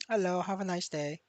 Hello, have a nice day.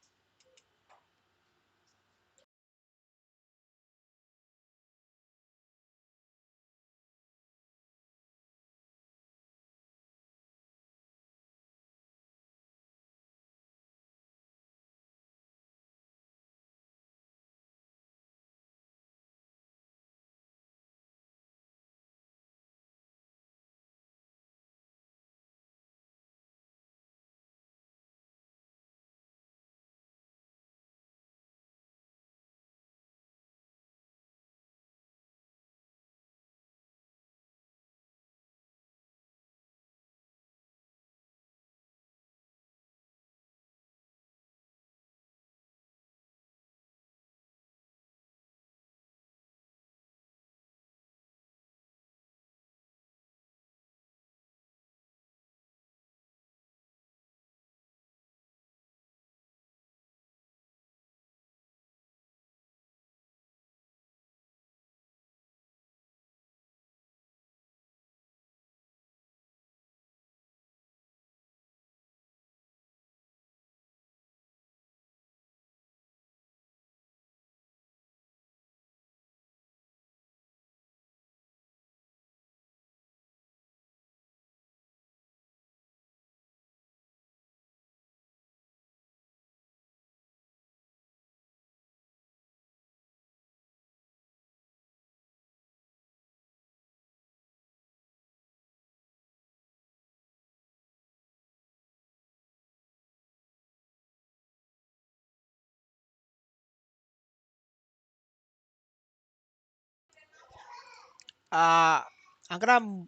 Uh, I'm gonna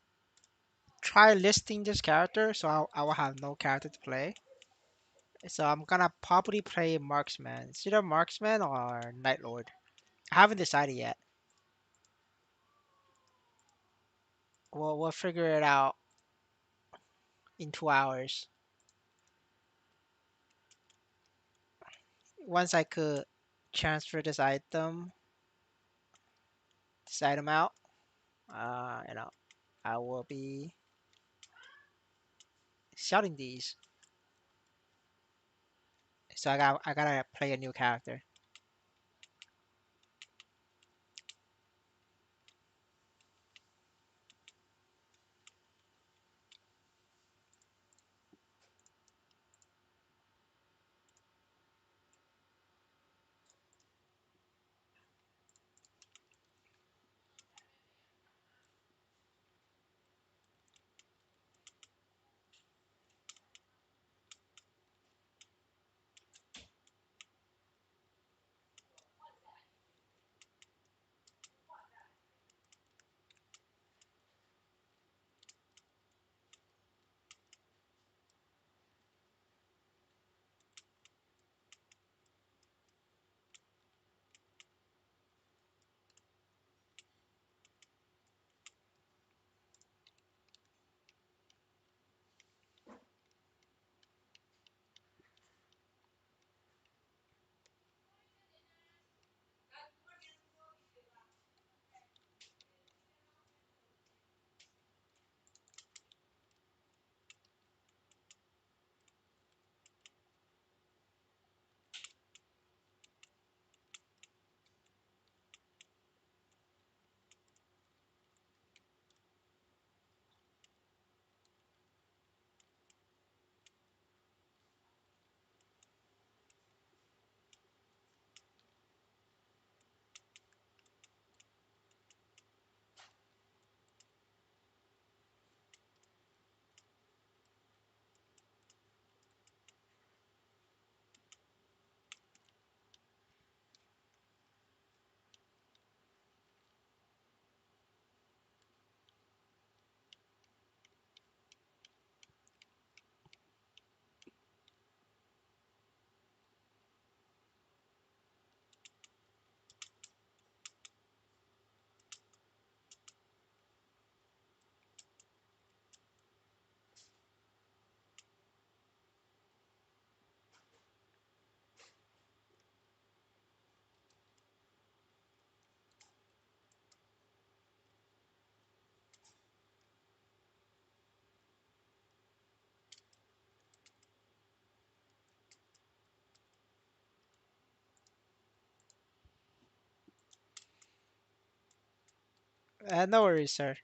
try listing this character, so I will have no character to play. So I'm gonna probably play Marksman. It's either Marksman or Night Lord. I haven't decided yet. We'll figure it out in 2 hours. Once I could transfer this item out, uh, you know, I will be selling these. So I gotta play a new character. No worries, sir.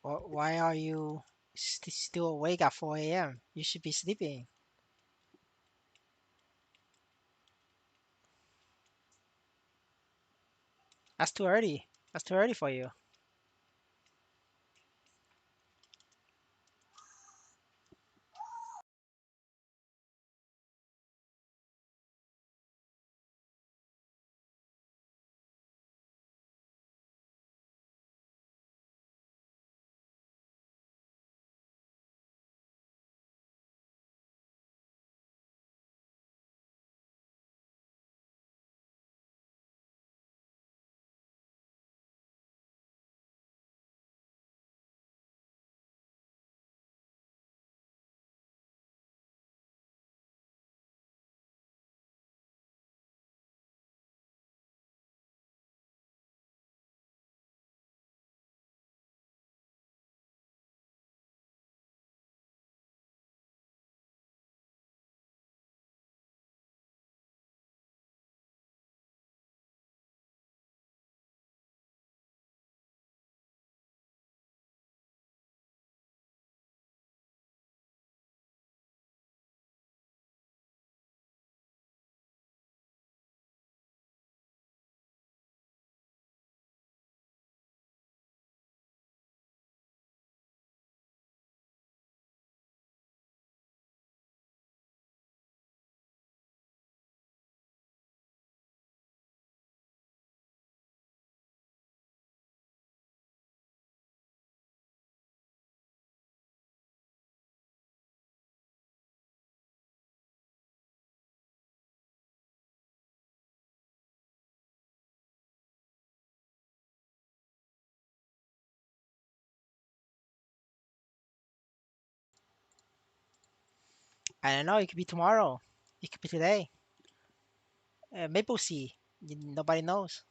Why are you still awake at 4 a.m.? You should be sleeping. That's too early. That's too early for you. I don't know. It could be tomorrow. It could be today. Maple Sea. Nobody knows.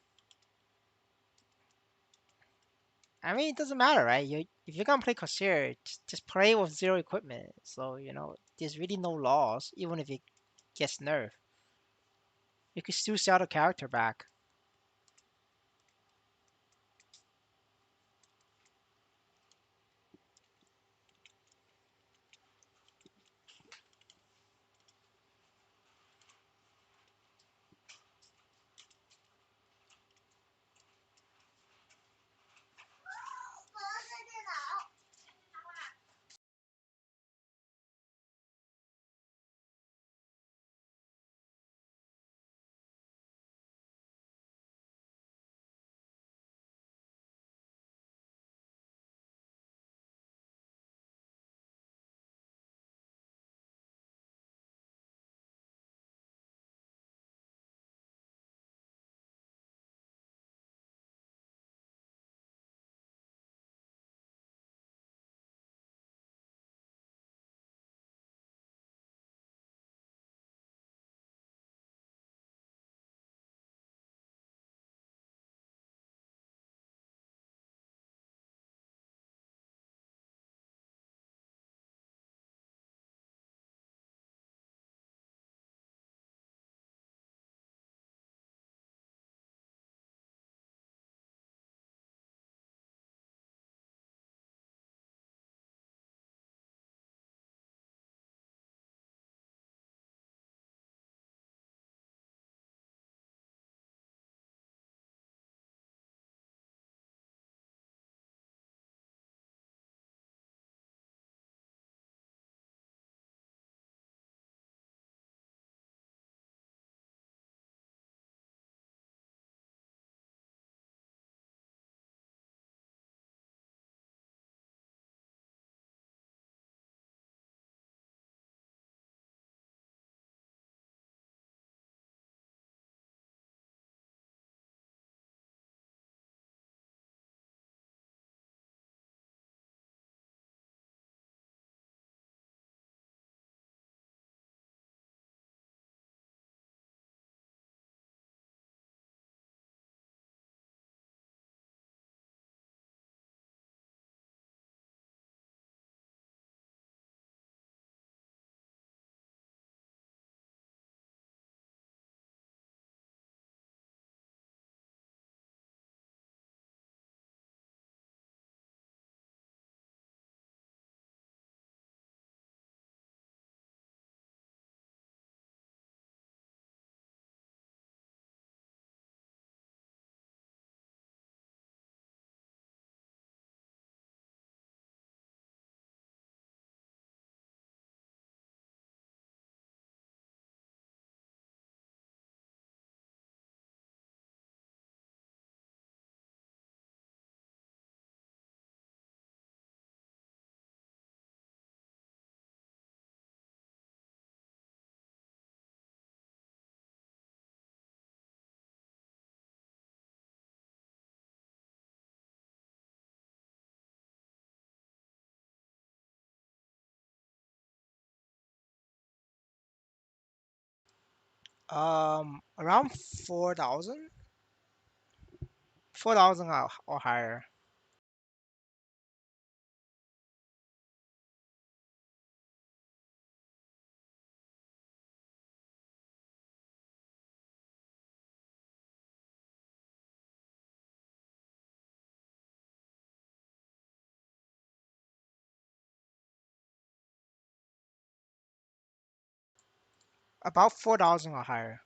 I mean, it doesn't matter, right? If you're gonna play Corsair, just play with zero equipment. So there's really no loss, even if it gets nerfed. You can still sell the character back. Around 4,000, 4,000 or higher. About 4,000 or higher.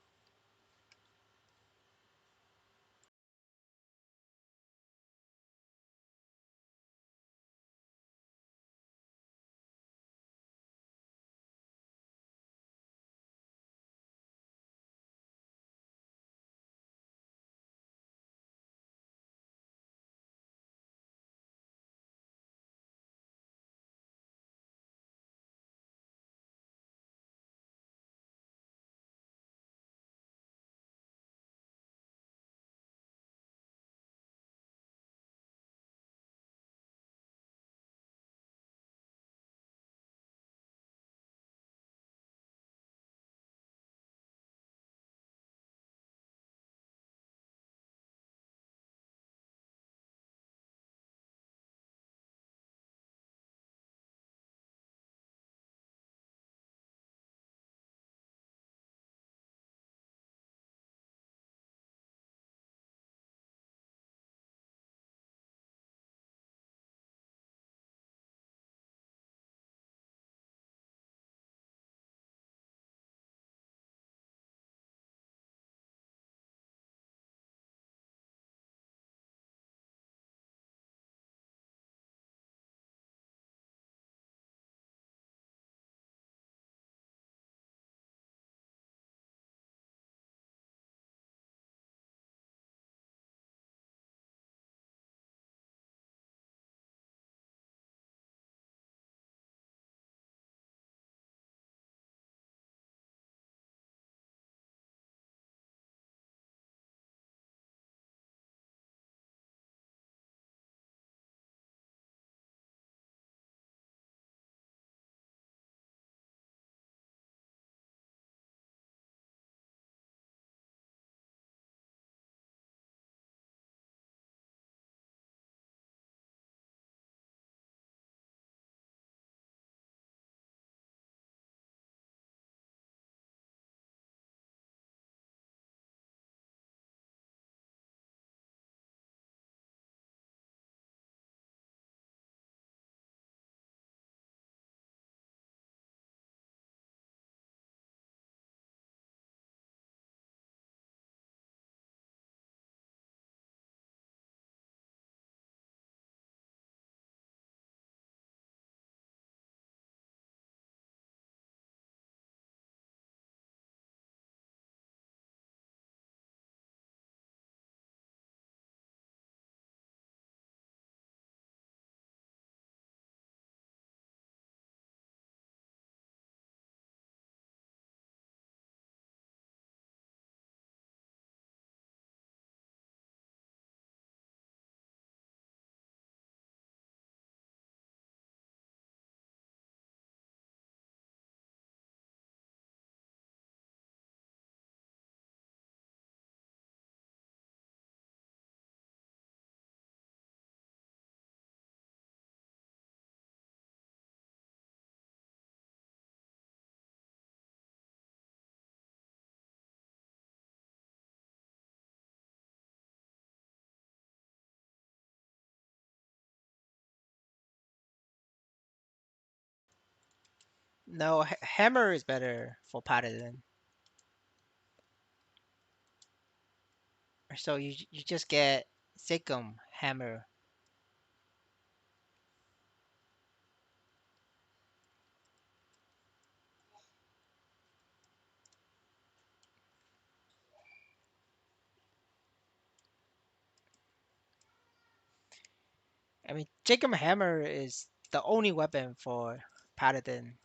No, hammer is better for paladin. So you just get Sikkim hammer. I mean, Sikkim hammer is the only weapon for paladin.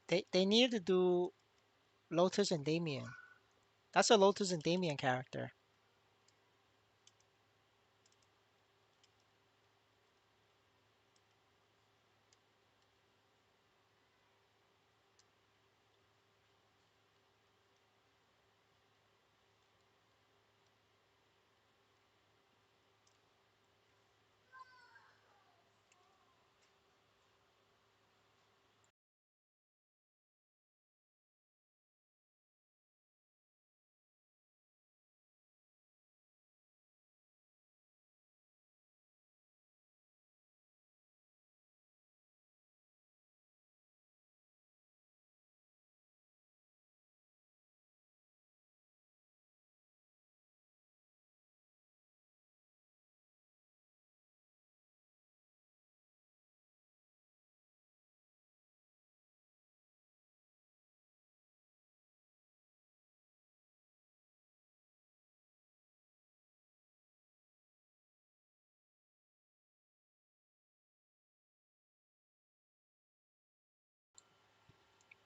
They needed to do Lotus and Damien. That's a Lotus and Damien character.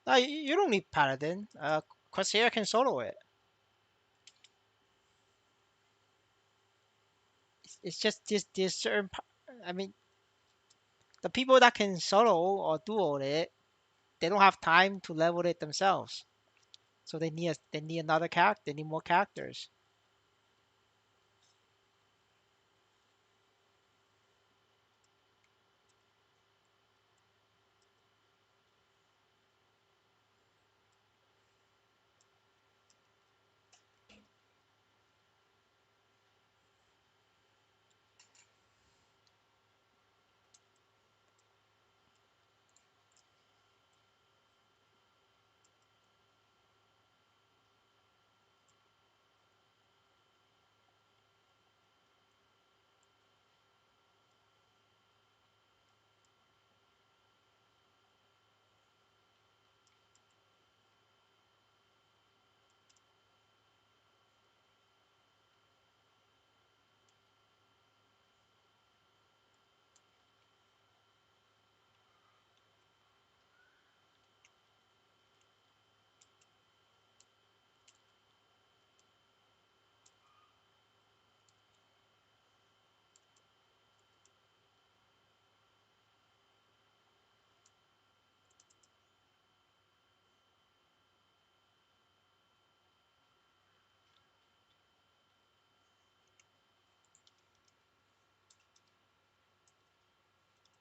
No, you don't need Paladin. Corsair can solo it. It's just this certain. I mean, the people that can solo or duo it, they don't have time to level it themselves. So they need another character. They need more characters.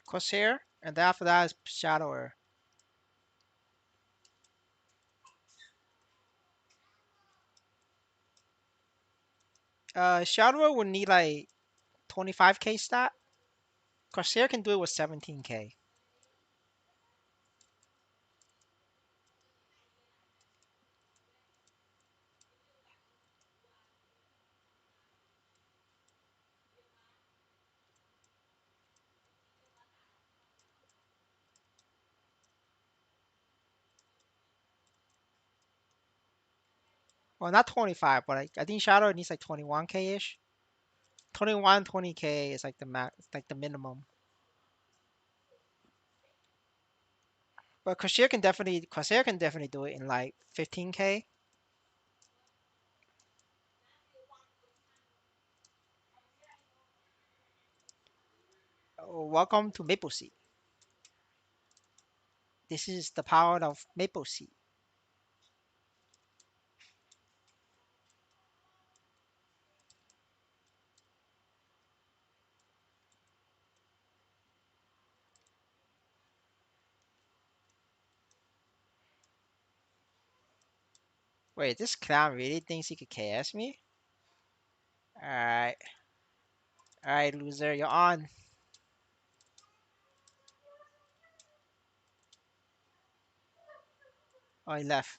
Corsair, and then after that is Shadower. Shadower would need like 25k stat. Corsair can do it with 17k. Well, not 25, but I think Shadow needs like 21k ish. 21, 20k is like the max, like the minimum. But Corsair can definitely do it in like 15k. Welcome to Maple Seed. This is the power of Maple Seed. Wait, this clown really thinks he could KS me? Alright. Alright, loser, you're on. Oh, he left.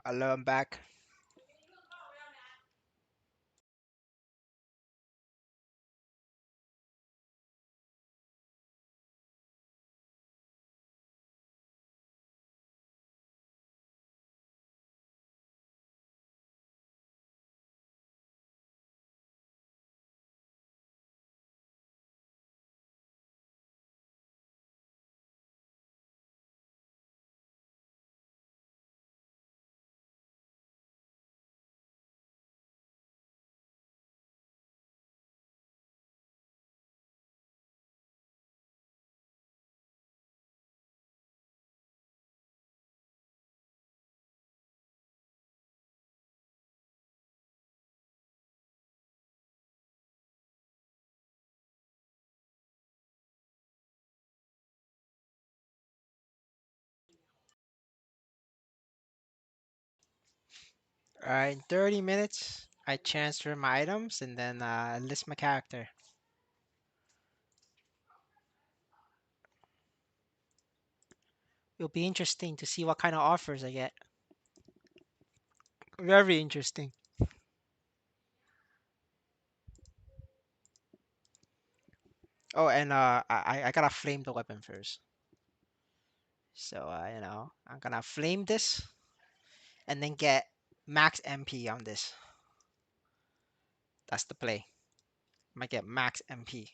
Hello, I'm back. In 30 minutes, I transfer my items and then list my character. It'll be interesting to see what kind of offers I get. Very interesting. Oh, and I gotta flame the weapon first. So I'm gonna flame this and then get max MP on this. That's the play. Might get max MP.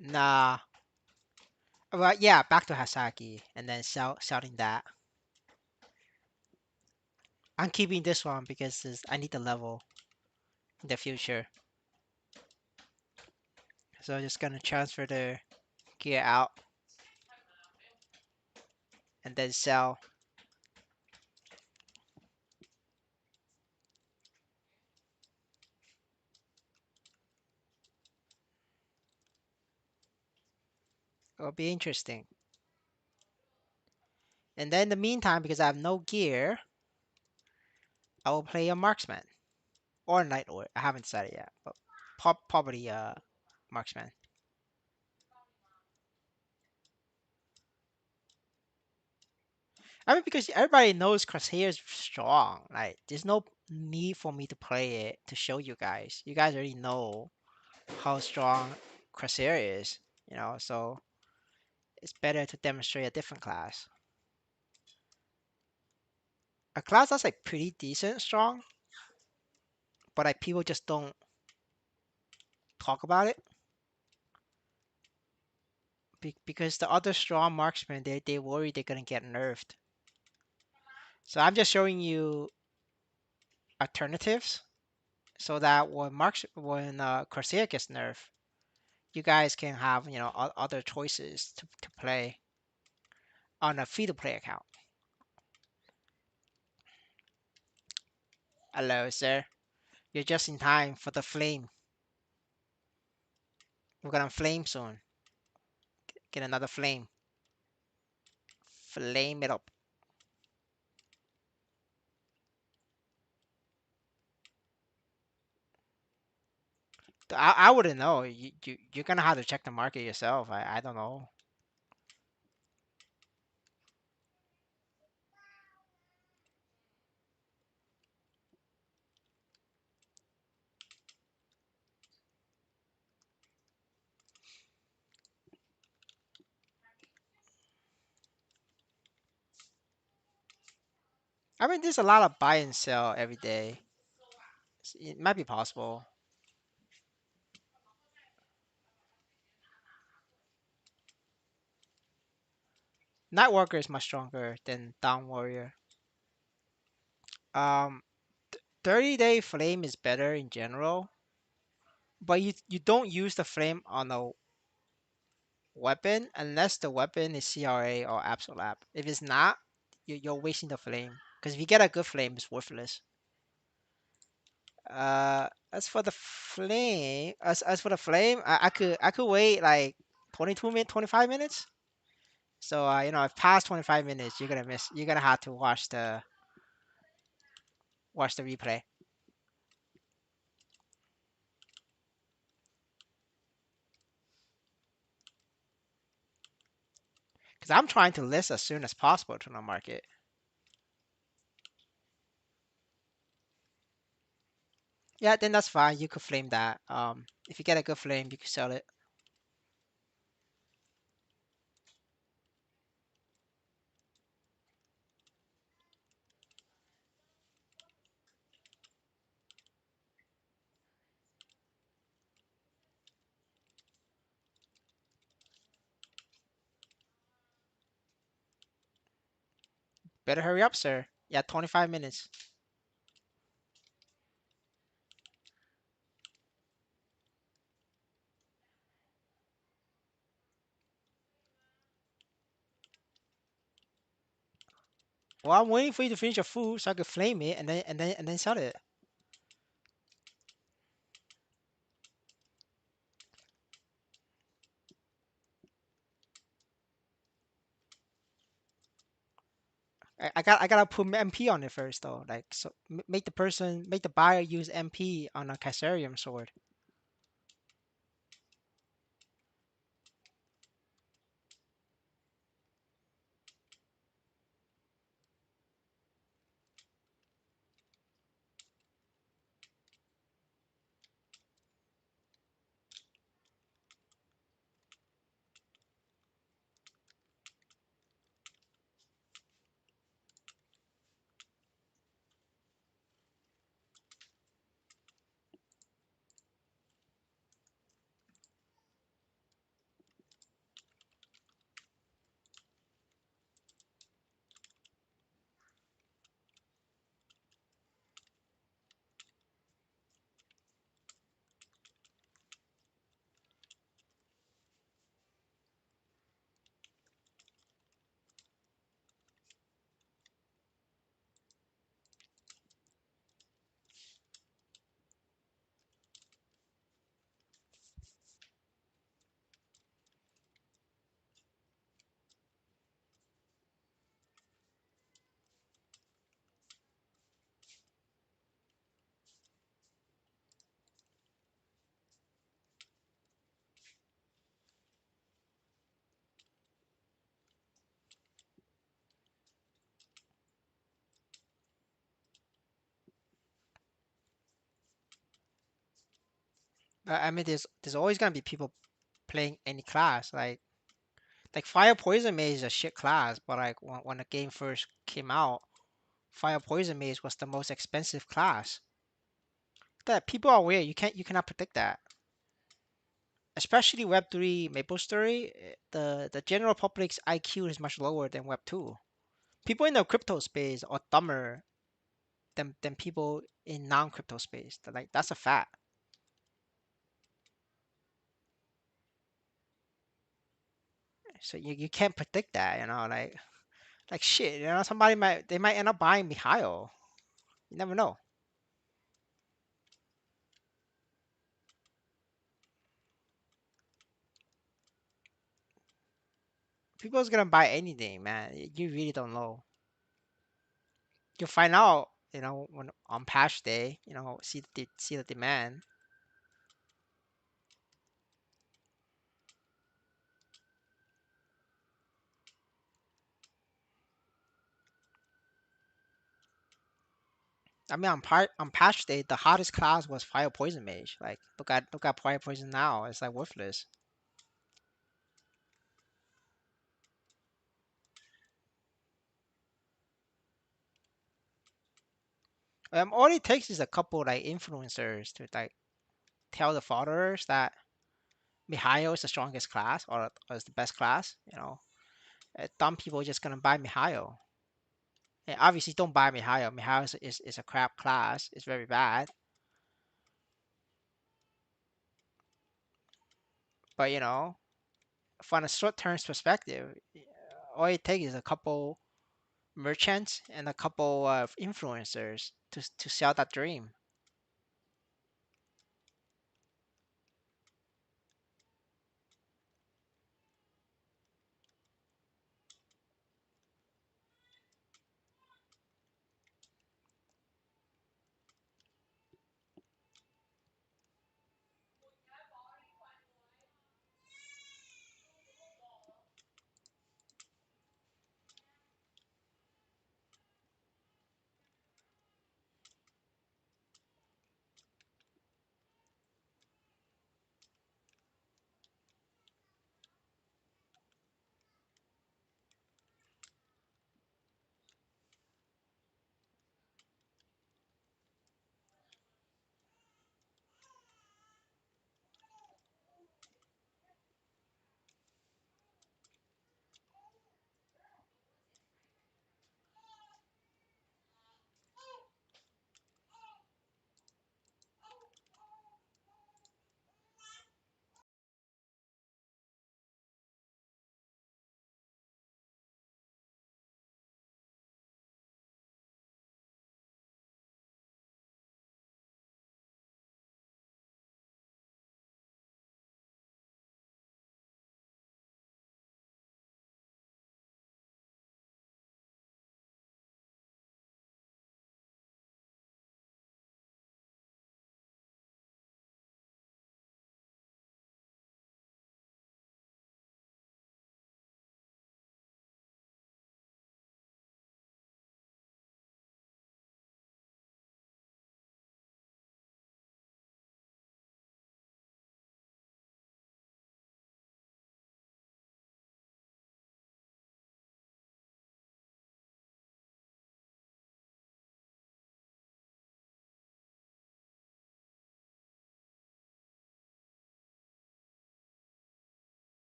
Nah. Well, yeah, back to Hasaki and then selling that. I'm keeping this one because I need the level in the future. So I'm just gonna transfer the gear out and then sell. It'll be interesting. And then in the meantime, because I have no gear, I will play a marksman or a knight lord. I haven't decided yet, but probably marksman. I mean, because everybody knows Crosshair is strong. Like, there's no need for me to play it to show you guys. You guys already know how strong Crosshair is. So it's better to demonstrate a different class. A class that's like pretty decent strong, but like people just don't talk about it because the other strong marksmen they worry they're gonna get nerfed. So I'm just showing you alternatives so that when Corsair gets nerfed, you guys can have other choices to play on a free-to-play account. Hello, sir. You're just in time for the flame. We're gonna flame soon. Get another flame. Flame it up. I wouldn't know. You're gonna have to check the market yourself. I don't know. I mean, there's a lot of buy and sell every day. It might be possible. Nightwalker is much stronger than Dawn Warrior. Um, 30-day flame is better in general, but you don't use the flame on a weapon unless the weapon is CRA or Absolab. If it's not, you're wasting the flame. Because if you get a good flame, it's worthless. As for the flame, I could wait like 22 minutes, 25 minutes. So if past 25 minutes, you're gonna have to watch the replay. Because I'm trying to list as soon as possible to the market. Yeah, then that's fine. You could flame that. If you get a good flame, you could sell it. Better hurry up, sir. Yeah, 25 minutes. Well, I'm waiting for you to finish your food so I could flame it and then sell it. I gotta put MP on it first though. Like so, make the buyer use MP on a Caesarium sword. I mean, there's always gonna be people playing any class. Like Fire Poison Mage is a shit class, but like when the game first came out, Fire Poison Mage was the most expensive class. That people are weird. You cannot predict that. Especially Web3 MapleStory, the general public's IQ is much lower than Web2. People in the crypto space are dumber than people in non-crypto space. Like that's a fact. So you can't predict that, like shit, somebody might end up buying Mihail. You never know. People's gonna buy anything, man. You really don't know. You'll find out, when on patch day, see the demand. I mean, on patch day, the hottest class was Fire Poison Mage. Like, look at Fire Poison now. It's like worthless. All it takes is a couple like influencers to like tell the followers that Mihail is the strongest class or is the best class. Dumb people just gonna buy Mihail. And obviously, don't buy Mihail. Mihail is a crap class. It's very bad. But from a short term perspective, all it takes is a couple merchants and a couple of influencers to sell that dream.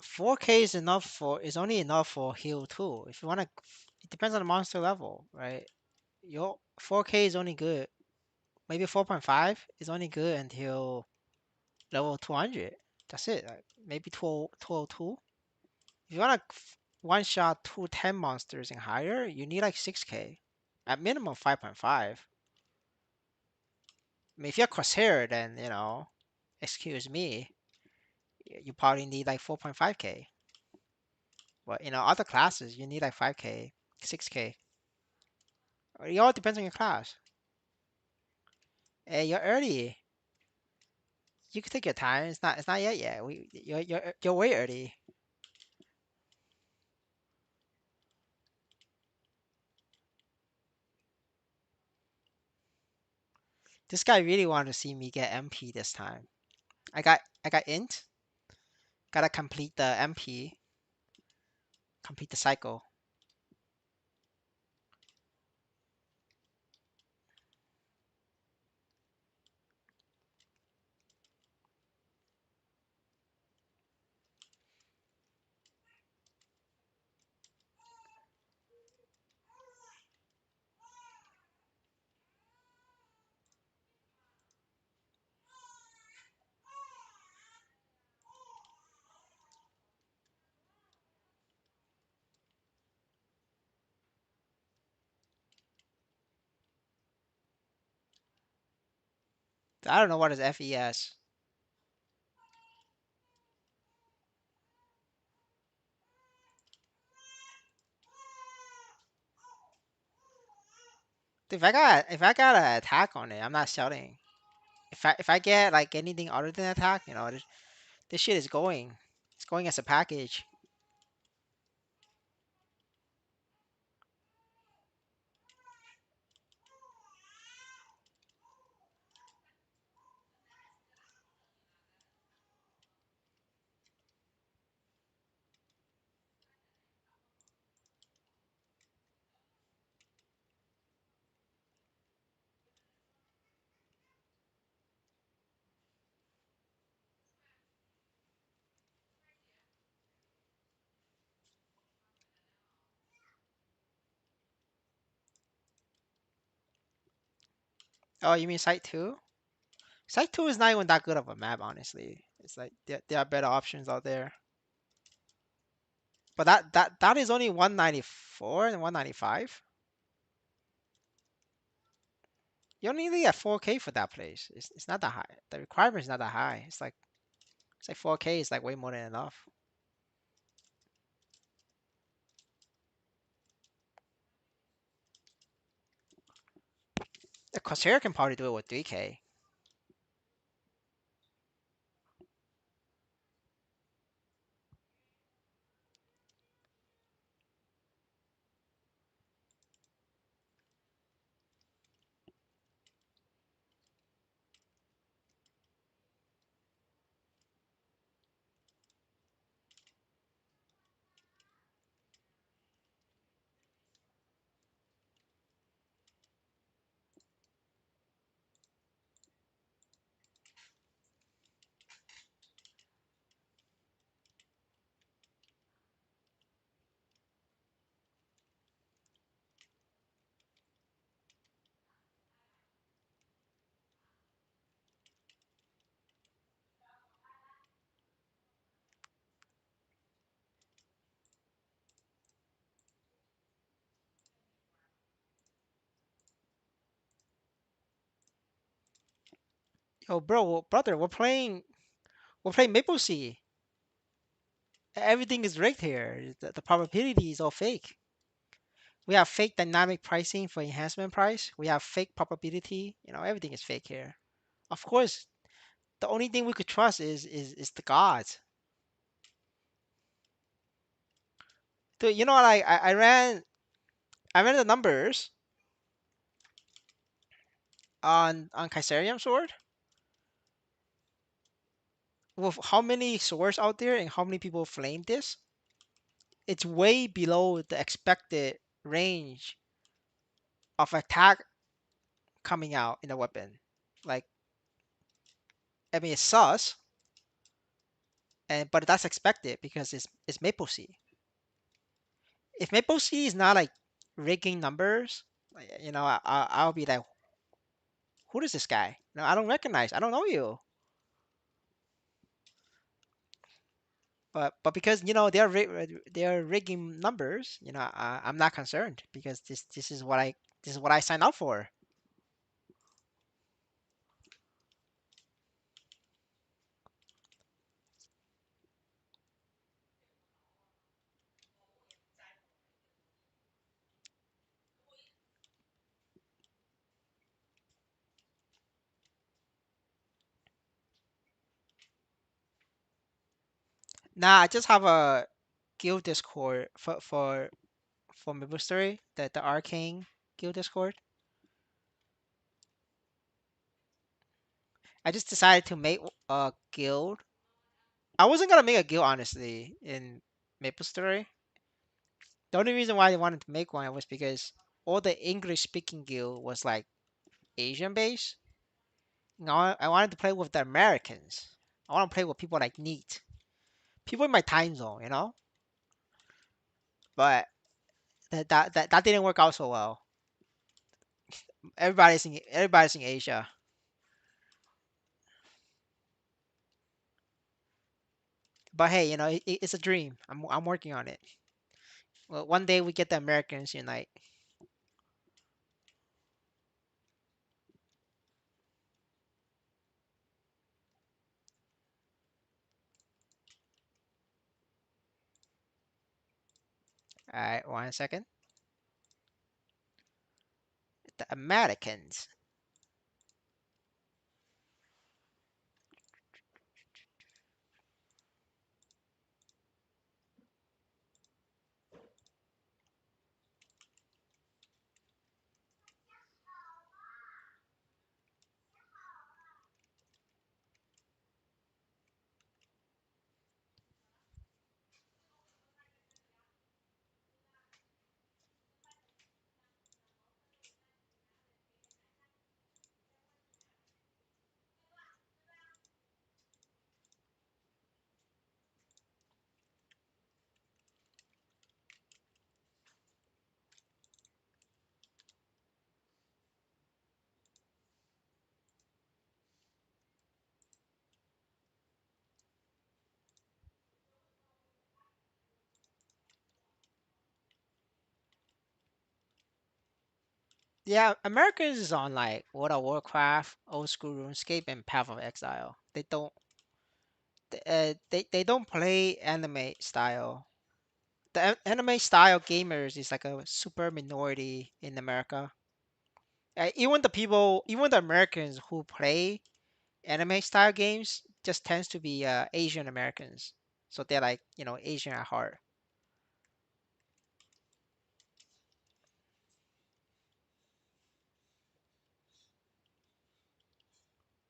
$4K is only enough for heal too. If you wanna, it depends on the monster level, right? Your 4K is only good. Maybe 4.5 is only good until level 200. That's it. Like maybe 202. If you wanna one shot 210 monsters and higher, you need like 6K. At minimum 5.5. I mean, if you're Crosshair, then excuse me, you probably need like 4.5K. But other classes, you need like 5K, 6K. It all depends on your class. Hey, you're early. You can take your time. It's not yet yet. You're way early. This guy really wanted to see me get MP this time. I got int. Gotta complete the MP. Complete the cycle. I don't know what is FES. If I got an attack on it, I'm not shouting. If I get like anything other than attack, this shit is going. It's going as a package. Oh, you mean Site 2? Site 2 is not even that good of a map, honestly. It's like there are better options out there. But that is only 194 and 195. You only need a 4K for that place. It's not that high. The requirement is not that high. It's like 4K is like way more than enough. The Corsair can probably do it with 3K. Yo, bro, brother, we're playing Maple Sea. Everything is rigged here. The probability is all fake. We have fake dynamic pricing for enhancement price. We have fake probability. Everything is fake here. Of course, the only thing we could trust is the gods. Dude, you know what? I ran the numbers on Kaiserium sword with how many swords out there and how many people flame this. It's way below the expected range of attack coming out in the weapon. Like, I mean, it's sus, but that's expected because it's Maple Sea. If Maple Sea is not like rigging numbers, I'll be like, who is this guy? No, I don't recognize. I don't know you. But because they're rigging numbers, I'm not concerned because this is what I signed up for. Nah, I just have a guild Discord for my boostery, the Arcane guild Discord. I just decided to make a guild. I wasn't gonna make a guild honestly in MapleStory. The only reason why I wanted to make one was because all the English speaking guild was like Asian based. I wanted to play with the Americans. I want to play with people like Neat, people in my time zone. But that didn't work out so well. Everybody's in Asia. But hey, it's a dream. I'm working on it. Well, one day we get the Americans unite. All right, 1 second. The Americans. Yeah, Americans is on like World of Warcraft, Old School RuneScape, and Path of Exile. They don't play anime style. The anime style gamers is like a super minority in America. Even the Americans who play anime style games just tends to be Asian Americans. So they're like, Asian at heart.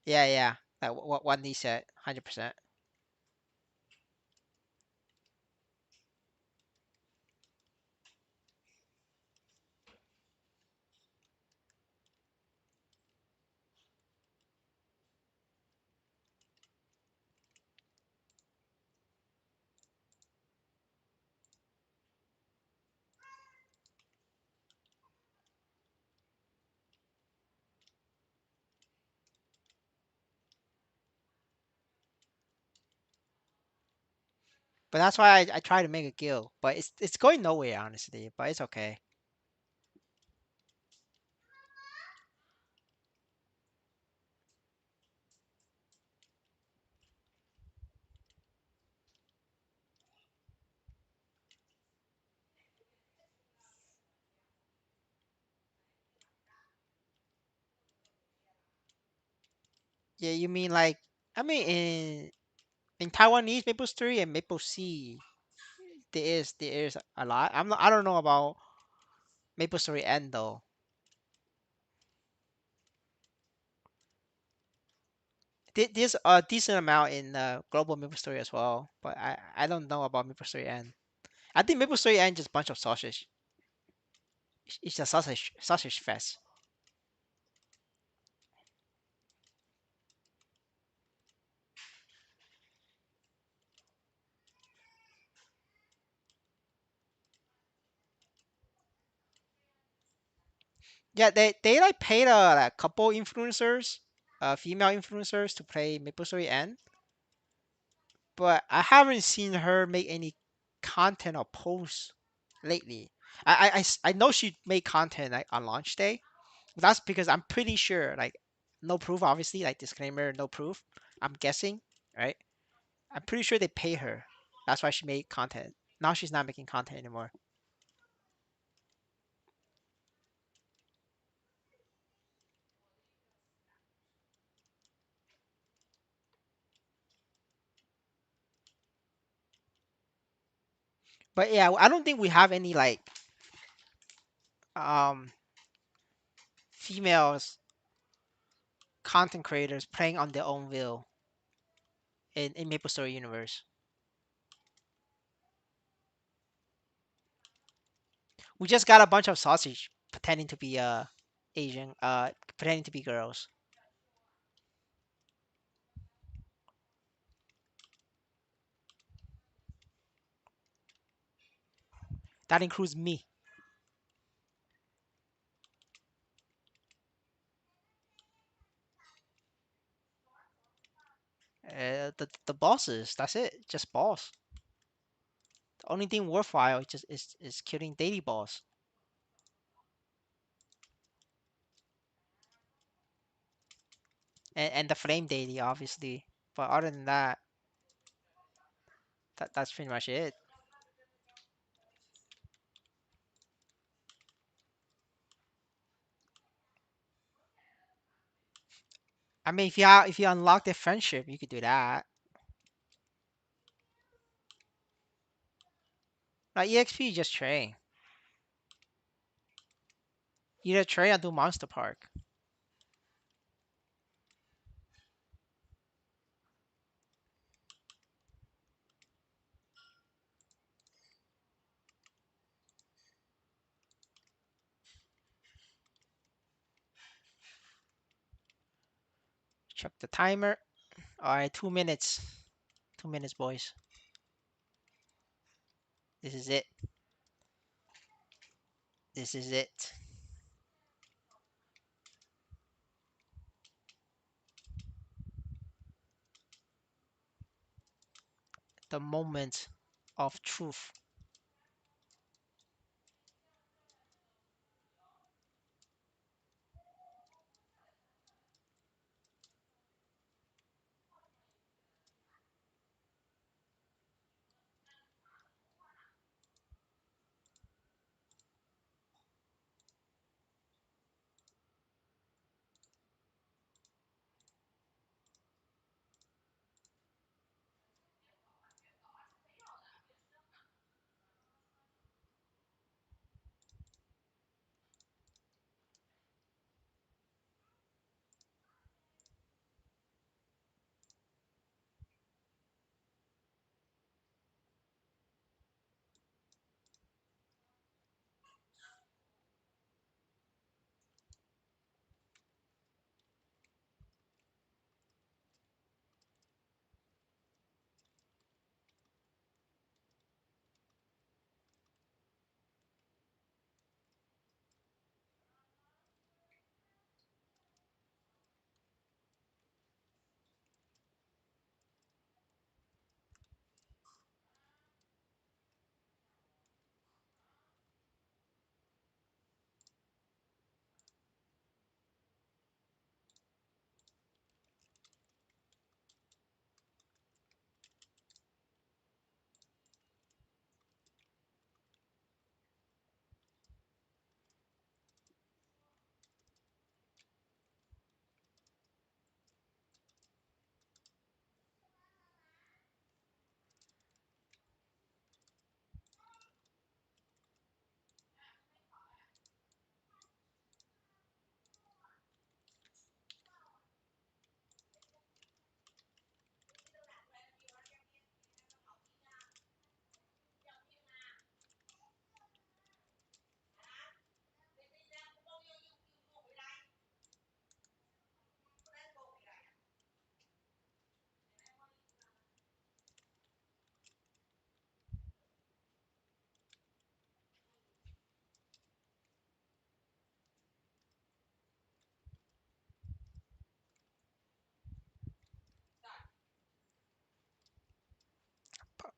Yeah, yeah. Like what he said, 100%. But that's why I try to make a guild, but it's going nowhere honestly. But it's okay. Yeah, you mean like I mean in Taiwanese Maple Story and Maple Sea, there is a lot. I don't know about Maple Story N though. There's a decent amount in Global Maple Story as well, but I don't know about Maple Story N. I think Maple Story N just a bunch of sausage. It's a sausage fest. Yeah, they like paid a couple influencers, female influencers to play Maple Story N, but I haven't seen her make any content or posts lately. I know she made content like on launch day. That's because I'm pretty sure, like, no proof, obviously, like disclaimer, no proof. I'm guessing, right? I'm pretty sure they pay her. That's why she made content. Now she's not making content anymore. But yeah, I don't think we have any like um females content creators playing on their own will in MapleStory universe. We just got a bunch of sausage pretending to be Asian, pretending to be girls. That includes me. The bosses. That's it. Just boss. The only thing worthwhile is killing daily boss and the flame daily, obviously. But other than that, that's pretty much it. I mean, if you unlock the friendship, you could do that. Like EXP, just train. Either train or do Monster Park. Check the timer. All right, 2 minutes. 2 minutes, boys. This is it. This is it. The moment of truth.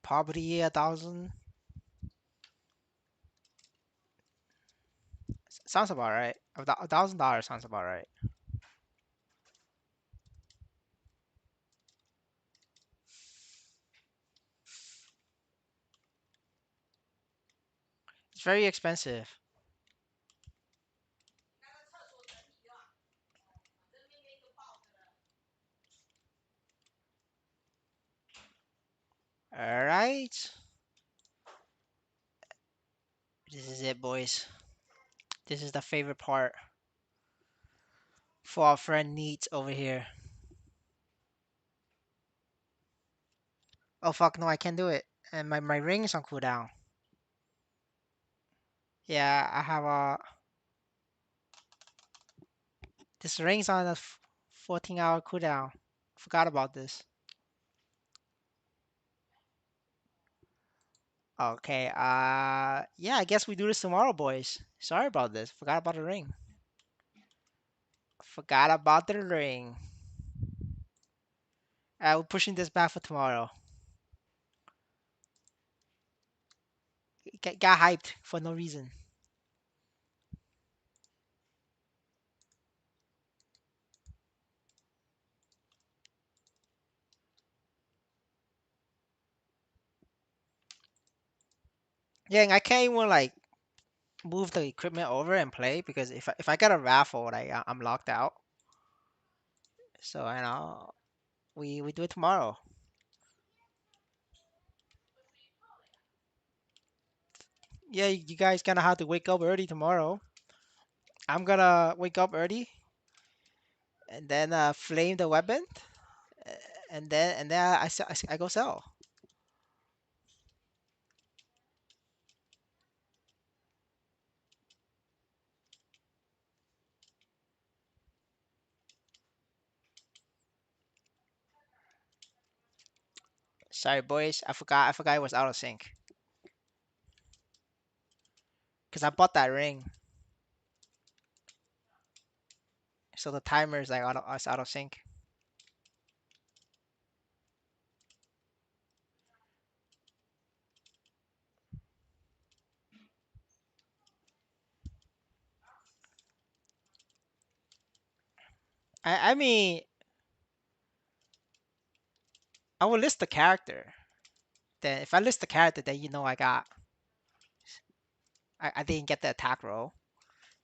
Poverty 1,000. Sounds about right. $1,000 sounds about right. It's very expensive. All right. This is it, boys. This is the favorite part for our friend Neat over here. Oh fuck no, I can't do it. And my ring is on cooldown. Yeah, I have a this ring's on a 14-hour cooldown. Forgot about this. Okay, yeah, I guess we do this tomorrow, boys. Sorry about this. Forgot about the ring. Forgot about the ring. We're pushing this back for tomorrow. Got hyped for no reason. Yeah, and I can't even like move the equipment over and play because if I get a raffle, like I'm locked out. So I know we do it tomorrow. Yeah, you guys gonna have to wake up early tomorrow. I'm gonna wake up early and then flame the weapon, uh, and then I go sell. Sorry, boys. I forgot it was out of sync because I bought that ring, so the timer is like out of sync. I mean, I will list the character. Then if I list the character, then I didn't get the attack roll.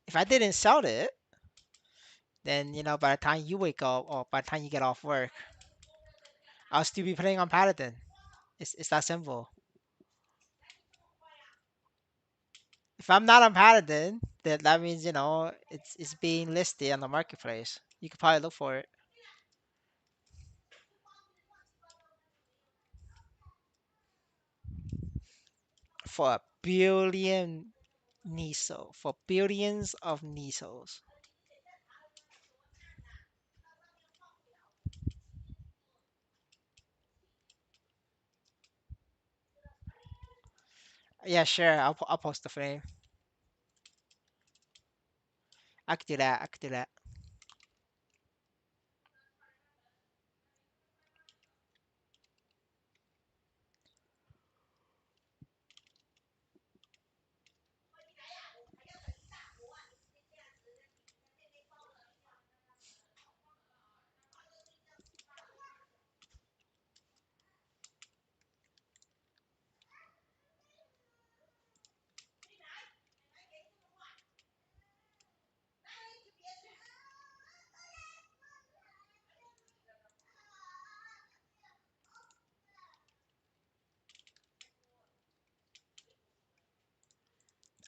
If I didn't sell it, then by the time you wake up or by the time you get off work, I'll still be playing on Paladin. It's that simple. If I'm not on Paladin, then that means it's being listed on the marketplace. You could probably look for it for a billion Niso for billions of Nisos. Yeah, sure. I'll post the frame. I could do that. I could do that.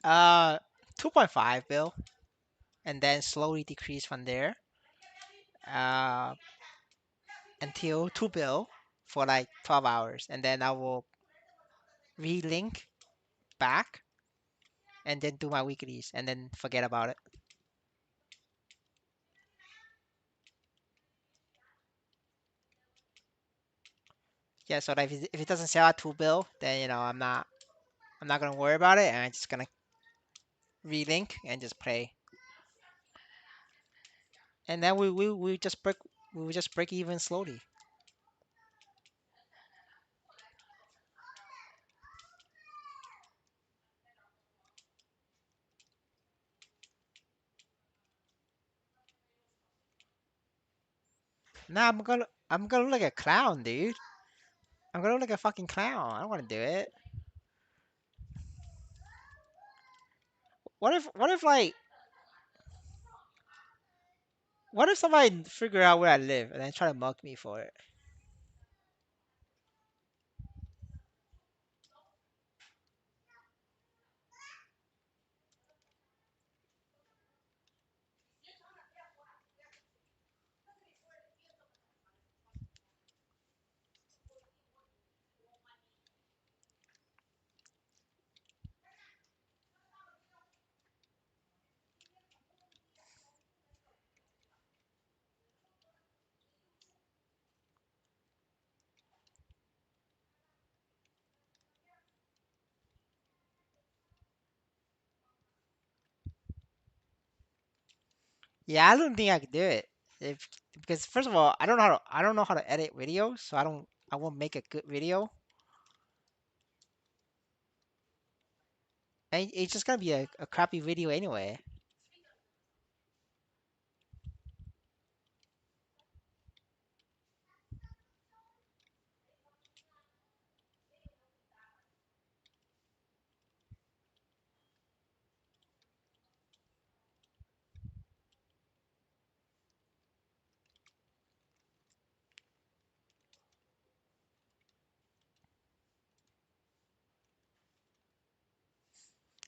Uh, 2.5 bill, and then slowly decrease from there. Uh, until 2 bill for like 12 hours, and then I will relink back and then do my weeklies and then forget about it. Yeah, so that if it doesn't sell at 2 bill, then I'm not gonna worry about it, and I'm just gonna relink and just play. And then we just break even slowly. Nah, I'm gonna look like a clown, dude. I'm gonna look like a fucking clown. I don't wanna do it. What if somebody figure out where I live and then try to mug me for it? Yeah, I don't think I could do it. If Because first of all, I don't know how to edit videos, so I won't make a good video. And it's just gonna be a crappy video anyway.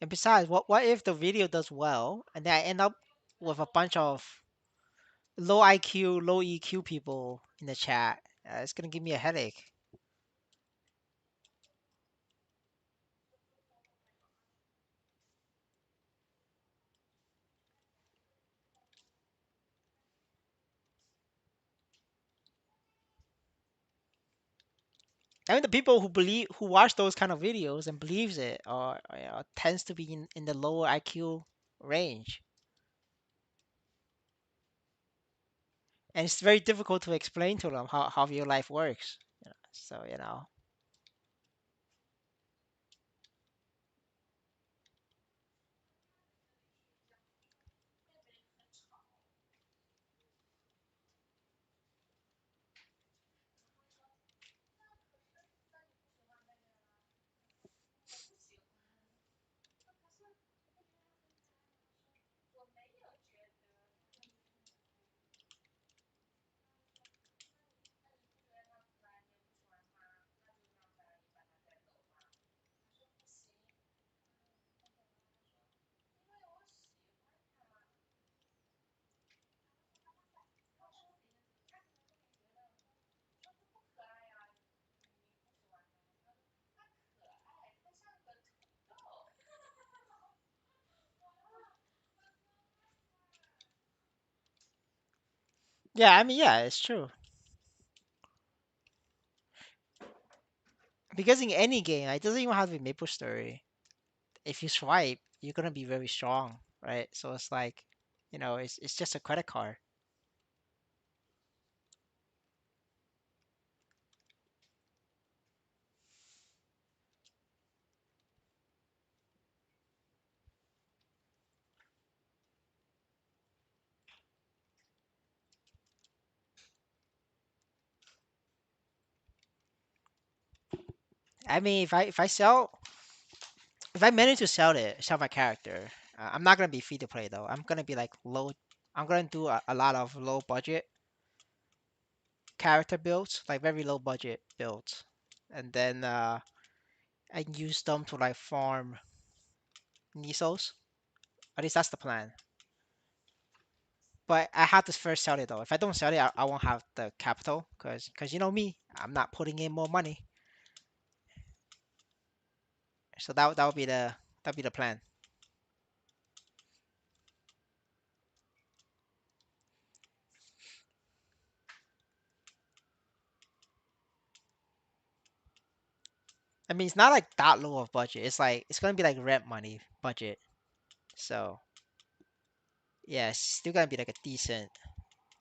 And besides, what if the video does well and then I end up with a bunch of low IQ, low EQ people in the chat? It's gonna give me a headache. I mean, the people who watch those kind of videos and believes it are, tends to be in the lower IQ range, and it's very difficult to explain to them how real life works. So yeah, I mean, yeah, it's true. Because in any game, it doesn't even have to be MapleStory. If you swipe, you're gonna be very strong, right? So it's like, it's just a credit card. I mean, if I manage to sell my character, I'm not gonna be free to play though. I'm gonna be like low. I'm gonna do a lot of low budget character builds, like very low budget builds, and then I use them to like farm Nisos. At least that's the plan. But I have to first sell it though. If I don't sell it, I won't have the capital because you know me, I'm not putting in more money. So that would be the plan. I mean, it's not like that low of budget. It's like it's gonna be like rent money budget. So yeah, it's still gonna be like a decent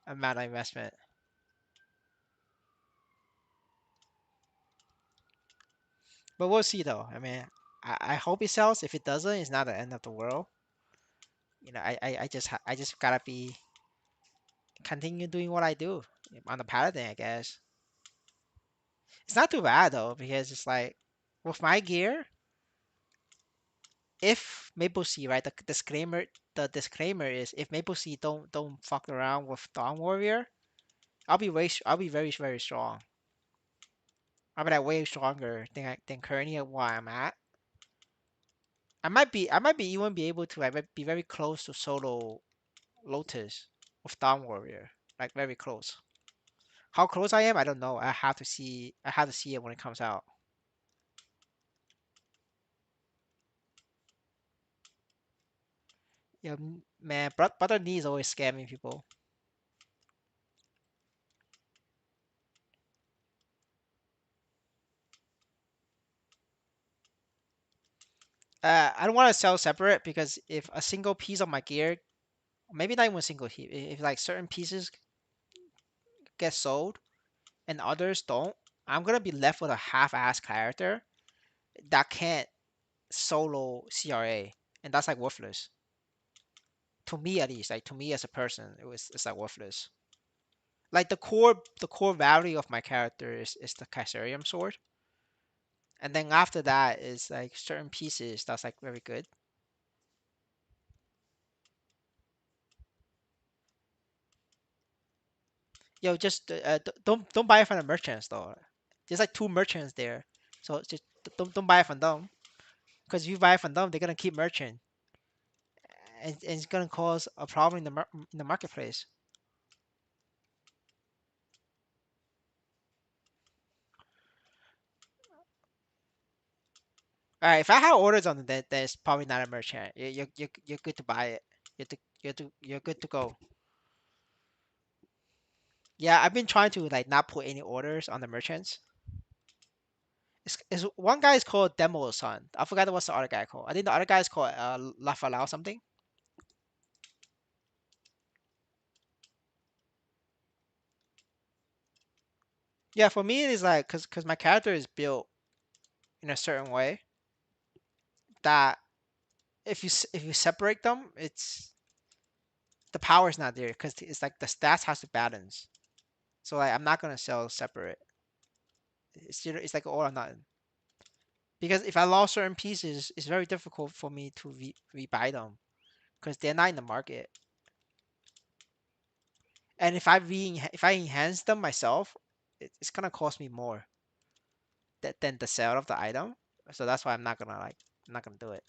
amount of investment. But we'll see though. I mean, I hope it sells. If it doesn't, it's not the end of the world. I just gotta be continue doing what I do on the paladin, I guess. It's not too bad though because it's like with my gear, if Maple Sea, right? The disclaimer is if Maple Sea don't fuck around with Dawn Warrior, I'll be very very strong. I'll be like way stronger than currently at where I'm at. I might be even be able to like be very close to solo Lotus with Dawn Warrior, like very close. How close I am, I don't know. I have to see. I have to see it when it comes out. Yeah, man, Brother Knee is always scamming people. I don't want to sell separate because if a single piece of my gear, maybe not even a single heap, if like certain pieces get sold and others don't, I'm gonna be left with a half-ass character that can't solo CRA, and that's like worthless to me at least. Like to me as a person, it's like worthless. Like the core value of my character is the Caesarium sword, and then after that is like certain pieces that's like very good. Yo, just don't buy it from the merchants though. There's like two merchants there, so just don't buy it from them Because you buy from them, they're gonna keep merchant, and it's gonna cause a problem in in the marketplace. All right, if I have orders on it, that that's probably not a merchant. You're good to buy it. You're good to go. Yeah, I've been trying to like not put any orders on the merchants. One guy is called Demo Son. I forgot what's the other guy called. I think the other guy is called Lafalao something. Yeah, for me it is like cause my character is built in a certain way that if you separate them, it's the power is not there because it's like the stats has to balance. So like I'm not gonna sell separate. It's like all or nothing. Because if I lost certain pieces, it's very difficult for me to rebuy them because they're not in the market. And if I enhance them myself, it's gonna cost me more than the sale of the item. So that's why I'm not gonna do it.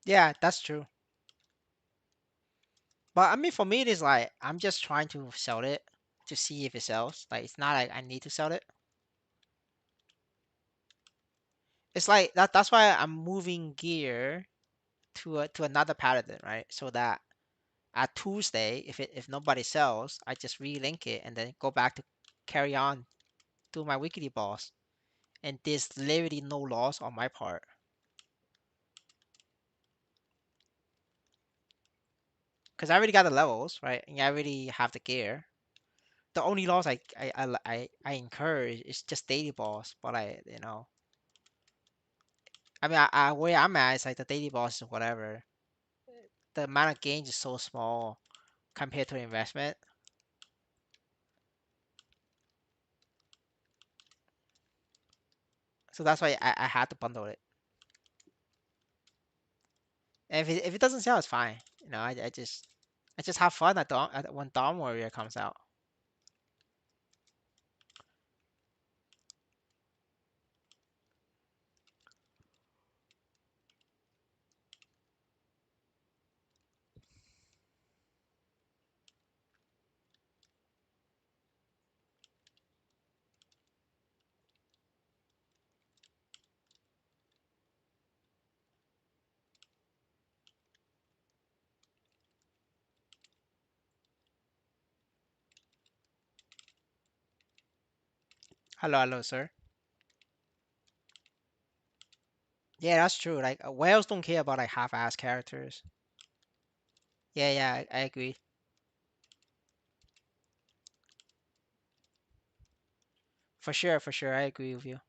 Yeah, that's true. But I mean, for me, it is like I'm just trying to sell it to see if it sells. Like it's not like I need to sell it. It's like that's why I'm moving gear to another pattern, right? So that at Tuesday, if nobody sells, I just relink it and then go back to carry on to my weekly boss. And there's literally no loss on my part because I already got the levels, right? And I already have the gear. The only loss I incur is just daily boss, but I mean, where I'm at is like the daily boss is whatever. The amount of gains is so small compared to investment. So that's why I had to bundle it. And if it doesn't sell, it's fine. I just have fun when Dawn Warrior comes out. Hello, hello, sir. Yeah, that's true. Like whales don't care about like half-ass characters. Yeah, yeah, I agree. For sure, I agree with you.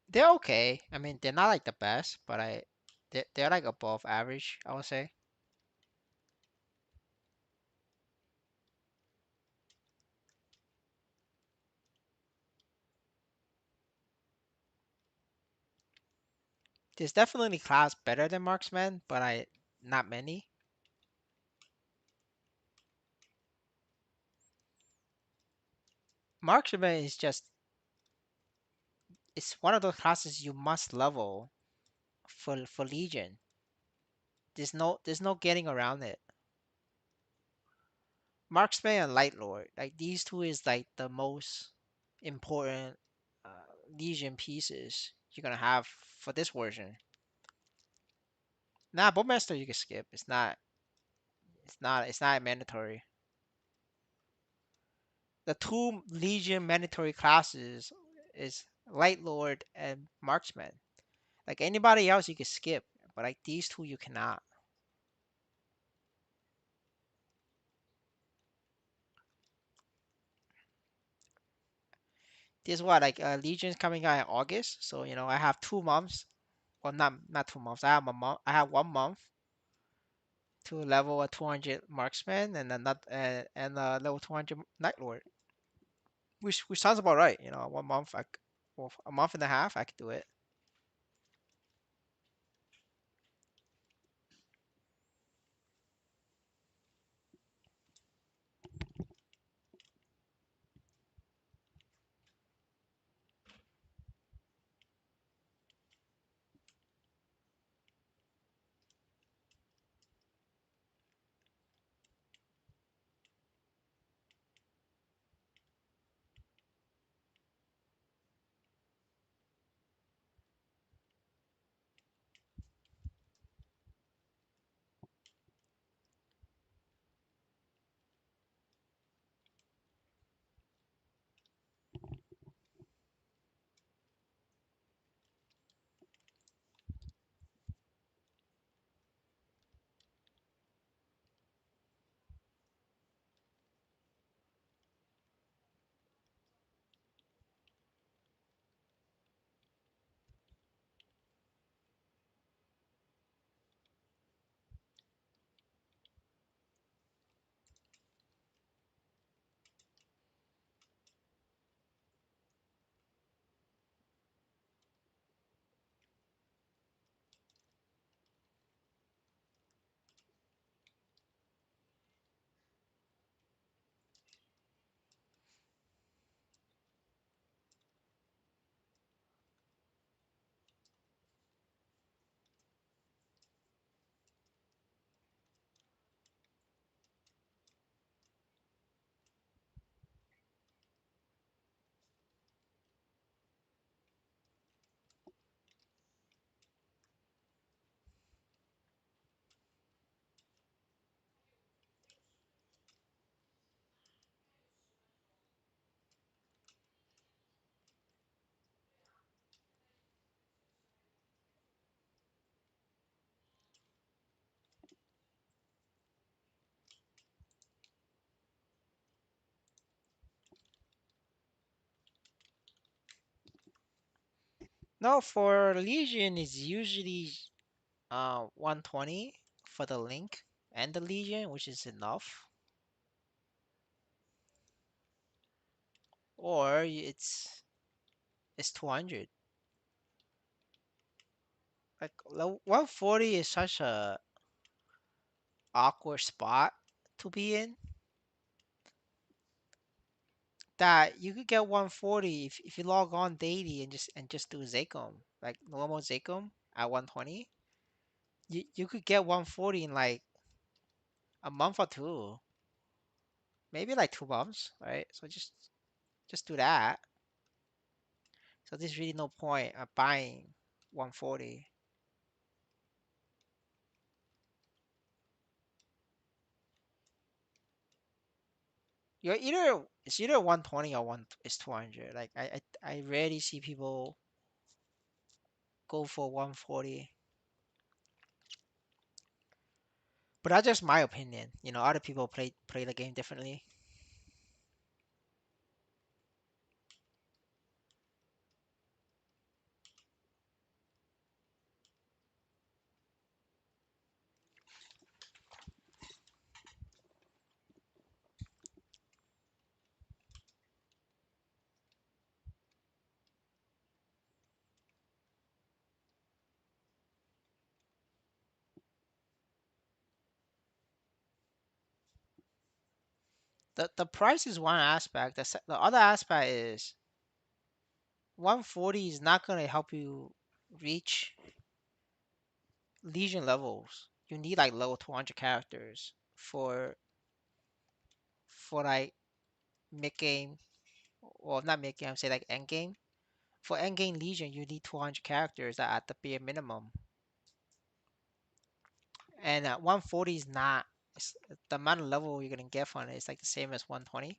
They're okay. I mean, they're not like the best, but they're like above average, I would say. There's definitely class better than marksman, but I not many. Marksman is just it's one of those classes you must level for Legion. There's no getting around it. Marksman and Light Lord, like these two is like the most important Legion pieces you're gonna have for this version. Nah, Bowmaster you can skip. It's not mandatory. The two Legion mandatory classes is Light Lord and Marksman. Like anybody else you can skip, but like these two you cannot. This is what like Legion's coming out in August, so I have 2 months. Well, not 2 months. I have a month. I have 1 month to level a 200 marksman and then not and level 200 night lord, which sounds about right. 1 month, well, a month and a half, I could do it. No, for Legion is usually 120 for the link and the Legion, which is enough. Or it's 200. Like 140 is such a awkward spot to be in that you could get 140 if you log on daily and just do Zacom, like normal Zacom at 120. You could get 140 in like a month or two, maybe like 2 months, right? So just do that. So there's really no point of buying 140. It's either 120 or one is 200. Like I rarely see people go for 140. But that's just my opinion. Other people play the game differently. The price is one aspect. The other aspect is 140 is not gonna help you reach Legion levels. You need like level 200 characters for like mid game, or not mid game, say like end game. For end game Legion, you need 200 characters at the bare minimum, and 140 is not. The amount of level you're gonna get from it is like the same as 120.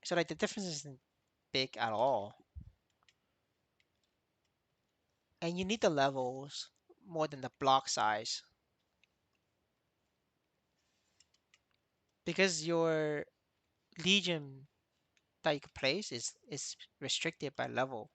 So like the difference isn't big at all, and you need the levels more than the block size because your Legion that you can place is restricted by level.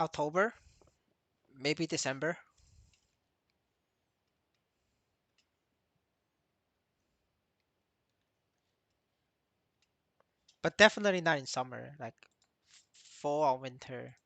October, maybe December, but definitely not in summer, like fall or winter.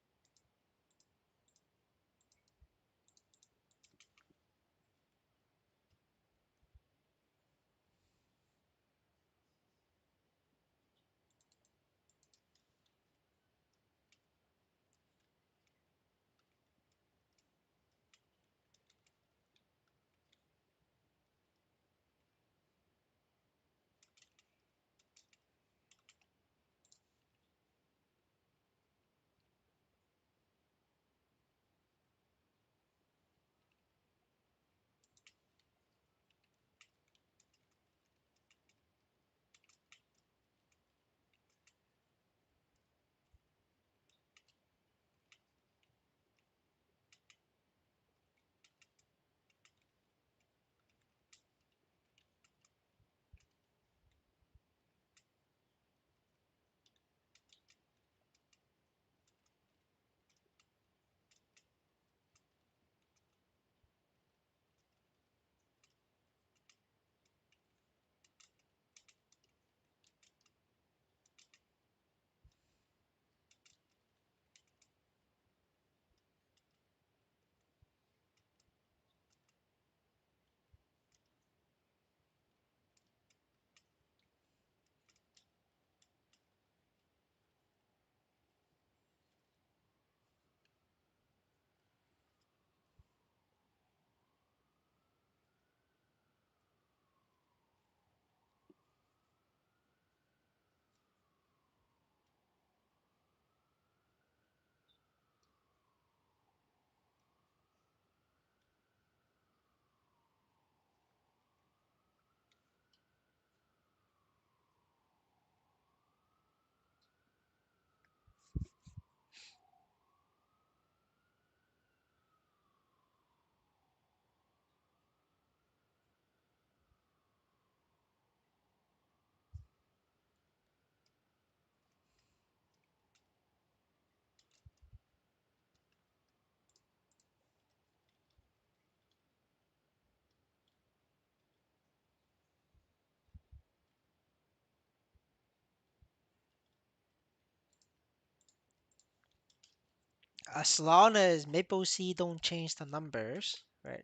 As long as Maple C don't change the numbers, right?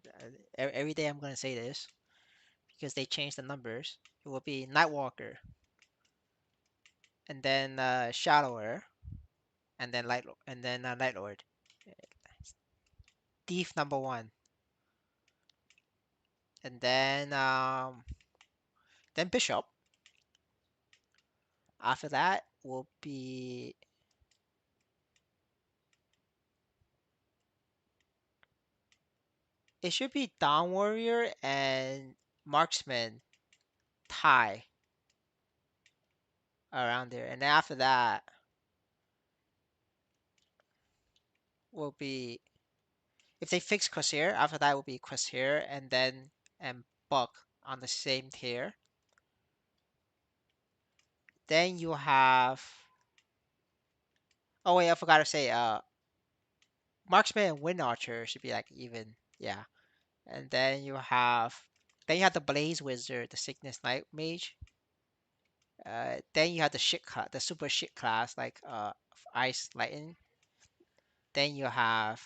Every day I'm gonna say this because they changed the numbers. It will be Nightwalker, and then Shadower, and then Night Lord. Thief number one, and then Bishop. After that will be it should be Dawn Warrior and Marksman tie around there, and then after that will be if they fix Crosshair. After that will be Crosshair, and Buck on the same tier. Then you have oh wait, I forgot to say Marksman and Wind Archer should be like even, yeah. And then you have the Blaze Wizard, the Sickness Night Mage. Then you have the super shit class like Ice Lightning. Then you have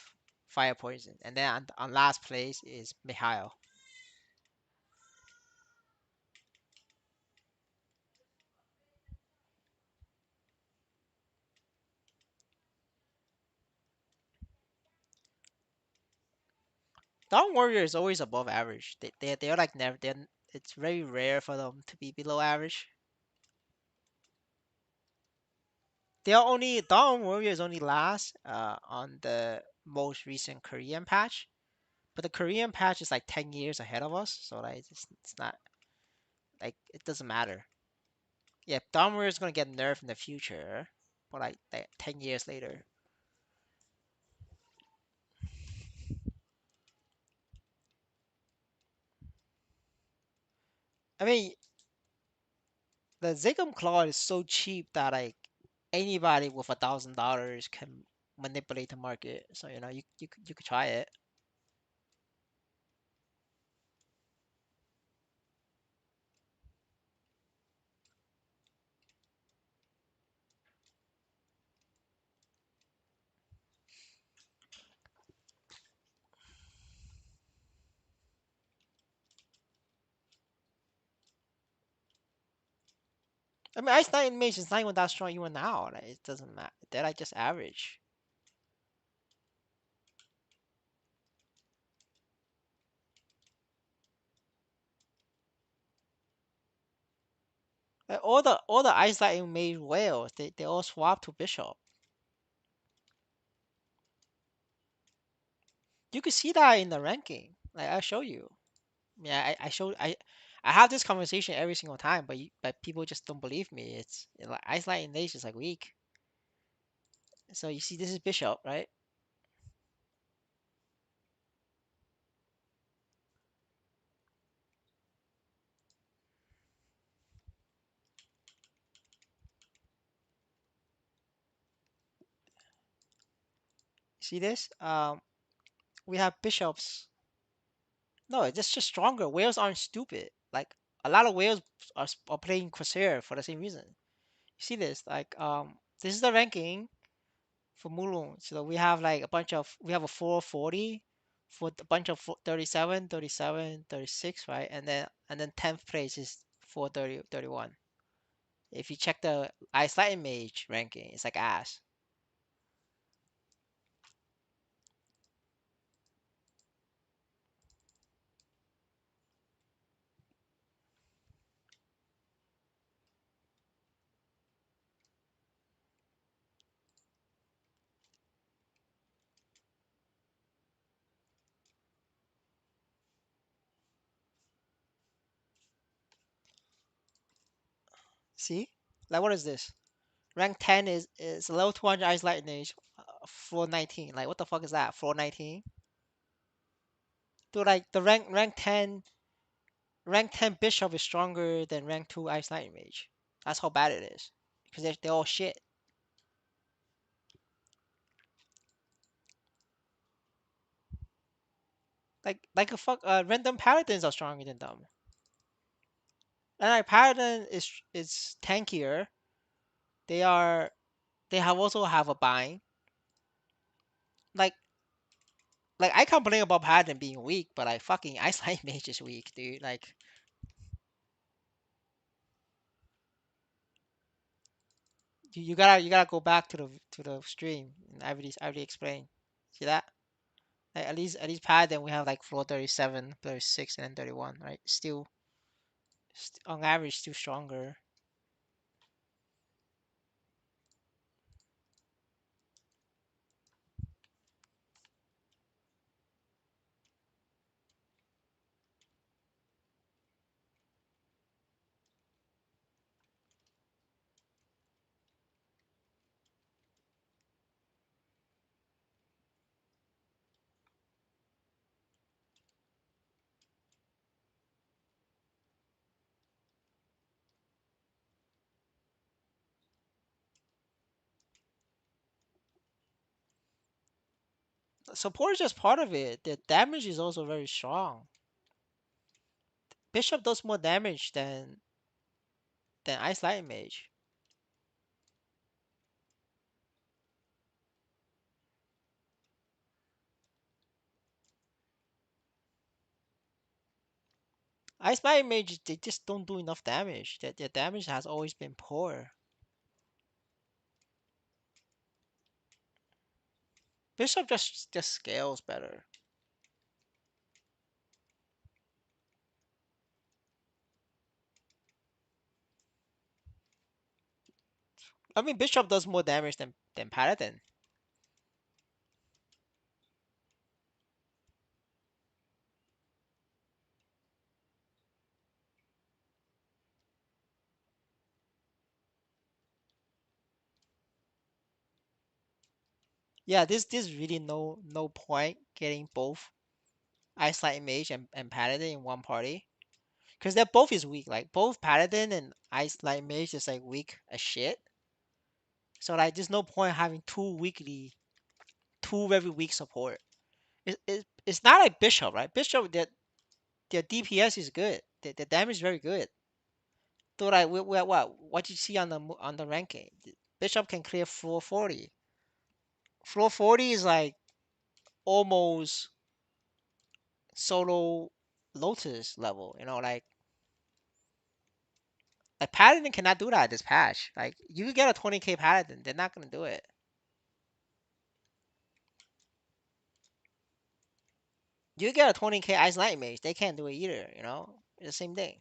Fire Poison, and then on last place is Mihail. Dawn Warrior is always above average. They're like never. It's very rare for them to be below average. They're only Dawn Warrior is only last on the most recent Korean patch, but the Korean patch is like 10 years ahead of us, so like it's not like it doesn't matter. Yeah, Dawn Warrior is gonna get nerfed in the future, but like 10 years later. I mean, the Zigum Claw is so cheap that like anybody with $1,000 can manipulate the market. So you could try it. I mean, Ice Knight Mage is not even that strong even now. Like, it doesn't matter. They're like just average. Like, all the Ice Knight Mage whales, they all swap to Bishop. You can see that in the ranking. Like I show you. Yeah, I have this conversation every single time, but people just don't believe me. Like Ice Knight Mage is like weak. So you see, this is Bishop, right? See this? We have bishops. No, it's just stronger. Whales aren't stupid. Like a lot of whales are playing Corsair for the same reason. You see this? Like this is the ranking for Mulong. So we have a 440 for a bunch of 37, 37, 36, right? And then 10th place is 430, 31. If you check the Ice Lightning Mage ranking, it's like ass. See? Like what is this? Rank 10 is level 200 Ice Lightning Mage, floor 19. Like what the fuck is that? Floor 19? Dude, like the rank 10 Bishop is stronger than rank 2 Ice Lightning Mage. That's how bad it is. Because they're all shit. Like a fuck random paladins are stronger than them. And like paladin is tankier. They are they have also have a bind. Like like I complain about paladin being weak, but like fucking Ice Light Mage is weak, dude. Like you gotta go back to the stream and I already explained. See that? Like at least paladin we have like floor 37, 36, and then 31, right? Still on average still stronger. Support is just part of it. The damage is also very strong. Bishop does more damage than Ice Light Mage. Ice Light Mage, they just don't do enough damage. Their damage has always been poor. Bishop just scales better. I mean, Bishop does more damage than Paladin. Yeah, this really no point getting both Ice Light Mage and Paladin in one party. Because they're both is weak. Like both Paladin and Ice Light Mage is like weak as shit. So like there's no point having two weekly two very weak support. It's not like Bishop, right? Bishop, their DPS is good. The damage is very good. So like what you see on on the ranking, Bishop can clear floor 40. Floor 40 is like almost solo Lotus level. Like Paladin cannot do that this patch. Like you could get a 20k Paladin, they're not gonna do it. You get a 20k Ice Knight Mage, they can't do it either. It's the same thing.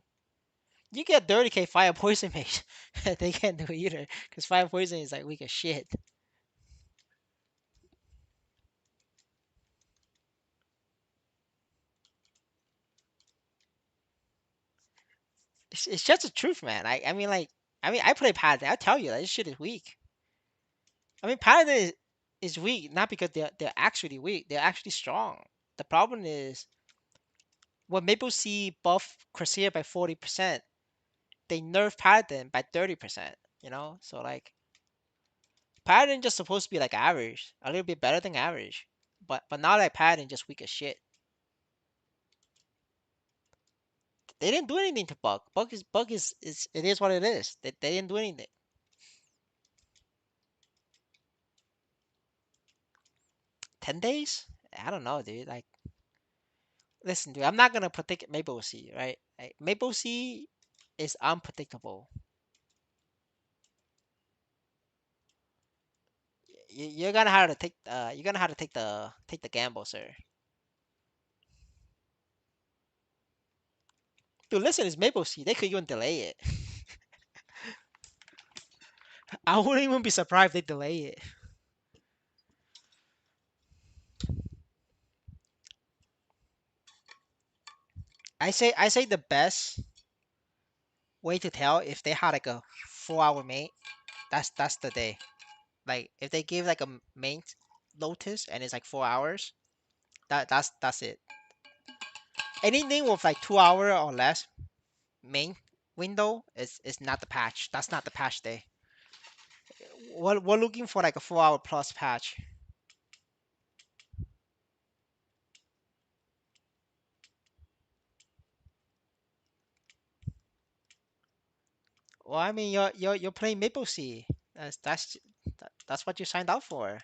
You get 30k Fire Poison Mage, they can't do it either because Fire Poison is like weak as shit. It's just the truth, man. I mean, I play Paladin. I tell you, like, this shit is weak. I mean, Paladin is weak not because they're actually weak. They're actually strong. The problem is when Maple Sea buff Crusader by 40%, they nerf Paladin by 30%. So like Paladin just supposed to be like average, a little bit better than average. But now like Paladin just weak as shit. They didn't do anything to Bug. Bug is it is what it is. They didn't do anything. 10 days? I don't know, dude. Like, listen, dude. I'm not gonna predict Maple Sea, right? Like, Maple Sea is unpredictable. You're gonna have to take. You're gonna have to take the gamble, sir. Dude, listen, it's Maple Sea. They could even delay it. I wouldn't even be surprised if they delay it. I say the best way to tell if they had like a 4 hour mate. That's the day. Like if they give like a main notice and it's like 4 hours, that's it. Anything with like 2 hour or less main window is not the patch. That's not the patch day. We're looking for like a 4 hour plus patch. Well, I mean you're playing Maple Sea. That's what you signed up for.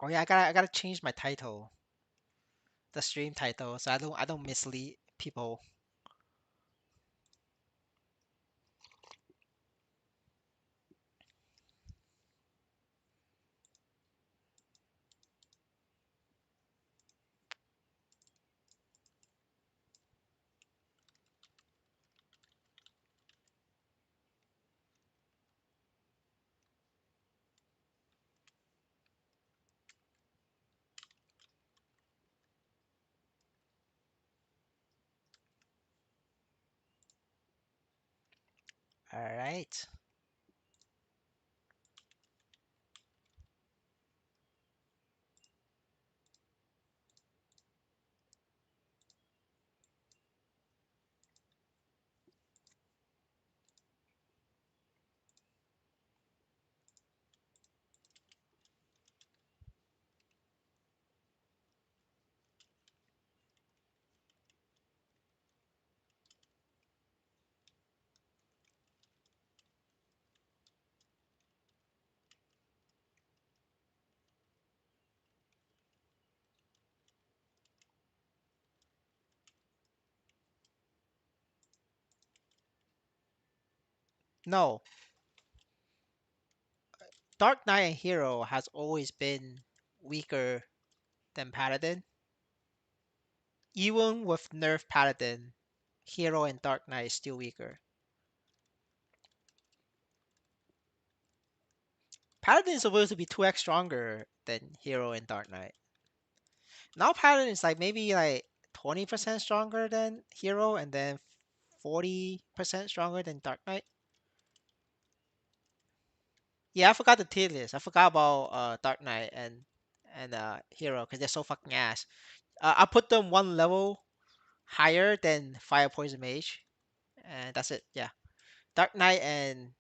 Oh yeah, I gotta change my title, the stream title, so I don't mislead people. All right, no, Dark Knight and Hero has always been weaker than Paladin. Even with nerf Paladin, Hero and Dark Knight is still weaker. Paladin is supposed to be 2x stronger than Hero and Dark Knight. Now Paladin is like maybe like 20% stronger than hero, and then 40% stronger than Dark Knight. Yeah, I forgot the tier list. I forgot about Dark Knight and hero because they're so fucking ass. I put them one level higher than Fire Poison Mage, and that's it. Yeah, Dark Knight and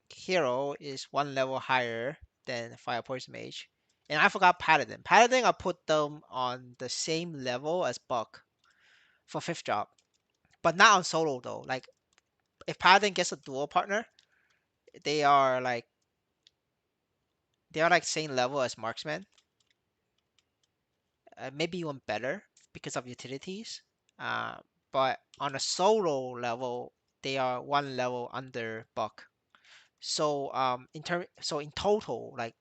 hero is one level higher than Fire Poison Mage. And I forgot Paladin. Paladin, I put them on the same level as Buck for fifth job, but not on solo though. Like if Paladin gets a dual partner, they are like they are like same level as Marksman, maybe even better because of utilities. Uh, but on a solo level, they are one level under Buck. So in total, like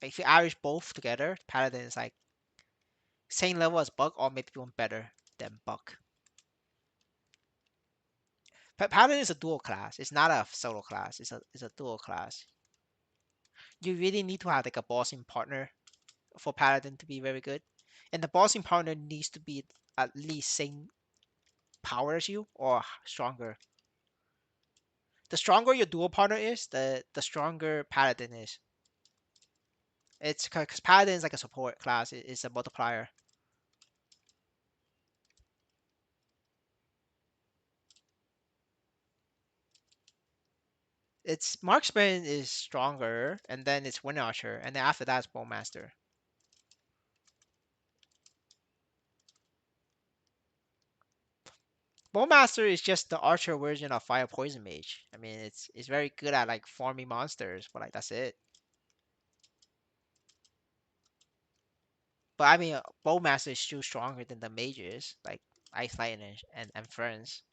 if you average both together, Paladin is like same level as Buck or maybe even better than Buck. Paladin is a dual class. It's not a solo class. It's a dual class. You really need to have like a bossing partner for Paladin to be very good, and the bossing partner needs to be at least same power as you or stronger. The stronger your dual partner is, the stronger Paladin is. It's because Paladin is like a support class. It's a multiplier. Its marksman is stronger, and then it's wind archer, and then after that it's bowmaster. Bowmaster is just the archer version of fire poison mage. I mean, it's very good at like farming monsters, but like that's it. But I mean, bowmaster is still stronger than the mages, like ice lightning and ferns.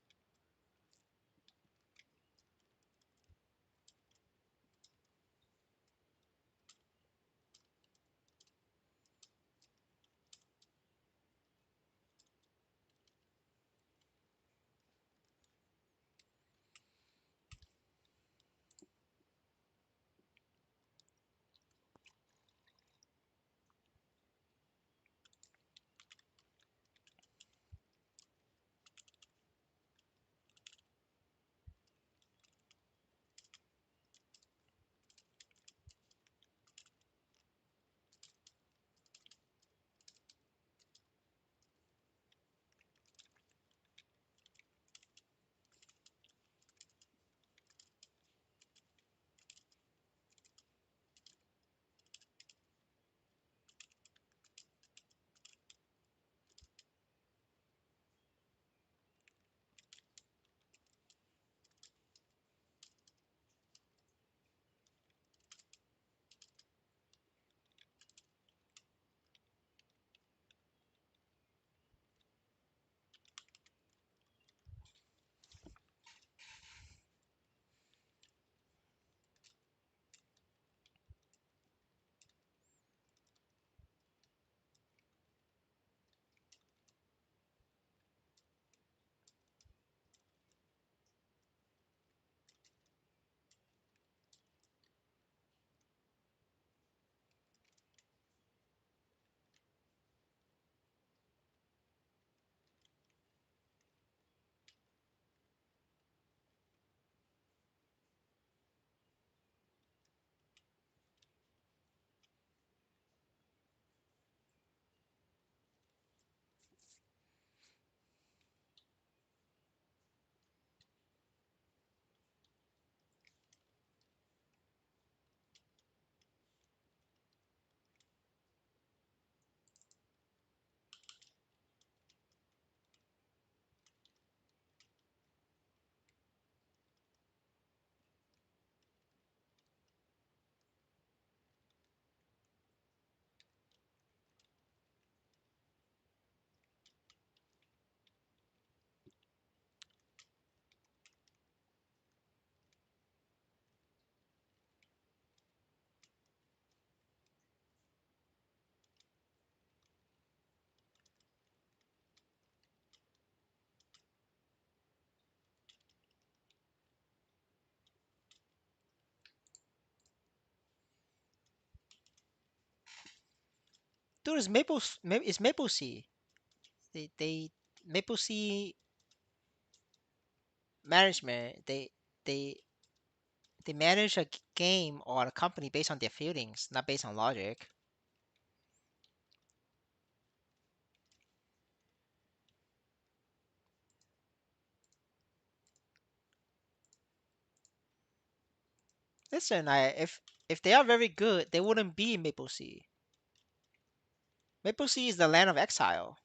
Dude, it's Maple. It's Maple Sea. they Maple Sea management they they manage a game or a company based on their feelings, not based on logic. Listen, if they are very good, they wouldn't be in Maple Sea. Maple Sea is the land of exile.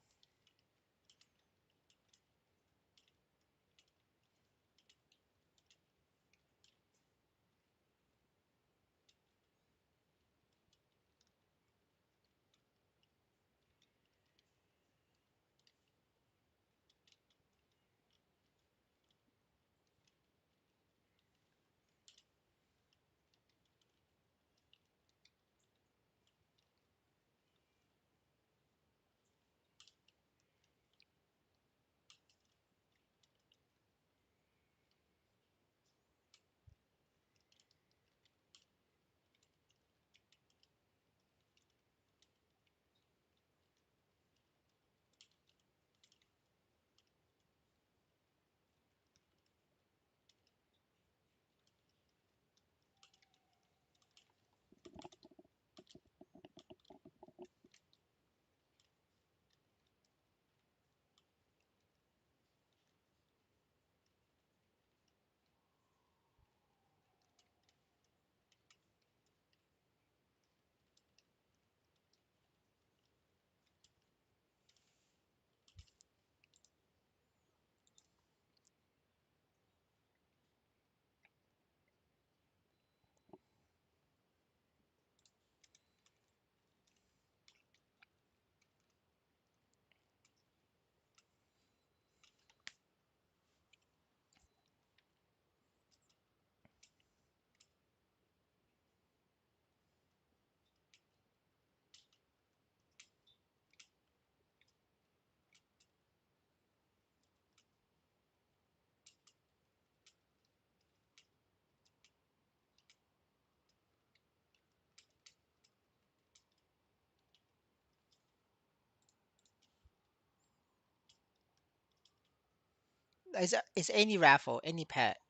It's any raffle, any pet.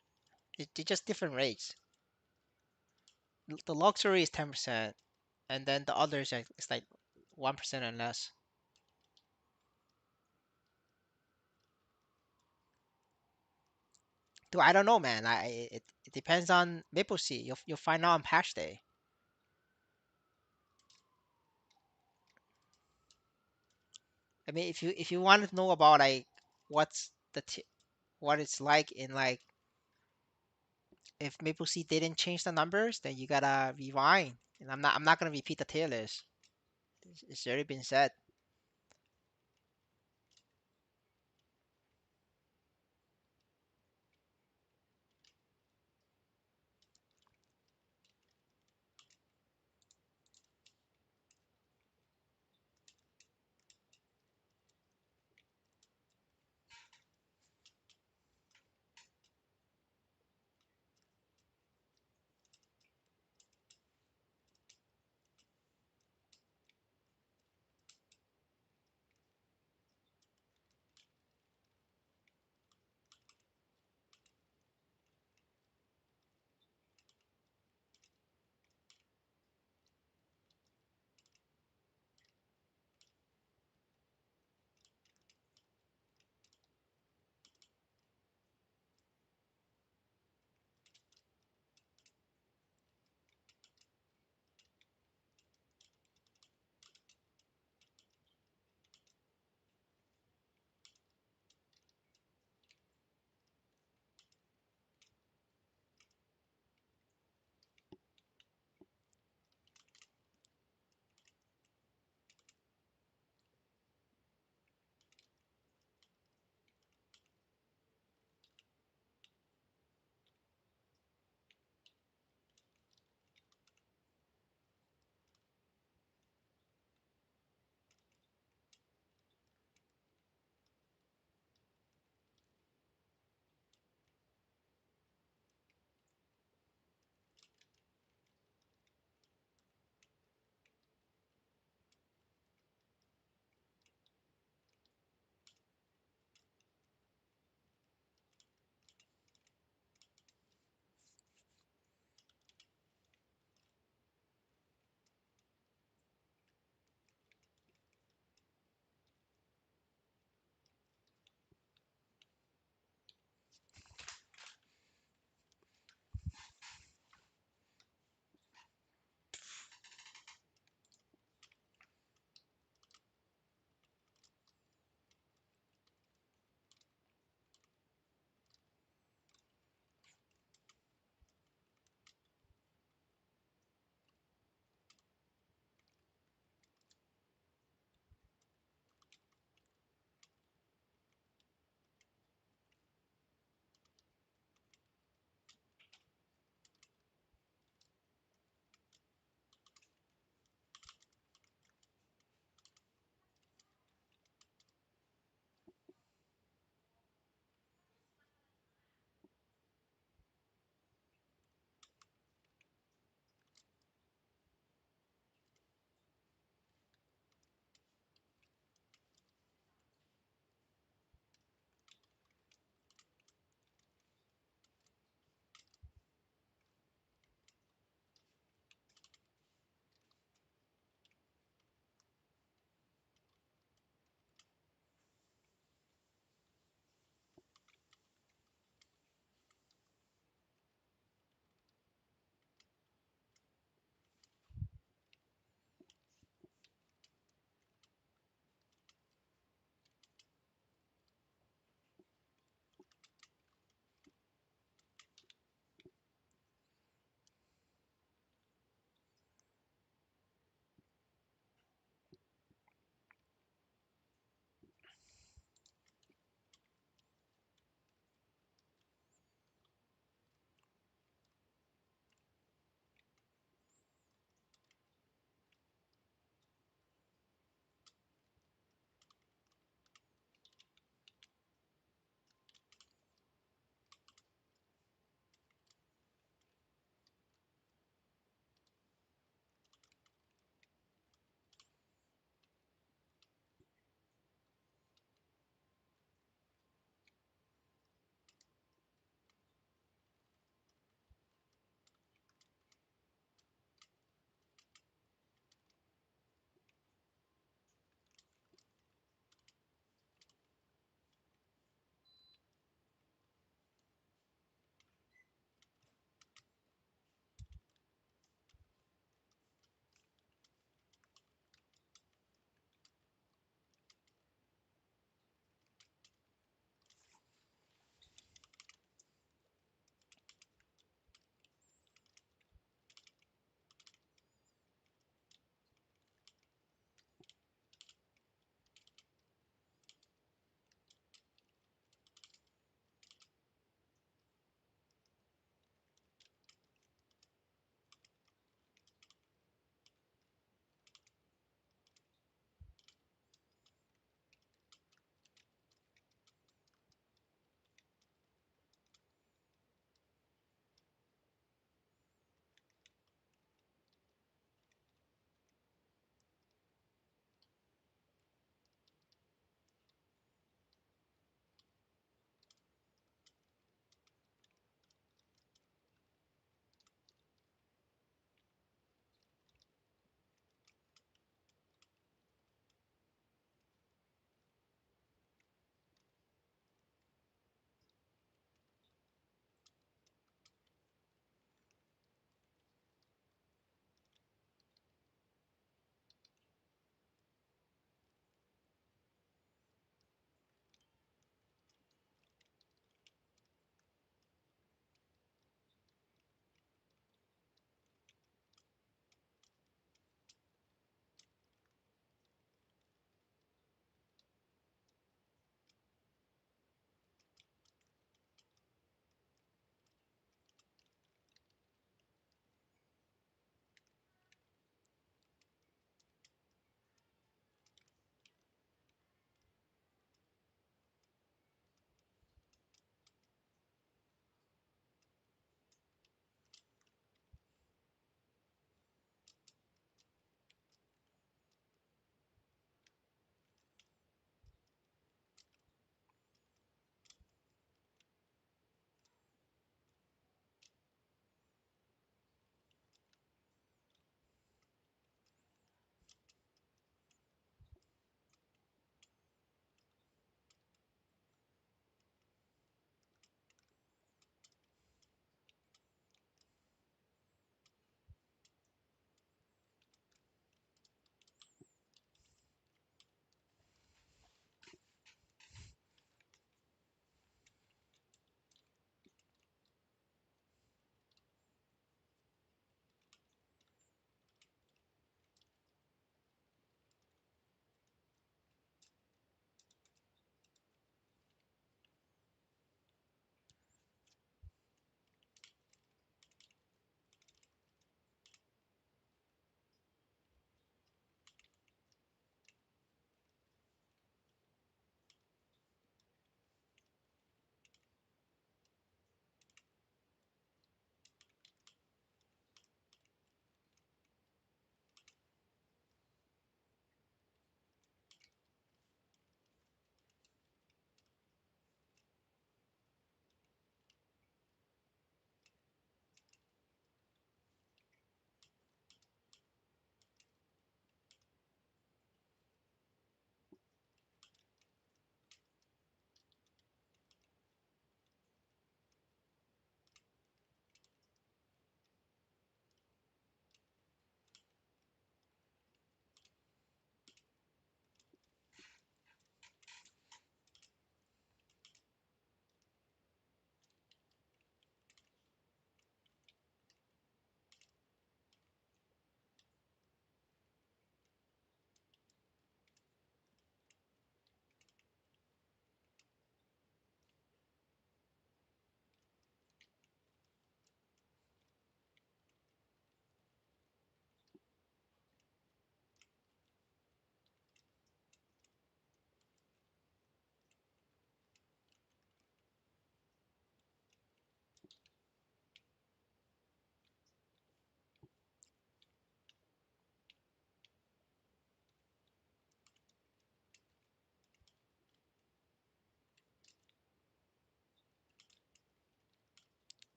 They're just different rates. The luxury is 10%, and then the others are it's like 1% and less. Dude, I don't know, man. It depends on Maple Sea. You'll find out on patch day. I mean, if you want to know about like what's what it's like in like if Maple Sea didn't change the numbers, then you gotta rewind. And I'm not gonna repeat the tier list. It's already been said.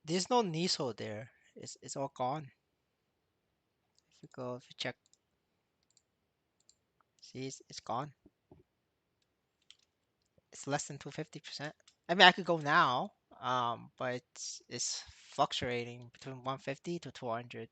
There's no Niso there. It's all gone. If you check, see, it's gone. It's less than 250%. I mean, I could go now, but it's fluctuating between 150 to 200.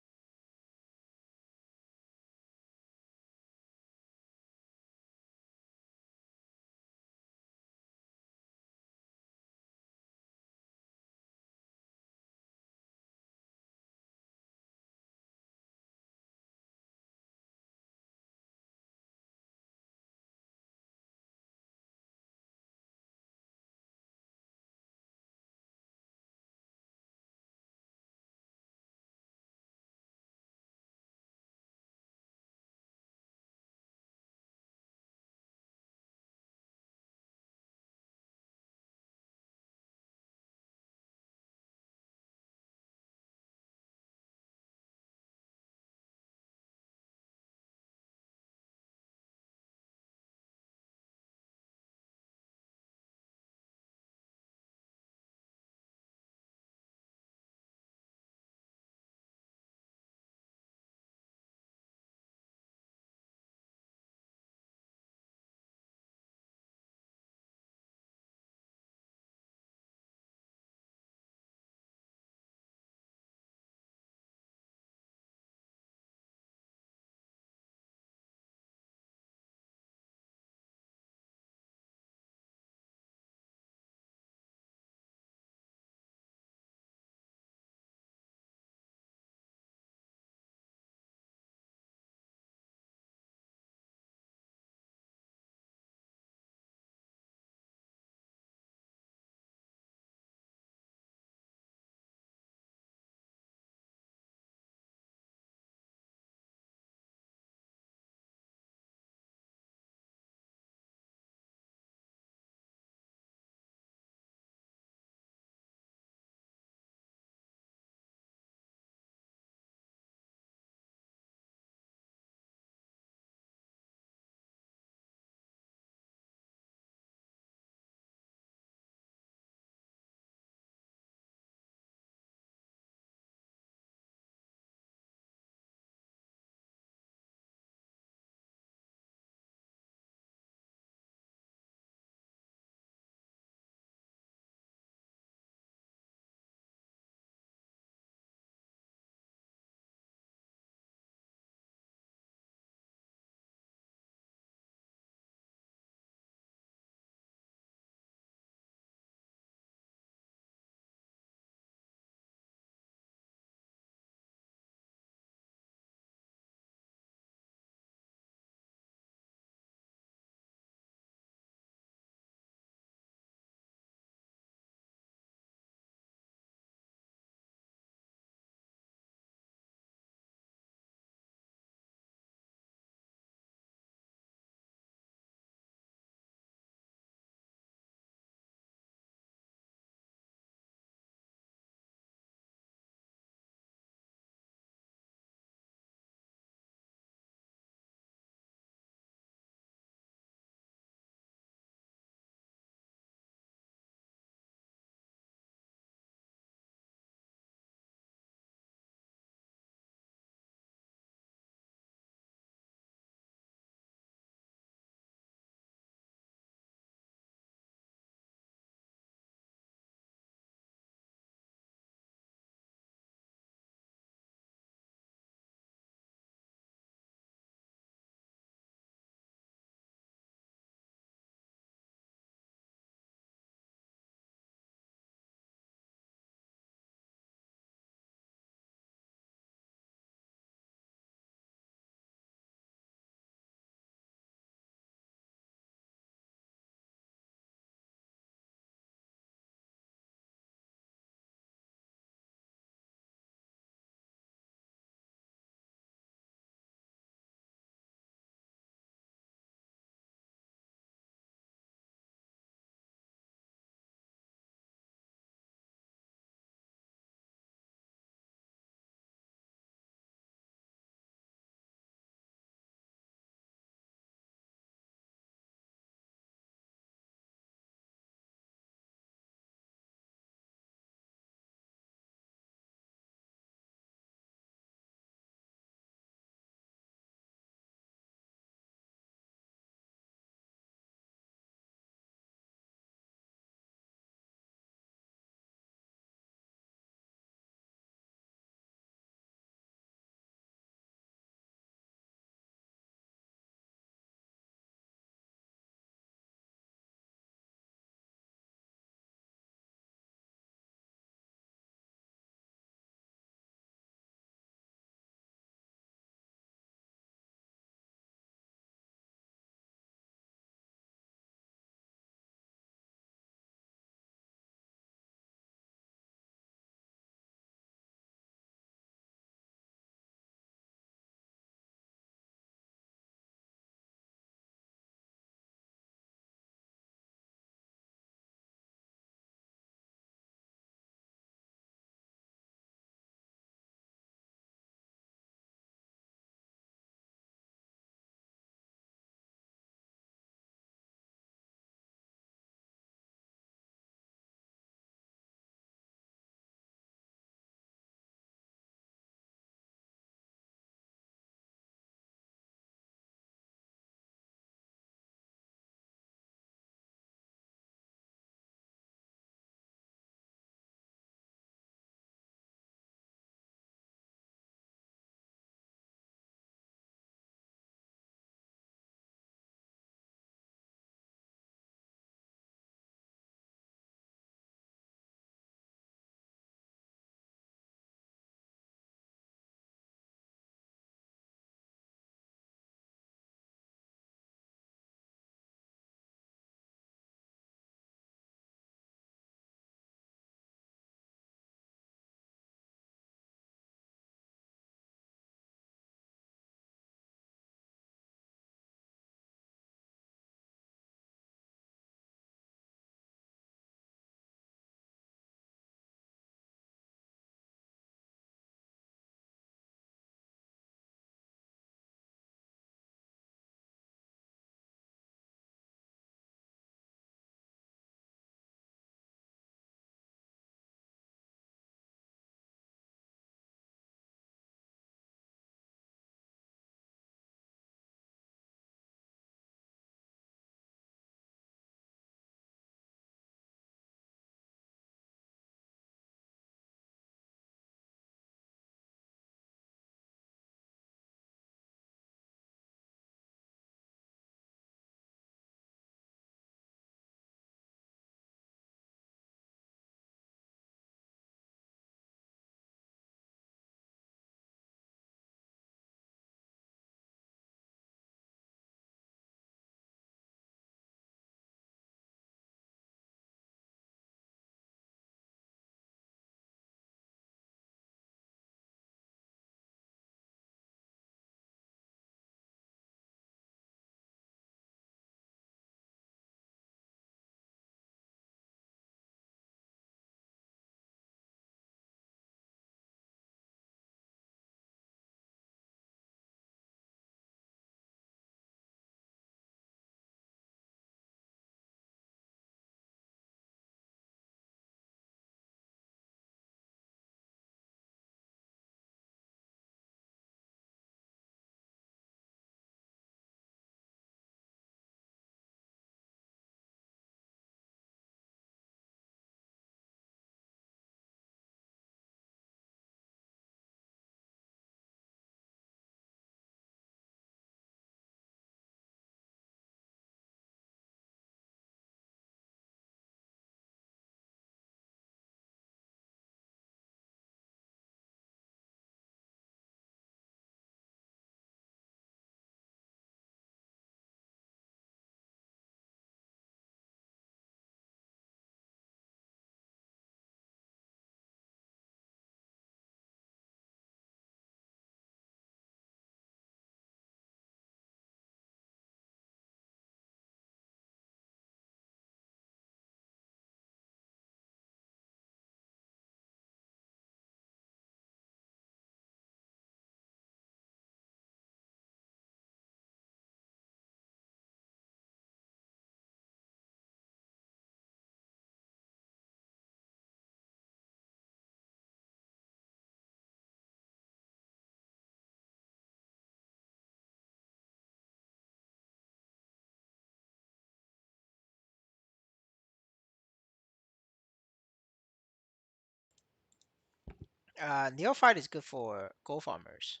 Neophyte is good for gold farmers,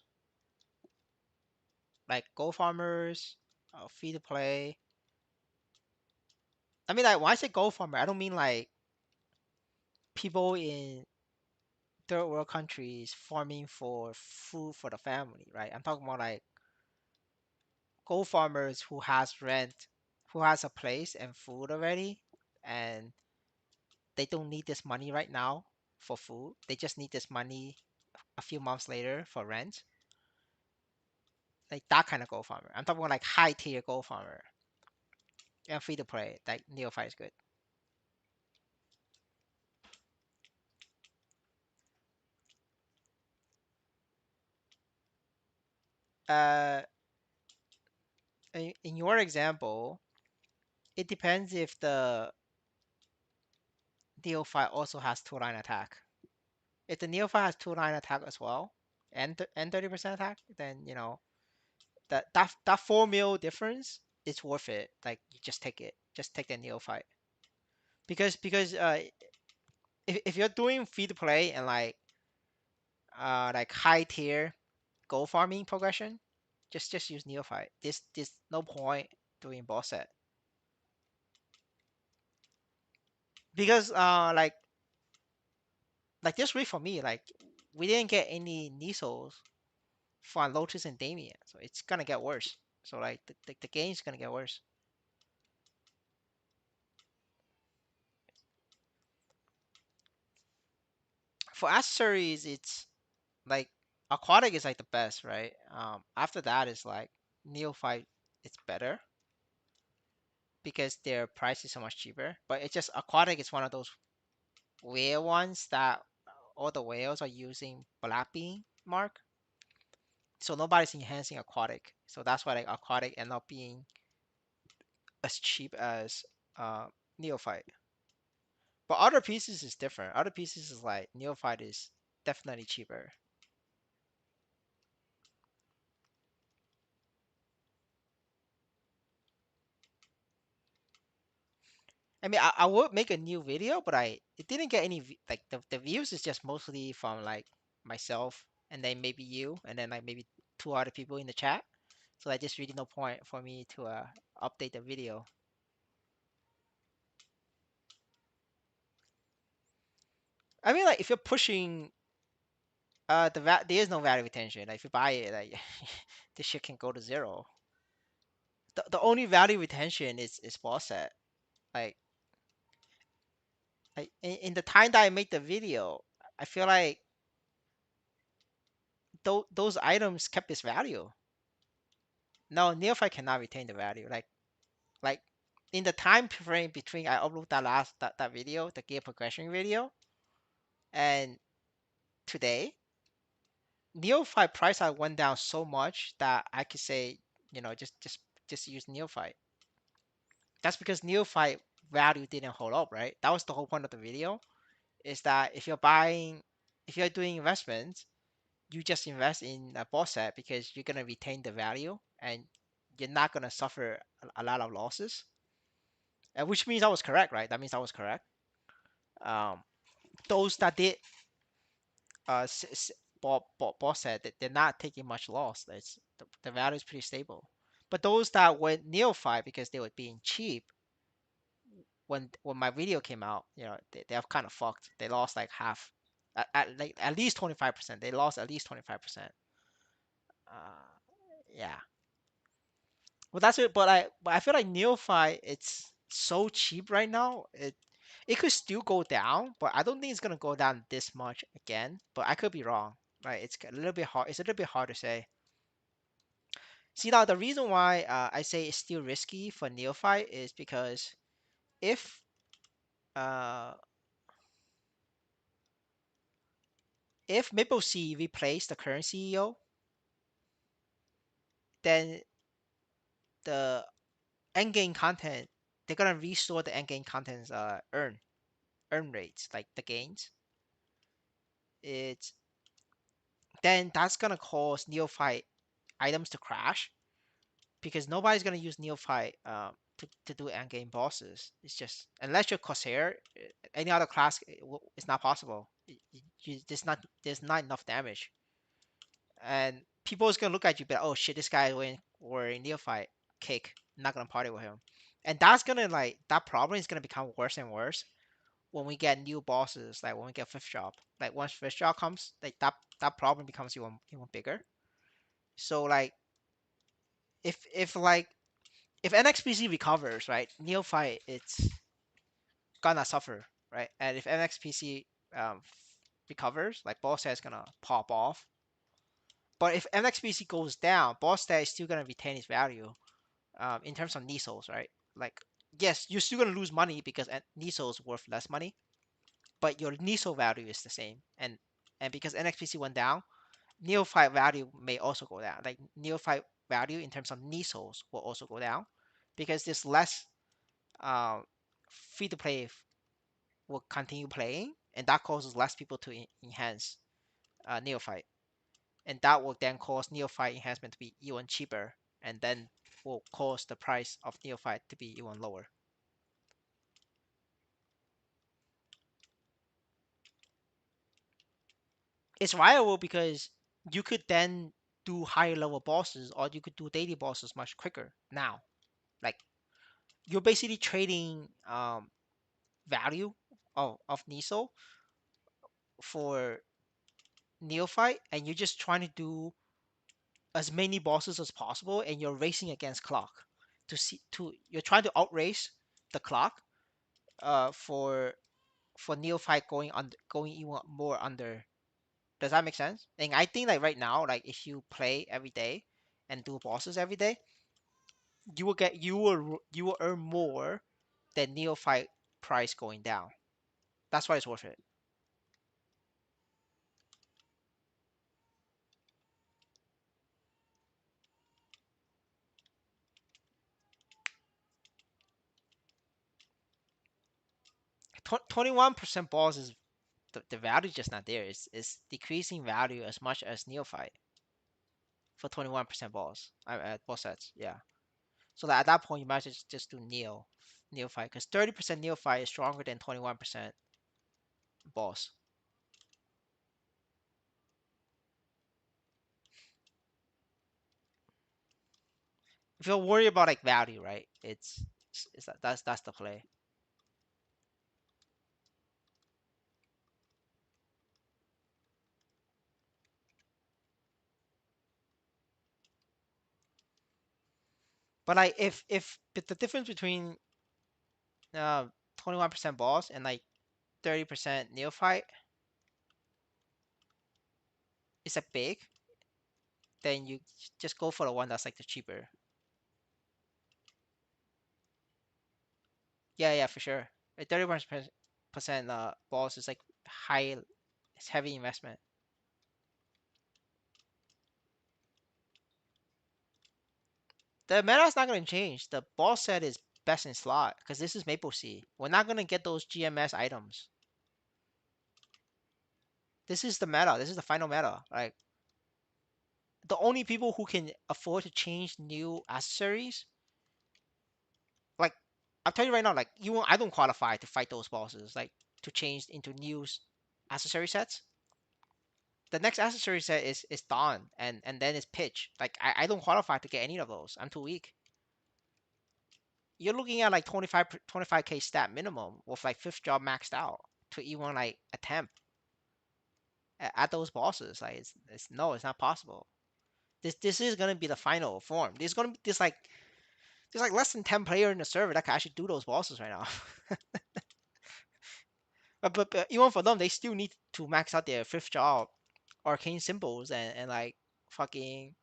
like gold farmers, free to play. I mean, like when I say gold farmer, I don't mean like people in third world countries farming for food for the family, right? I'm talking about like gold farmers who has rent, who has a place and food already, and they don't need this money right now for food. They just need this money a few months later for rent. Like that kind of gold farmer. I'm talking about like high tier gold farmer and free to play. Like Neophyte is good. Uh, in your example, it depends if the Neophyte also has two line attack. If the Neophyte has two line attack as well, and 30% attack, then you know that 4 mil difference is worth it. Like you just take it, just take the Neophyte because if you're doing free to play and like high tier gold farming progression, just use Neophyte. This no point doing boss set because like this week for me, like we didn't get any Nisos for Lotus and Damien, so it's gonna get worse. So like the game's gonna get worse. For accessories, it's like aquatic is like the best, right? After that is like Neophyte. It's better because their price is so much cheaper. But it's just aquatic is one of those whale ones that all the whales are using black bean mark, so nobody's enhancing aquatic. So that's why like aquatic end up being as cheap as uh, Neophyte. But other pieces is different. Other pieces is like Neophyte is definitely cheaper. I mean, I would make a new video, but I it didn't get any like the views is just mostly from like myself and then maybe you and then like maybe two other people in the chat. So I just really no point for me to update the video. I mean, like if you're pushing there is no value retention. Like if you buy it, like this shit can go to zero. The only value retention is boss set. Like in the time that I made the video, I feel like those items kept its value. No, Neophyte cannot retain the value. Like in the time frame between I upload that video, the gear progression video, and today, Neophyte price I went down so much that I could say, just use Neophyte. That's because Neophyte value didn't hold up, right? That was the whole point of the video, is that if you're doing investments, you just invest in a boss set because you're gonna retain the value and you're not gonna suffer a lot of losses. Which means I was correct, right? That means I was correct. Um, those that did boss set, they're not taking much loss. The value is pretty stable. But those that went neophyte because they were being cheap, when my video came out, they have kind of fucked. They lost like half, at least 25%. They lost at least 25%. Uh, yeah. Well, that's it. But I feel like neophyte it's so cheap right now. It could still go down, but I don't think it's gonna go down this much again. But I could be wrong, right? It's a little bit hard. It's a little bit hard to say. See now, the reason why I say it's still risky for neophyte is because if uh, if Maple C replaced the current CEO, then the endgame content they're gonna restore the endgame content's earn rates, like the gains. It's then that's gonna cause neophyte items to crash because nobody's gonna use neophyte to do endgame bosses. It's just unless you're Corsair, any other class it's not possible. There's not enough damage, and people is gonna look at you, but oh shit, this guy wearing neophyte cake. Not gonna party with him, and that's gonna like that problem is gonna become worse and worse when we get new bosses. Like when we get fifth job, like once fifth job comes, like that problem becomes even bigger. So like if if NXPC recovers, right, neophyte it's gonna suffer, right, and if NXPC recovers, like boss stat is gonna pop off. But if NXPC goes down, boss stat is still gonna retain its value. In terms of Nisos, right? Like, yes, you're still gonna lose money because Niso is worth less money, but your Niso value is the same. And because NXPC went down, Neophyte value may also go down. Like Neophyte value in terms of Nisos will also go down because there's less free to play will continue playing, and that causes less people to enhance Neophyte, and that will then cause Neophyte enhancement to be even cheaper, and then will cause the price of Neophyte to be even lower. It's viable because you could then do higher level bosses or you could do daily bosses much quicker now. Like you're basically trading value of Niso for Neophyte, and you're just trying to do as many bosses as possible, and you're racing against clock to you're trying to outrace the clock for Neophyte going even more under. Does that make sense? And I think like right now, like if you play every day and do bosses every day, you will earn more than Neophyte price going down. That's why it's worth it. 21% balls is the value is just not there. It's decreasing value as much as Neophyte for 21% balls at both sets. Yeah. So that at that point you might just do Neophyte because 30% Neophyte is stronger than 21% balls. If you're worried about like value, right? That's the play. But like if but the difference between uh 21% balls and like 30% neophyte is a big, then you just go for the one that's like the cheaper. Yeah, yeah, for sure. Like 30% balls is like high, it's heavy investment. The meta is not gonna change. The ball set is best in slot because this is Maple Sea. We're not gonna get those GMS items. This is the meta. This is the final meta. Like the only people who can afford to change new accessories, like I'll tell you right now, like I don't qualify to fight those bosses. Like to change into new accessory sets. The next accessory set is Dawn, and then it's Pitch. Like I don't qualify to get any of those. I'm too weak. You're looking at like 25k stat minimum with like fifth job maxed out to even like attempt at those bosses. Like it's no, it's not possible. This is gonna be the final form. There's like less than 10 player in the server that can actually do those bosses right now. But even for them, they still need to max out their fifth job, arcane symbols, and like fucking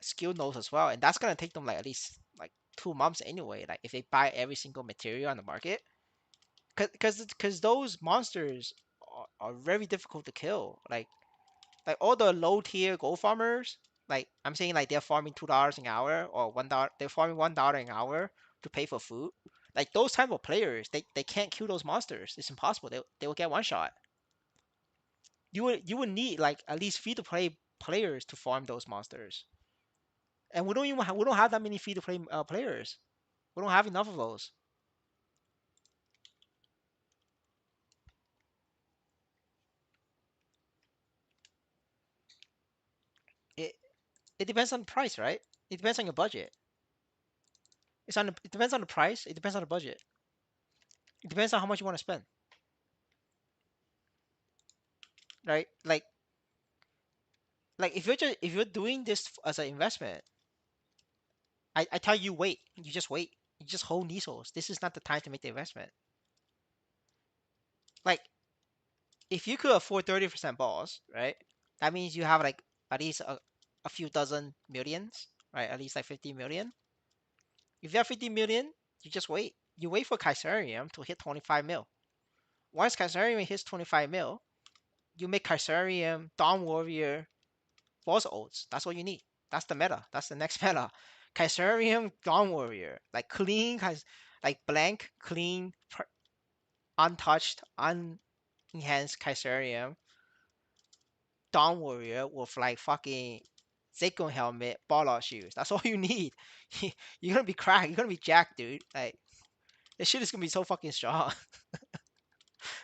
skill nodes as well. And that's gonna take them like at least like 2 months anyway. Like if they buy every single material on the market, because those monsters are very difficult to kill. Like all the low tier gold farmers, like I'm saying like they're farming $2 an hour or $1. They're farming $1 an hour to pay for food. Like those type of players, they can't kill those monsters. It's impossible. They will get one shot. You would need like at least free to play players to farm those monsters. And we don't have that many free to play players. We don't have enough of those. It depends on the price, right? It depends on your budget. It depends on the price. It depends on the budget. It depends on how much you want to spend, right? Like if you're doing this as an investment, I tell you wait. You just wait. You just hold Nisos. This is not the time to make the investment. Like if you could afford 30% balls, right? That means you have like at least a few dozen millions, right? At least like 50 million. If you have 50 million, you just wait. You wait for Kaisarium to hit 25 mil. Once Kaisarium hits 25 mil, you make Kaisarium, Dawn Warrior, Boss Oats. That's what you need. That's the meta. That's the next meta. Kaisarium, Dawn Warrior. Like clean, like blank, clean, untouched, unenhanced Kaisarium, Dawn Warrior with like fucking Seikon helmet, ball out shoes. That's all you need. You're gonna be cracked. You're gonna be jacked, dude. Like this shit is gonna be so fucking strong.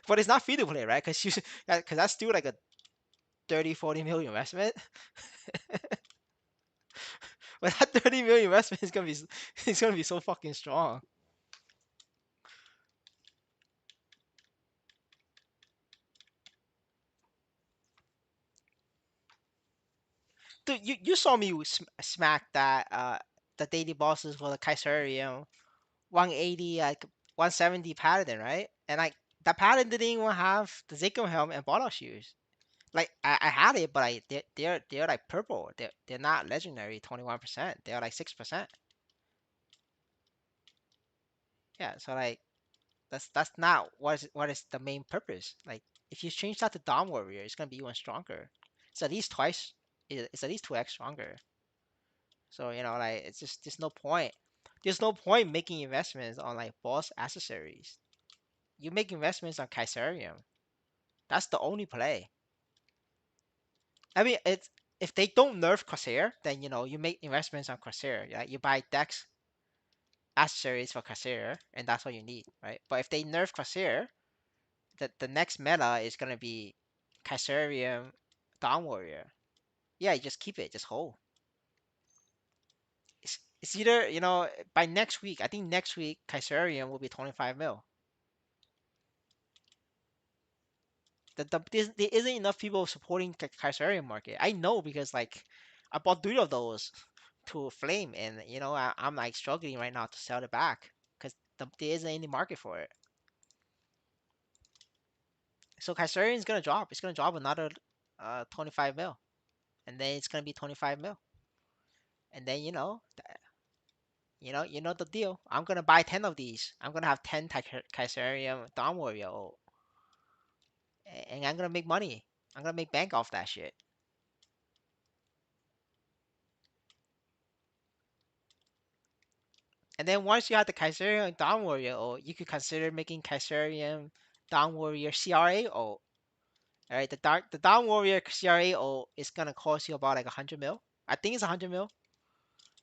But it's not free to play, right? Because that's still like a 30, 40 million investment. But that 30 million investment is gonna be it's gonna be so fucking strong. Dude, you saw me smack that the daily bosses for the Kaisarium 180 like 170 paladin, right? And like that paladin didn't even have the Zeko helm and bottle shoes. Like I had it, but they're like purple. They're not legendary 21%. They're like 6%. Yeah, so like that's not what is the main purpose. Like if you change that to Dawn Warrior, it's gonna be even stronger. It's at least twice. It's at least 2x stronger. So like it's just there's no point. There's no point making investments on like boss accessories. You make investments on Kaisarium. That's the only play. I mean, it's if they don't nerf Corsair, then you make investments on Corsair. Yeah, you buy decks accessories for Corsair, and that's what you need, right? But if they nerf Corsair, the next meta is gonna be Kaisarium Dawn Warrior. Yeah, you just keep it, just hold. It's either by next week. I think next week Kaisarium will be 25 mil. There isn't enough people supporting Kaisarium market. I know because like I bought three of those to Flame, and I'm like struggling right now to sell it back because there isn't any market for it. So Kaisarium is gonna drop. It's gonna drop another 25 mil, and then it's gonna be 25 mil, and then you know the deal. I'm gonna buy 10 of these. I'm gonna have 10 Kaisarium Dawn Warrior, and I'm gonna make money. I'm gonna make bank off that shit. And then once you have the Kaisarium Dawn Warrior, you could consider making Kaisarium Dawn Warrior CRA. All right, the Dawn Warrior CRA is gonna cost you about like 100 mil. I think it's 100 mil.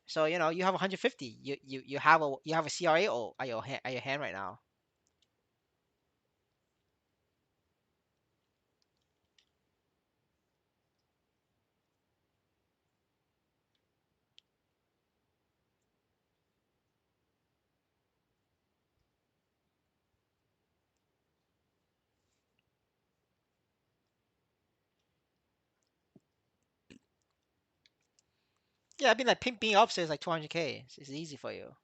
So you have 150. You have a CRA at your hand right now. Yeah, I mean like being upstairs is like 200K. It's easy for you.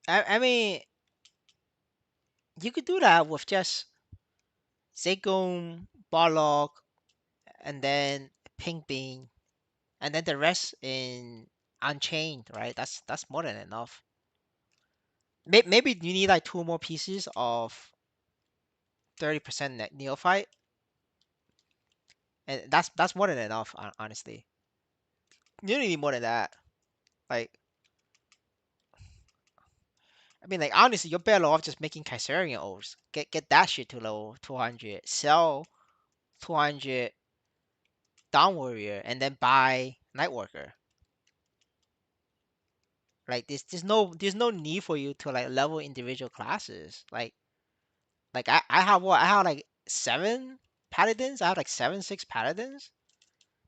I mean You could do that with just Zigum, Barlog, and then Pink Bean, and then the rest in Unchained, right? That's more than enough. Maybe you need like two more pieces of 30% neophyte, and that's more than enough, honestly. You don't need more than that. Like, I mean, like honestly, you're better off just making Kaiserian oaths. Get that shit to level 200, sell 200 Dawn Warrior, and then buy Nightworker. Like, there's no need for you to like level individual classes. Like I have what? I have like seven paladins. I have like seven, six paladins.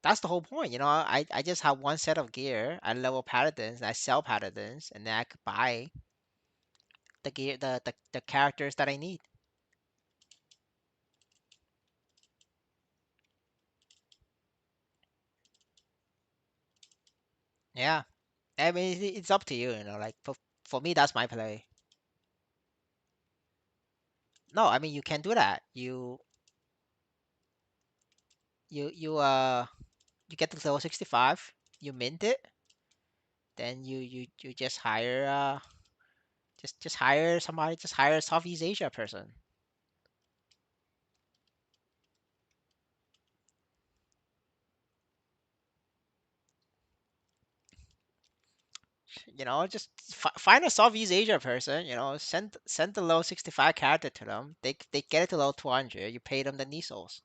That's the whole point, you know. I just have one set of gear. I level paladins, and I sell paladins, and then I could buy the gear, the characters that I need. Yeah, I mean it's up to you, you know. Like for me, that's my play. No, I mean you can do that. You you get to level 65. You mint it, then you just hire just hire somebody. Just hire a Southeast Asia person. You know, just find a Southeast Asia person. You know, send the level 65 character to them. They get it to level 200. You pay them the Nisos.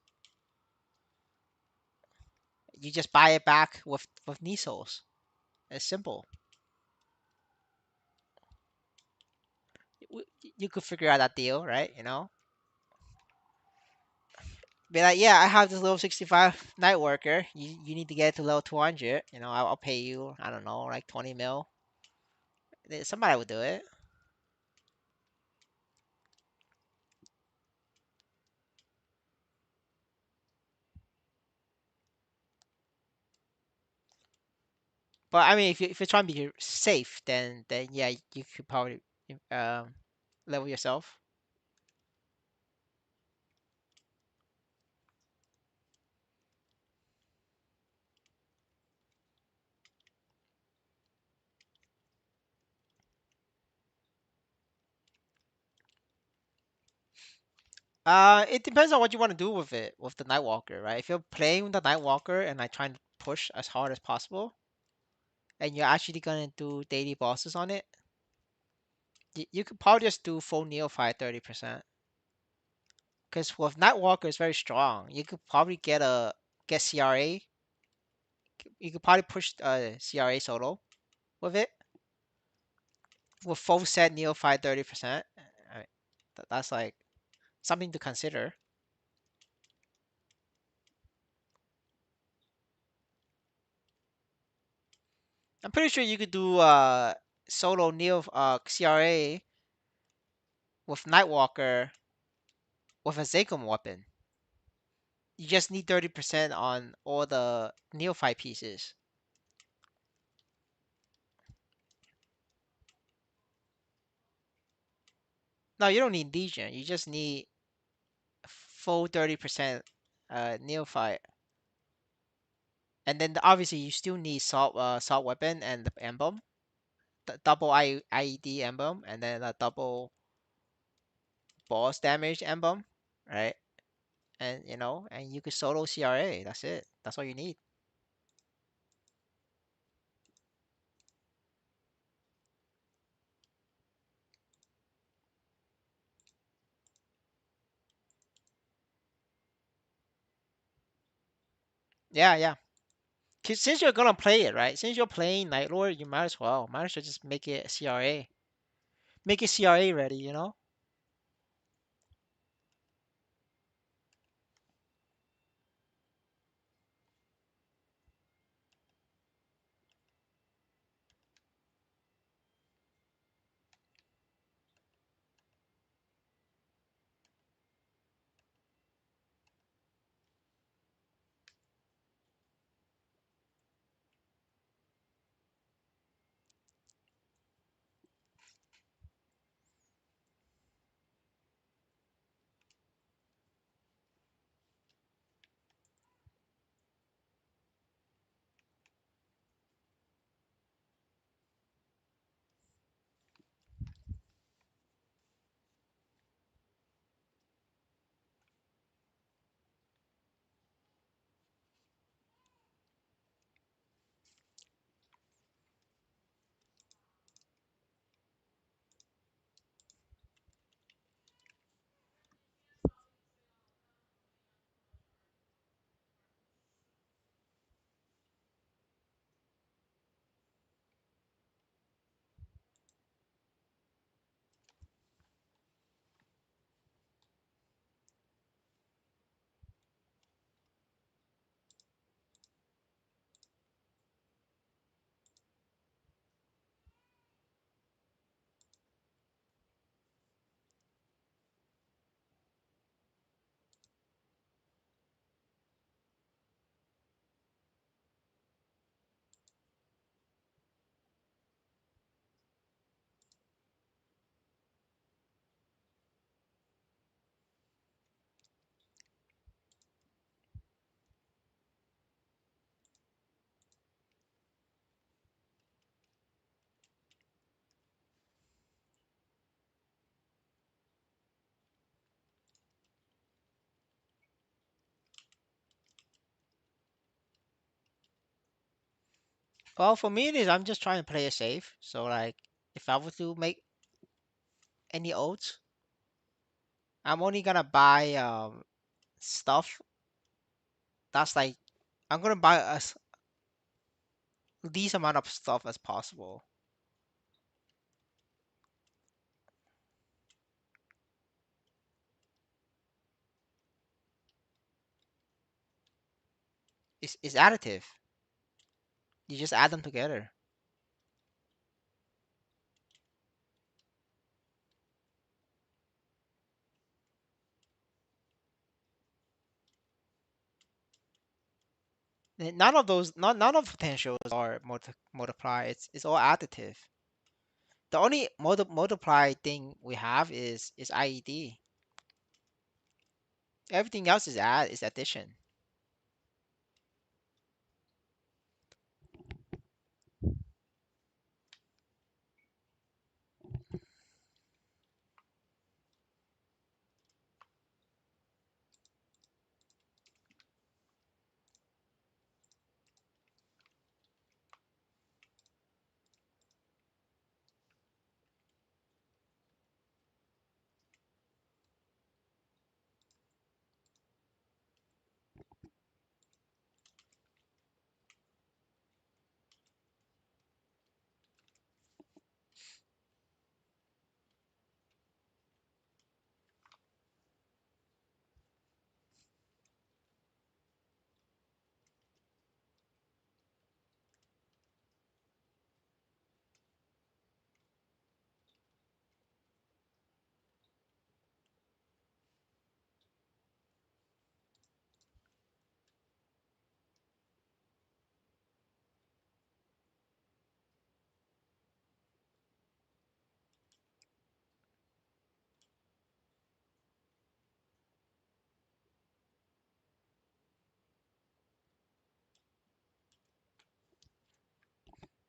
You just buy it back with Nisos. It's simple. You could figure out that deal, right? You know, be like, yeah, I have this level 65 night worker. You need to get it to level 200. You know, I'll pay you. I don't know, like 20 mil. Somebody would do it. But I mean, if you're trying to be safe, then yeah, you could probably um level yourself. It depends on what you want to do with it, with the Nightwalker, right? If you're playing with the Nightwalker and like trying to push as hard as possible, and you're actually gonna do daily bosses on it, you could probably just do full Neophyte 30%. Because with Nightwalker is very strong. You could probably get CRA. You could probably push CRA solo with it with full set Neophyte 30%. I mean, that's like something to consider. I'm pretty sure you could do solo Neo CRA with Nightwalker with a Zakum weapon. You just need 30% on all the neophyte pieces. No, you don't need Legion. You just need full 30% neophyte. And then obviously you still need salt weapon and the emblem, the double IED emblem, and then a double boss damage emblem, right? And you know, and you could solo CRA. That's it. That's all you need. Yeah, yeah. 'Cause since you're gonna play it, right? Since you're playing Night Lord, you might as well. Might as well just make it CRA. Make it CRA ready, you know? Well, for me, it is I'm just trying to play it safe. So like, if I were to make any oats, I'm only gonna buy stuff that's like I'm gonna buy as least amount of stuff as possible. It's additive. You just add them together. None of those, none of potentials are multiply. It's all additive. The only multiply thing we have is IED. Everything else is addition.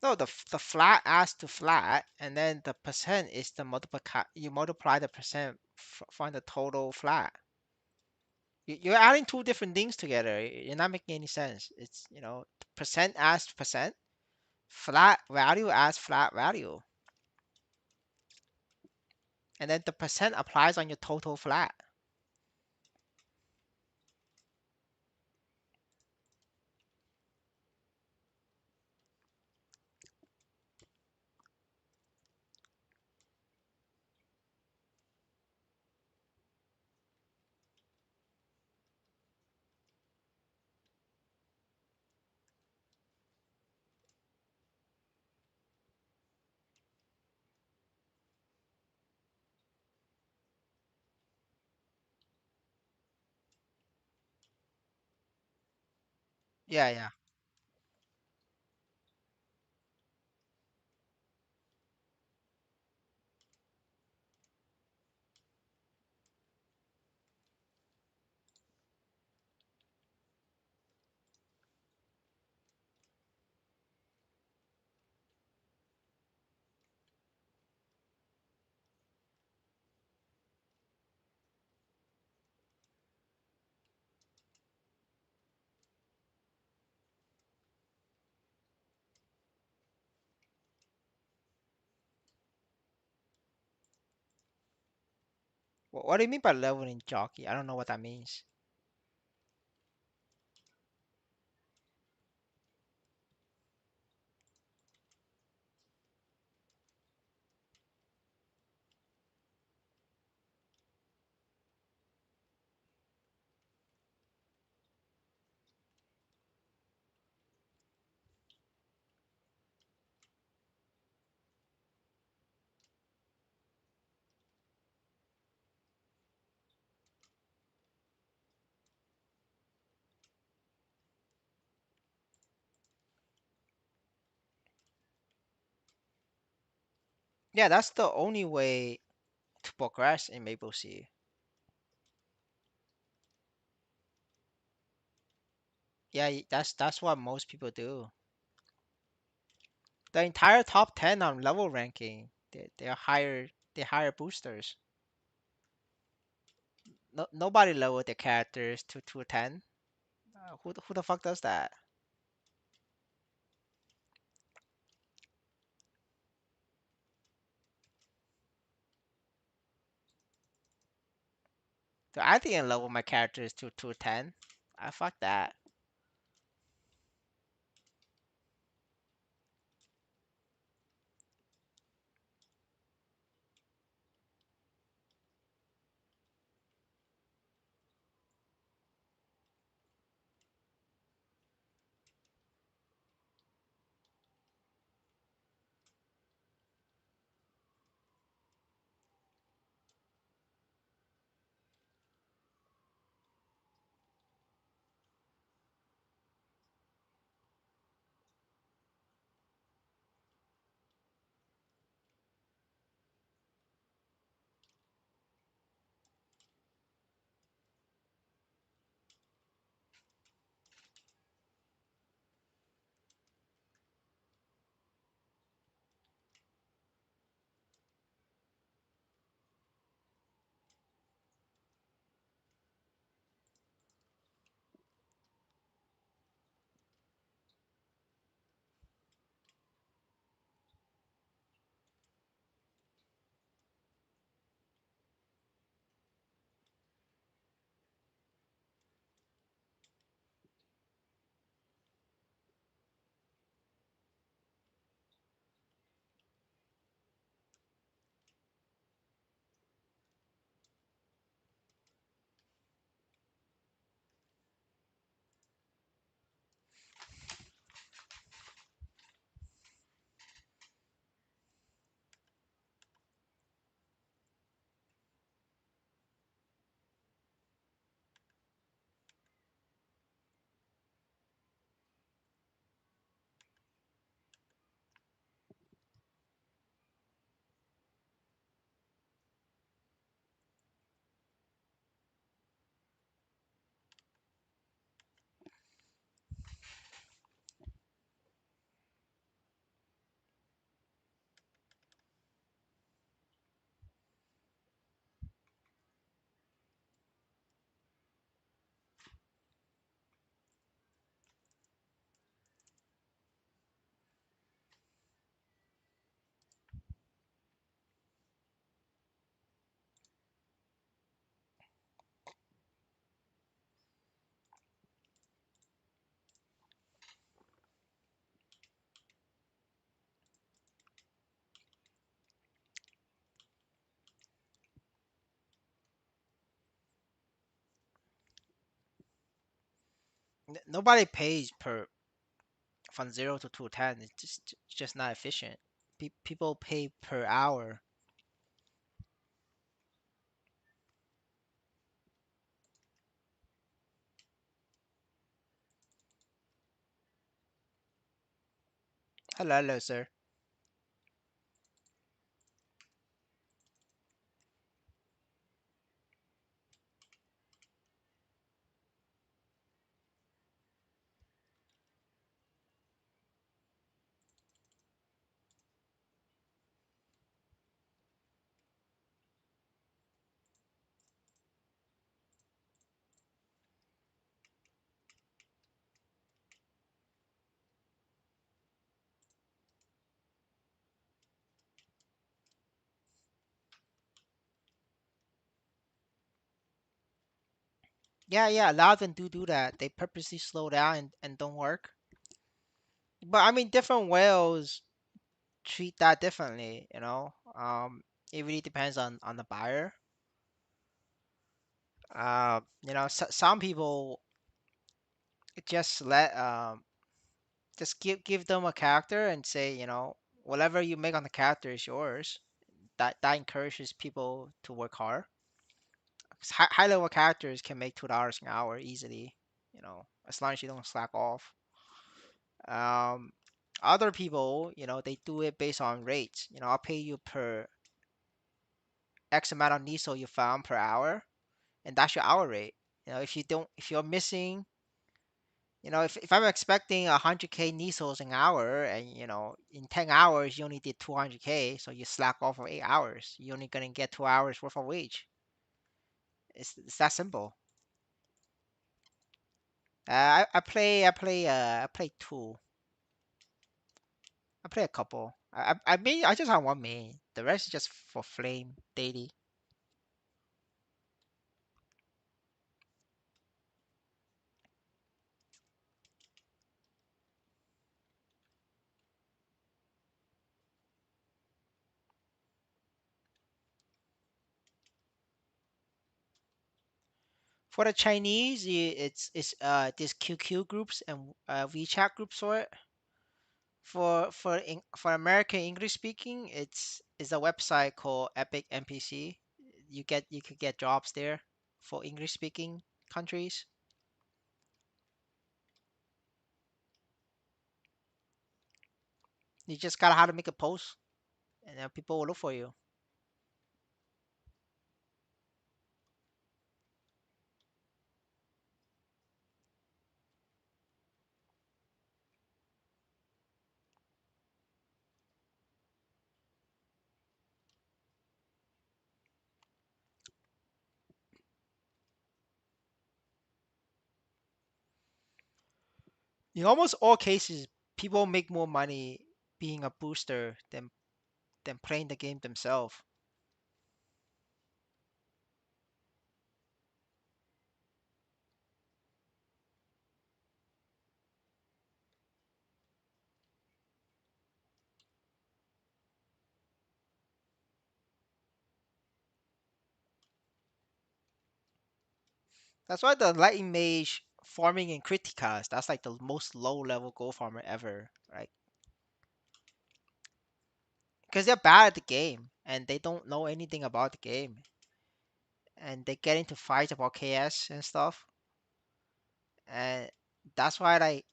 No, the flat adds to flat, and then the percent is the multiply. You multiply the percent find the total flat. You're adding two different things together. You're not making any sense. It's percent adds to percent, flat value adds flat value, and then the percent applies on your total flat. Yeah, yeah. What do you mean by leveling jockey? I don't know what that means. Yeah, that's the only way to progress in Maple Sea. Yeah, that's what most people do. The entire top 10 on level ranking, they hire boosters. Nobody leveled their characters to 10. Who the fuck does that? So I think in level my character is to 210. I fuck that. Nobody pays per from 0 to 210. It's just not efficient. People pay per hour. Hello, hello, sir. Yeah, yeah. A lot of them do that. They purposely slow down and don't work. But I mean, different whales treat that differently. It really depends on the buyer. Some people just give them a character and say, whatever you make on the character is yours. That encourages people to work hard. 'Cause high level characters can make $2 an hour easily, as long as you don't slack off. Um, Other people, they do it based on rates. I'll pay you per X amount of NISO you found per hour, and that's your hour rate. If you're missing, if I'm expecting 100K NISOs an hour, and in 10 hours you only did 200K, so you slack off for 8 hours, you're only gonna get 2 hours worth of wage. It's that simple. I play two. I play a couple. I just have one main. The rest is just for flame daily. For the Chinese, it's this QQ groups and WeChat groups for it. For American English speaking, it's a website called Epic NPC. You could get jobs there for English speaking countries. You just gotta how to make a post, and then people will look for you. In almost all cases, people make more money being a booster than playing the game themselves. That's why the Lightning Mage farming in Critica's, that's like the most low level gold farmer ever, right? Because they're bad at the game and they don't know anything about the game. And they get into fights about KS and stuff. And that's why they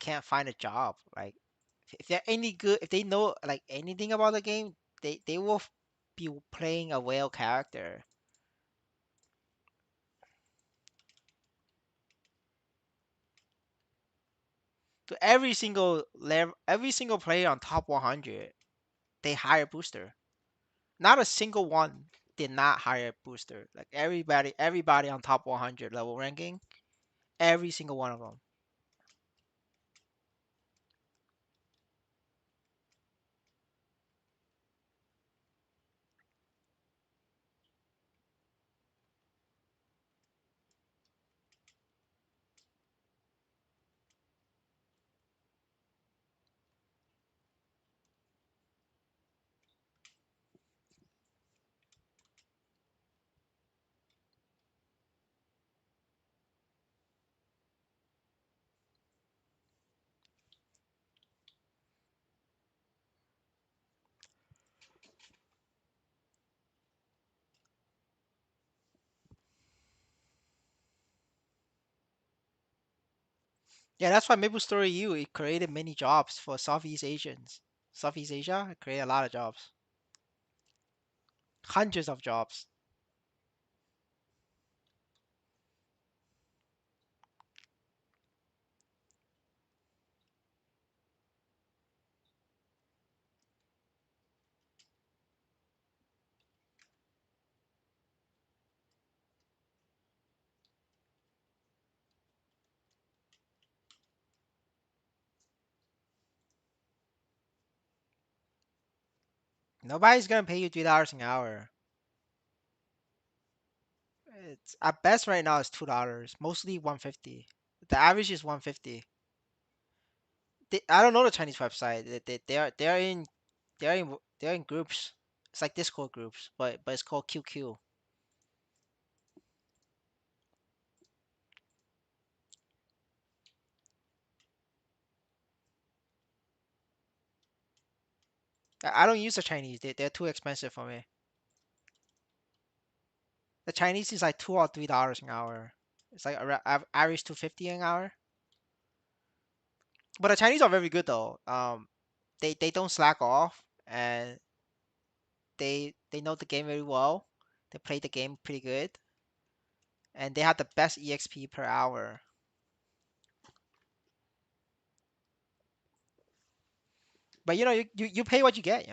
can't find a job. Like if they're any good, if they know like anything about the game, they will be playing a whale character. To every single player on top 100, they hire booster. Not a single one did not hire booster. Like everybody on top 100 level ranking, every single one of them. Yeah, that's why MapleStory U it created many jobs for Southeast Asians. Southeast Asia it created a lot of jobs, hundreds of jobs. Nobody's gonna pay you $3 an hour. It's at best right now it's $2, mostly 150. The average is 150. I don't know the Chinese website. They're in groups. It's like Discord groups, but it's called QQ. I don't use the Chinese. They're too expensive for me. The Chinese is like $2 or $3 an hour. It's like average 250 an hour. But the Chinese are very good though. They don't slack off and they know the game very well. They play the game pretty good and they have the best EXP per hour. But you pay what you get.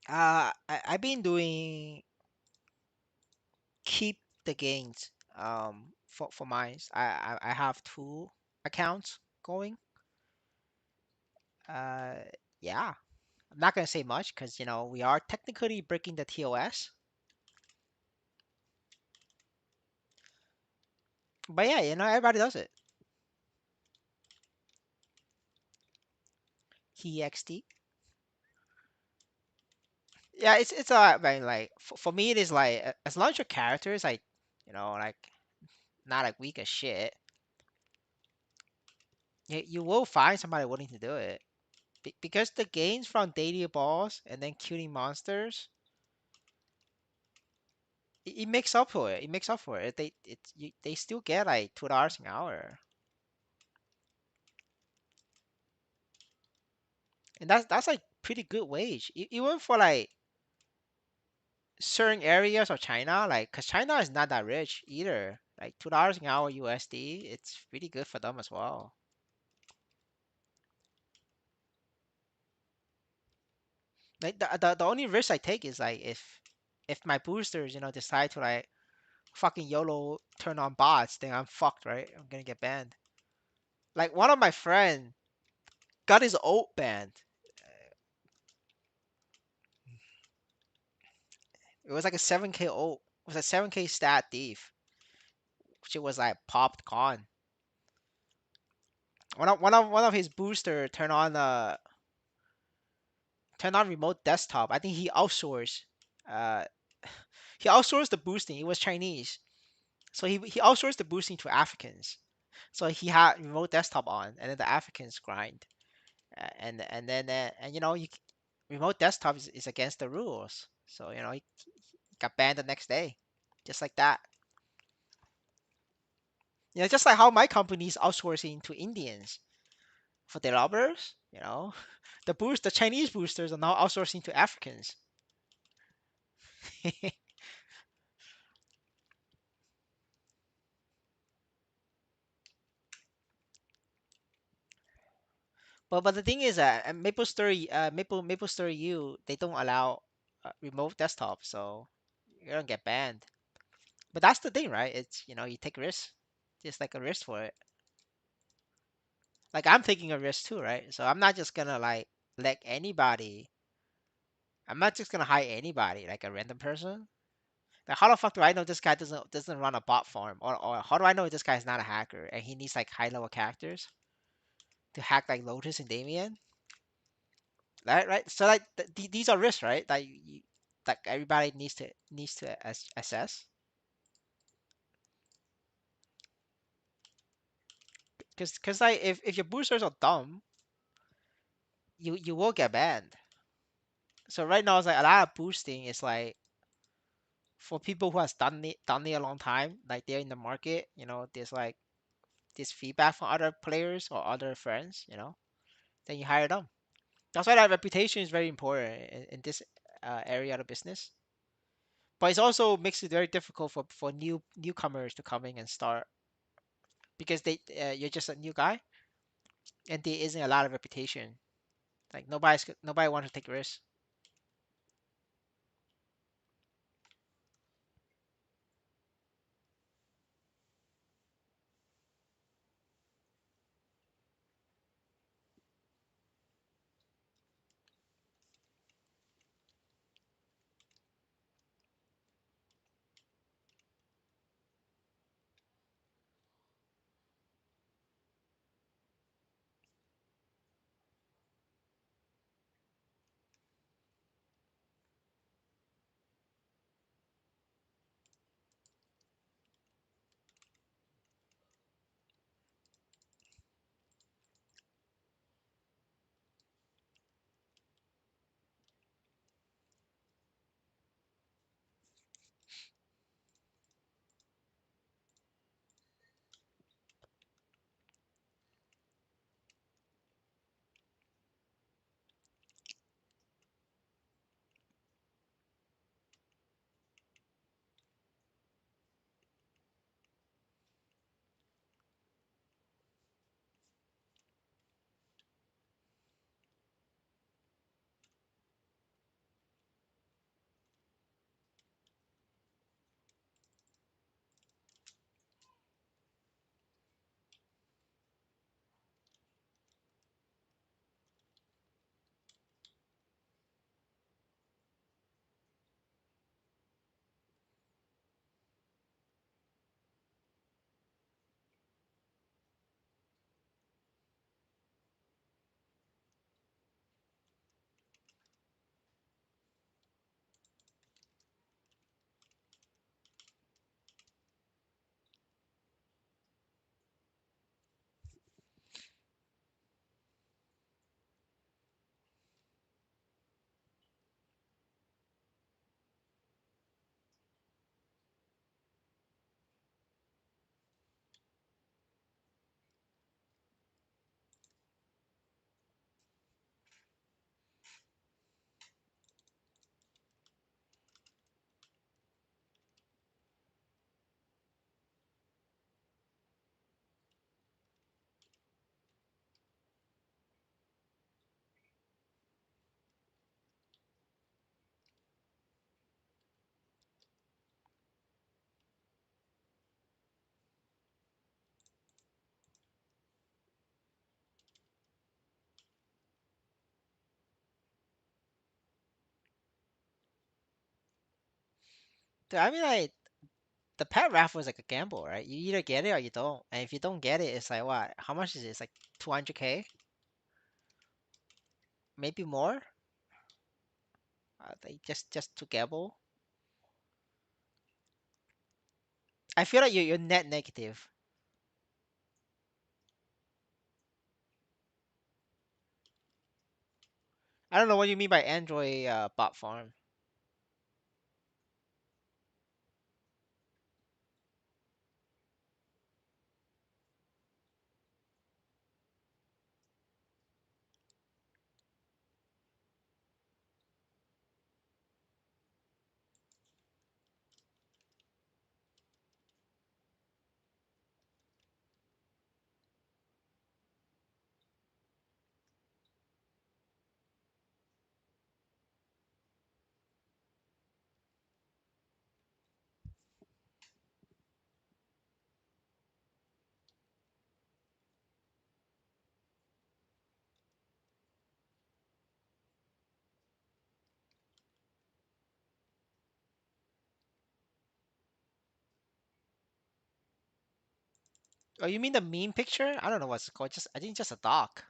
I've been doing keep the gains for mine. I have two accounts going. Uh, yeah, I'm not gonna say much because we are technically breaking the TOS. But yeah, everybody does it. TXT. Yeah, it's I like for me it is like as long as your character is like like not like weak as shit, you will find somebody willing to do it. Because the gains from daily balls and then killing monsters, it makes up for it. It makes up for it. They still get like $2 an hour, and that's like pretty good wage. Even for like certain areas of China, like because China is not that rich either. Like $2 an hour USD, it's pretty good for them as well. Like the only risk I take is like if my boosters decide to like fucking YOLO turn on bots, then I'm fucked, right? I'm gonna get banned. Like one of my friend got his ult banned. It was like a 7K ult. It was a 7K stat thief, which it was like popped con. One of his booster turned on remote desktop. I think uh he outsourced the boosting. It was Chinese. So he outsourced the boosting to Africans. So he had remote desktop on, and then the Africans grind, and then and remote desktop is against the rules. So he got banned the next day, just like that. Just like how my company is outsourcing to Indians for developers. The Chinese boosters are now outsourcing to Africans. But the thing is that Maple Story U, they don't allow remote desktop, so you don't get banned. But that's the thing, right? It's you take risks, just like a risk for it. Like I'm taking a risk too, right? So I'm not just gonna like let anybody. I'm not just gonna hire anybody, like a random person. Like how the fuck do I know this guy doesn't run a bot farm, or how do I know this guy's not a hacker and he needs like high level characters to hack like Lotus and Damien? Right. So like these are risks, right? That like everybody needs to assess. Because like if your boosters are dumb, you will get banned. So right now it's like a lot of boosting is like for people who has done it a long time, like they're in the market. There's like this feedback from other players or other friends. Then you hire them. That's why that reputation is very important in this area of the business. But it also makes it very difficult for newcomers to come in and start because you're just a new guy and there isn't a lot of reputation. Like nobody wants to take risks. I mean, like the pet raffle is like a gamble, right? You either get it or you don't. And if you don't get it, it's like what? How much is it? It's like 200K, maybe more. They just to gamble. I feel like you're net negative. I don't know what you mean by Android bot farm. Oh, you mean the meme picture? I don't know what's it called. Just I think just a doc.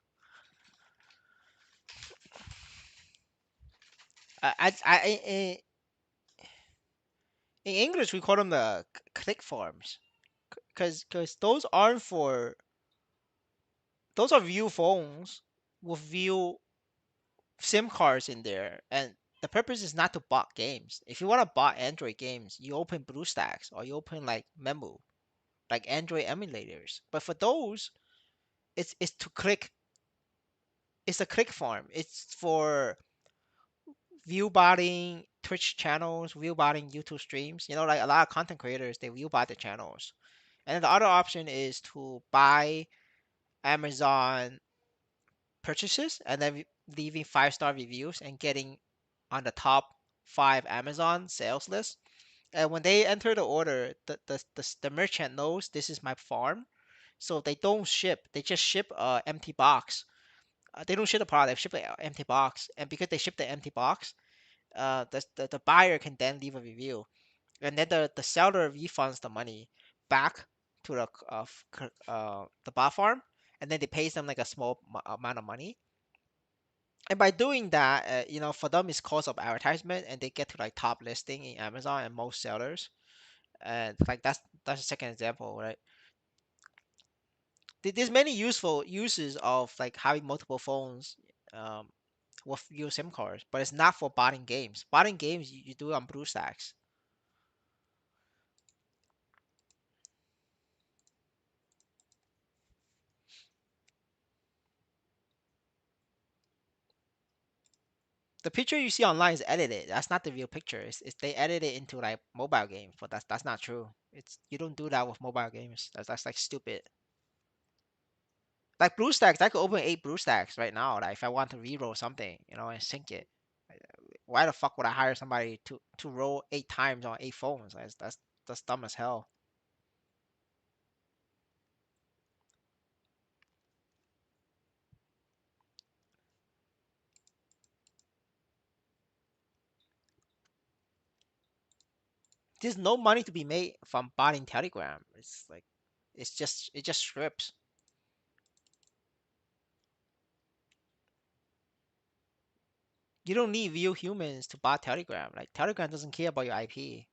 In English we call them the click farms, because those are view phones with view SIM cards in there, and the purpose is not to bot games. If you want to bot Android games, you open BlueStacks or you open like Memu, like Android emulators. But for those, it's to click. It's a click farm. It's for view botting Twitch channels, view botting YouTube streams. You know, like a lot of content creators, they view bot the channels. And then the other option is to buy Amazon purchases and then leaving 5-star reviews and getting on the top five Amazon sales list. And when they enter the order, the merchant knows this is my farm. So they don't ship. They just ship a empty box. They don't ship the product. They ship an empty box. And because they ship the empty box, the buyer can then leave a review. And then the seller refunds the money back to the bot farm. And then they pays them like a small amount of money. And by doing that, for them it's cost of advertisement, and they get to like top listing in Amazon and most sellers. And like that's a second example, right? There's many useful uses of like having multiple phones um, with your SIM cards, but it's not for botting games. Botting games you do it on BlueStacks. The picture you see online is edited. That's not the real picture. It's they edit it into like mobile game, but that's not true. It's you don't do that with mobile games. That's like stupid. Like BlueStacks, I could open 8 BlueStacks right now. Like if I want to reroll something, and sync it. Why the fuck would I hire somebody to roll 8 times on 8 phones? That's dumb as hell. There's no money to be made from buying Telegram. It's like it just scripts. You don't need real humans to buy Telegram. Like Telegram doesn't care about your IP.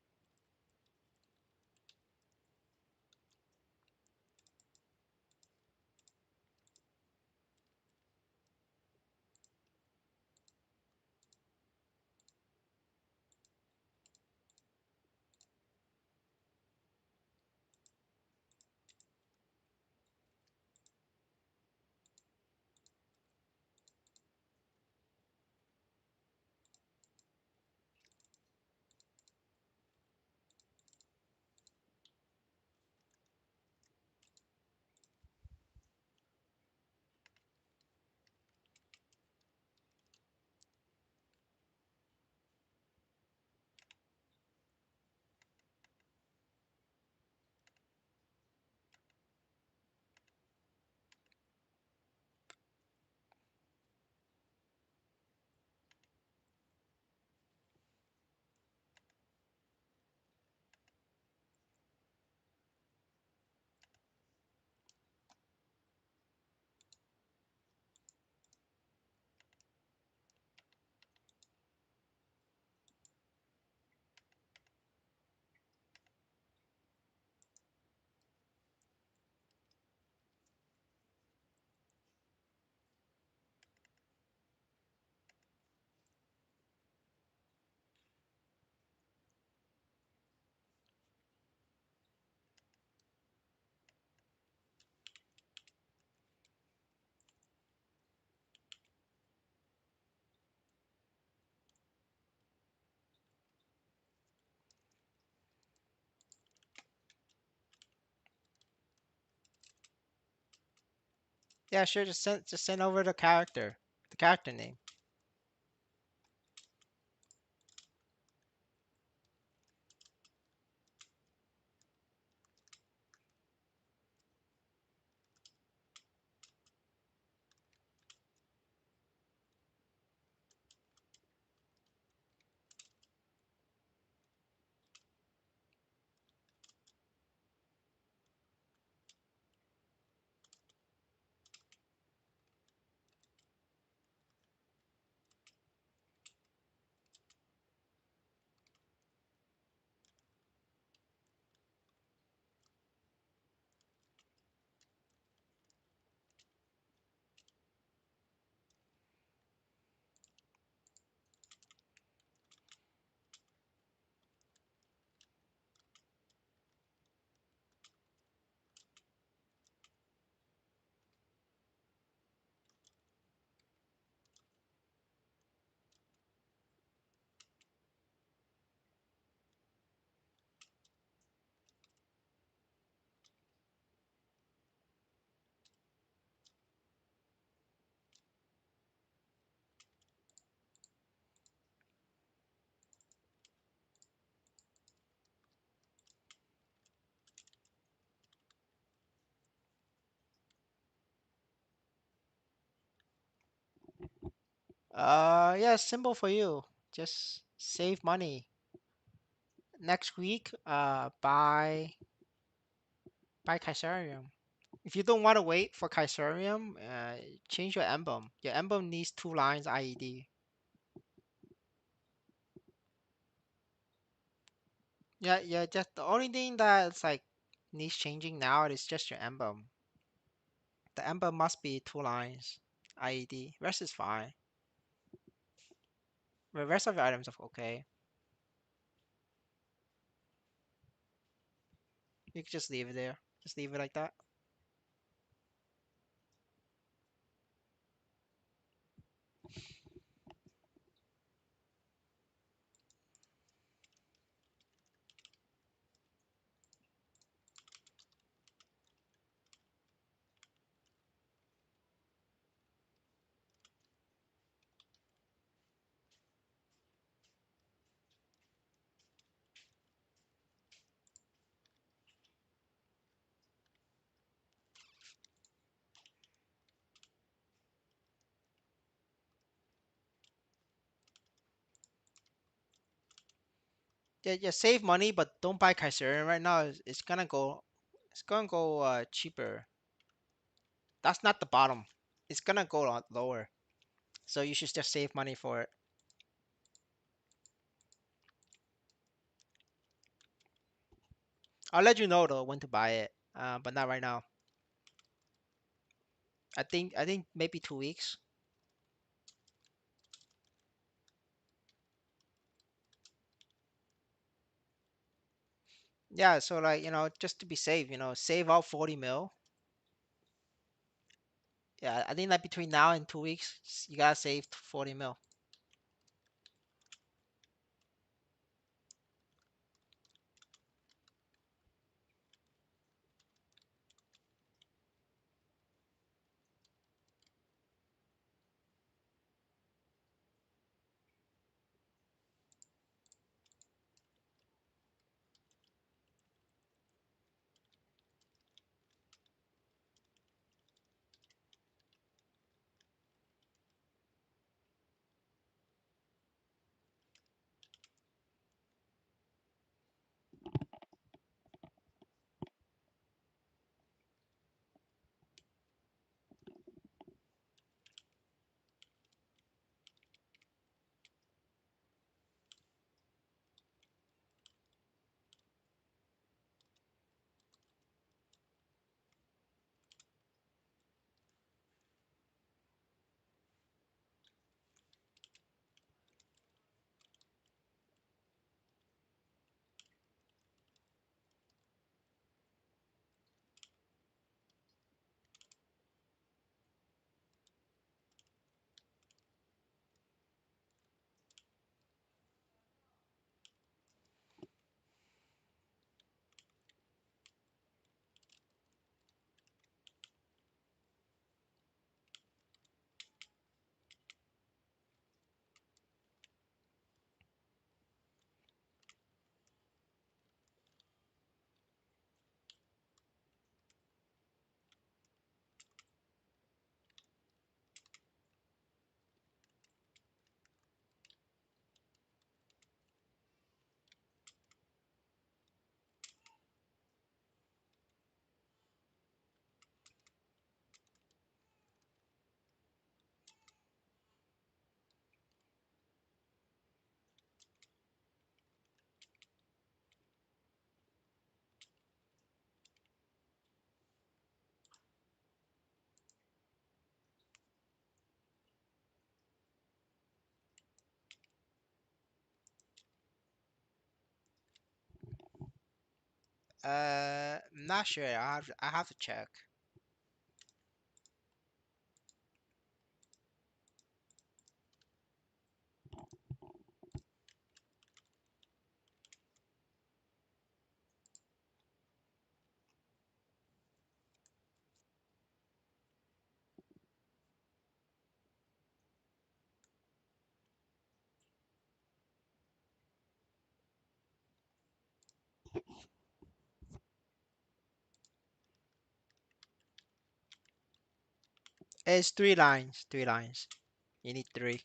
Yeah, sure. Just send over the character name. Yeah, simple for you. Just save money. Next week, buy Kaisarium. If you don't want to wait for Kaisarium, change your emblem. Your emblem needs 2 lines IED. Yeah, yeah. Just the only thing that's like needs changing now is just your emblem. The emblem must be 2 lines IED. Rest is fine. The rest of your items are okay. You can just leave it there. Just leave it like that. Yeah, yeah. Save money, but don't buy Kaiserian right now. It's gonna go cheaper. That's not the bottom. It's gonna go a lot lower. So you should just save money for it. I'll let you know though when to buy it. But not right now. I think maybe 2 weeks. Yeah, so like, just to be safe, save out 40 mil. Yeah, I think that between now and 2 weeks, you gotta save 40 mil. Not sure. I have to check. It's 3 lines. 3 lines. You need three.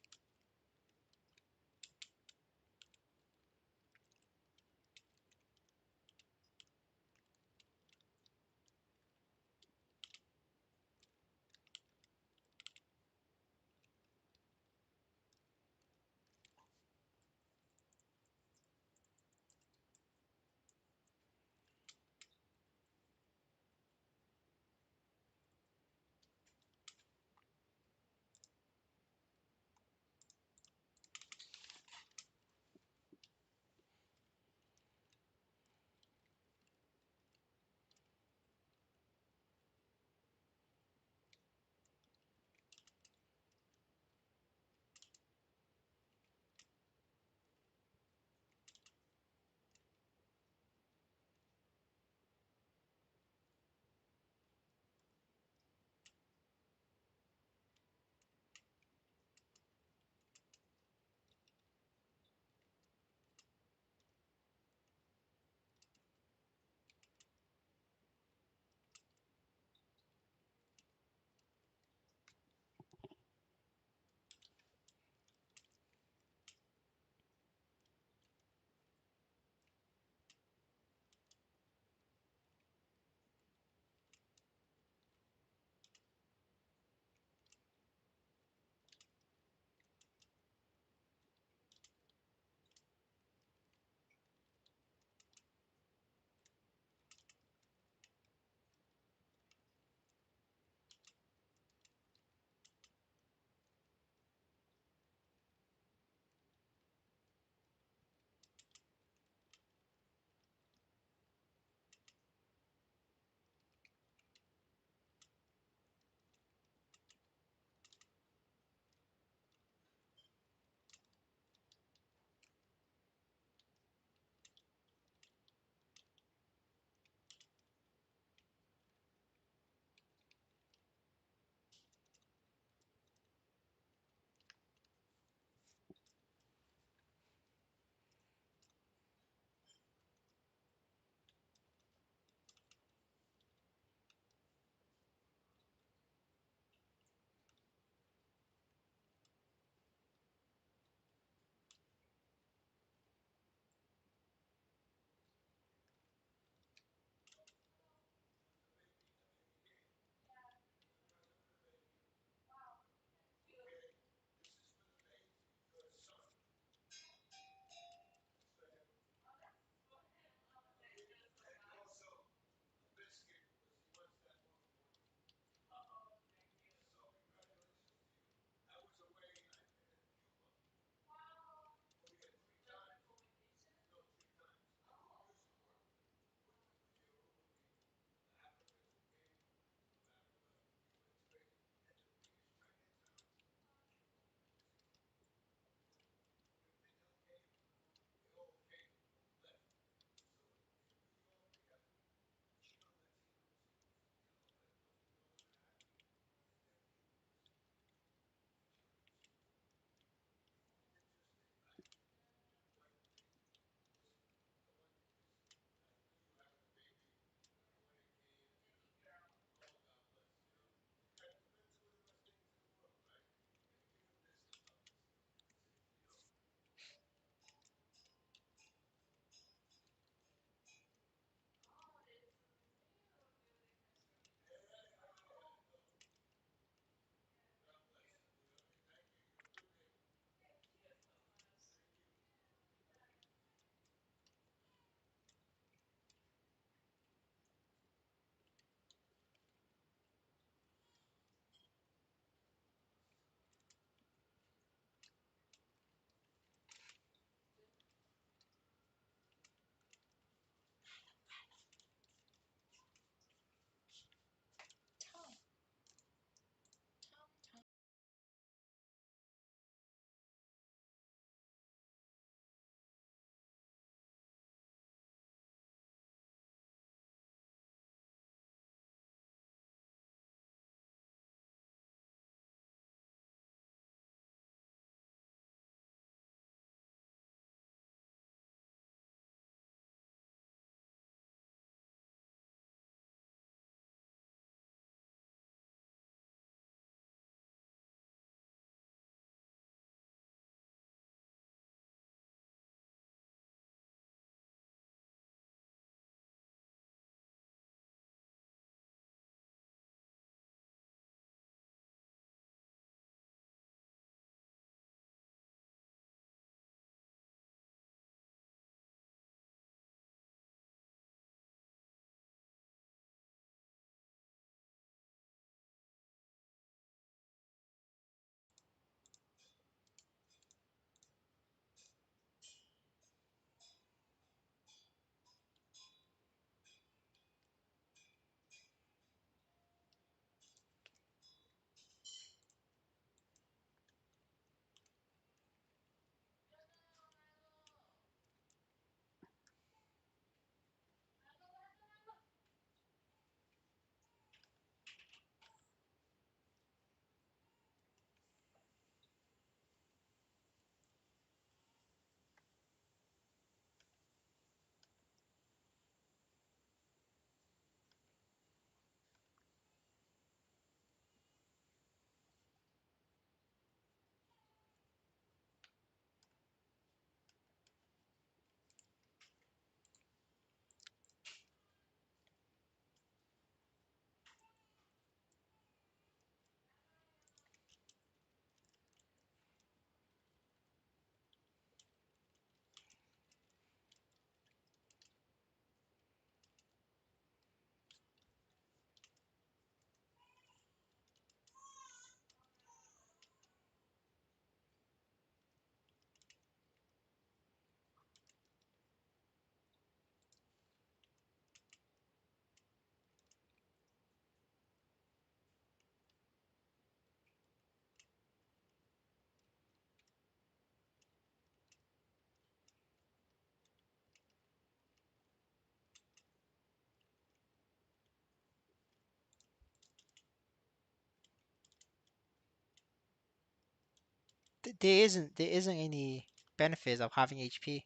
There isn't any benefits of having HP.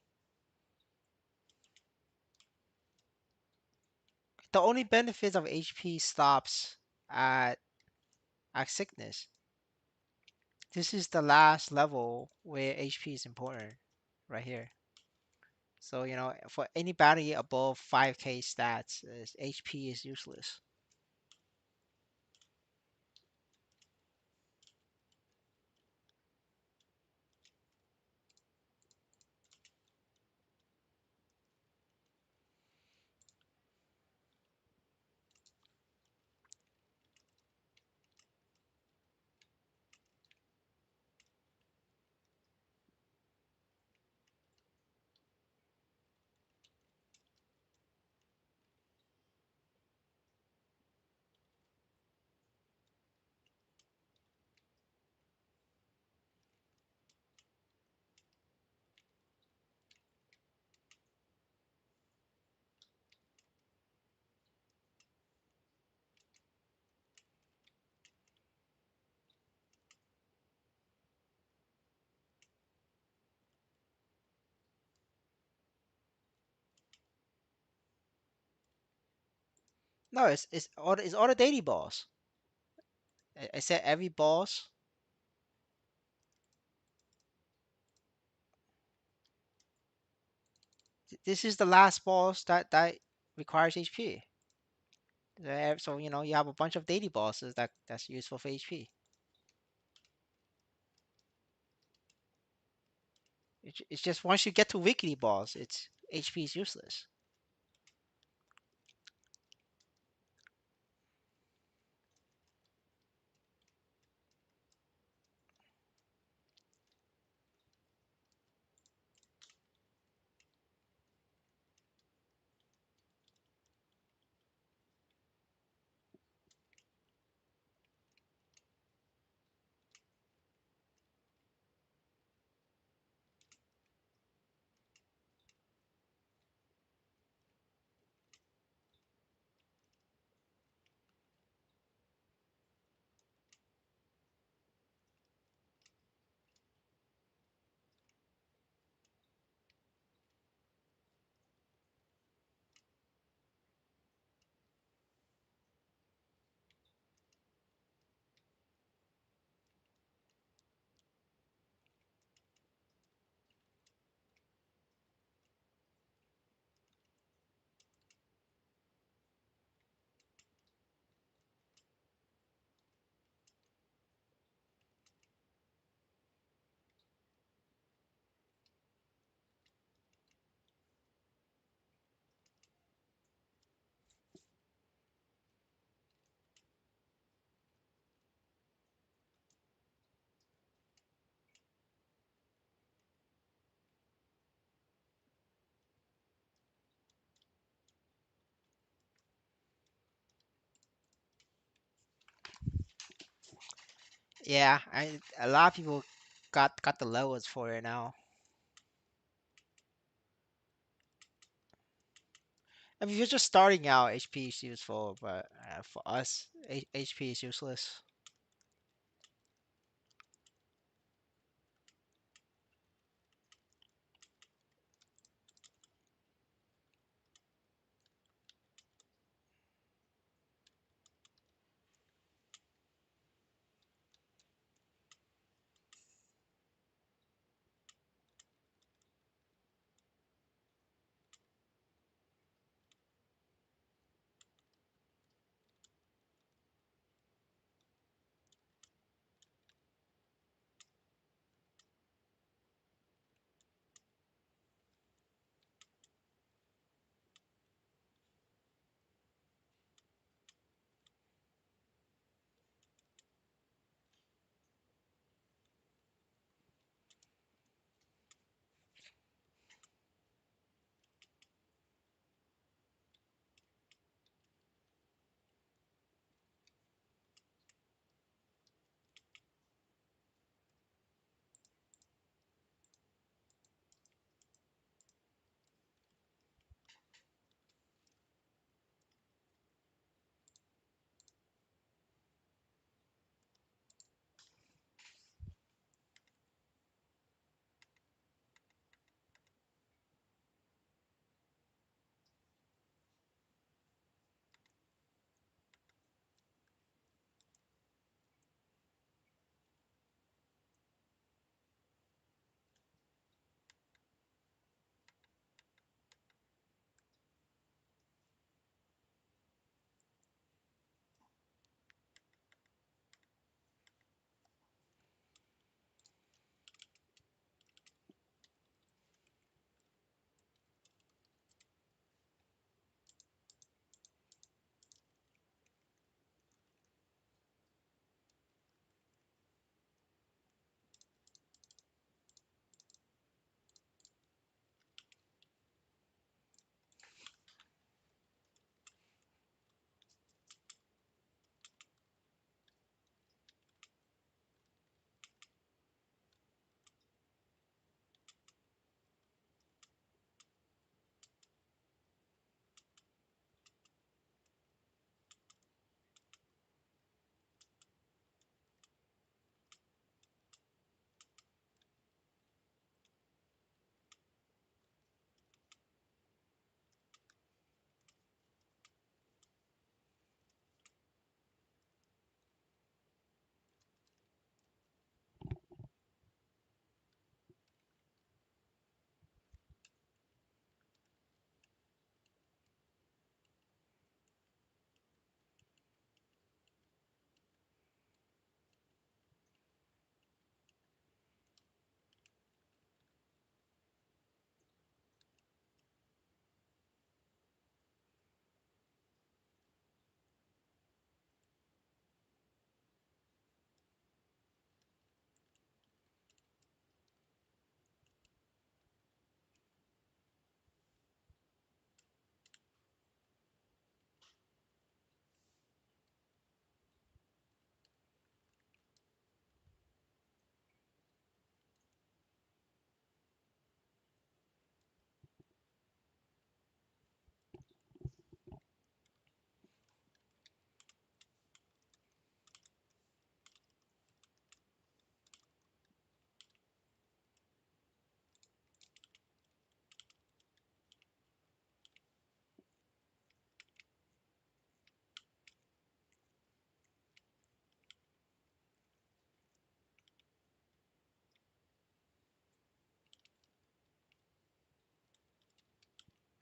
The only benefits of HP stops at sickness. This is the last level where HP is important, right here. So, for anybody above 5k stats, HP is useless. No, it's all the daily boss. I said every boss. This is the last boss that requires HP. So, you have a bunch of daily bosses that's useful for HP. It's just once you get to weekly boss, it's HP is useless. Yeah, a lot of people got the levels for it now. I mean, if you're just starting out, HP is useful, but for us, HP is useless.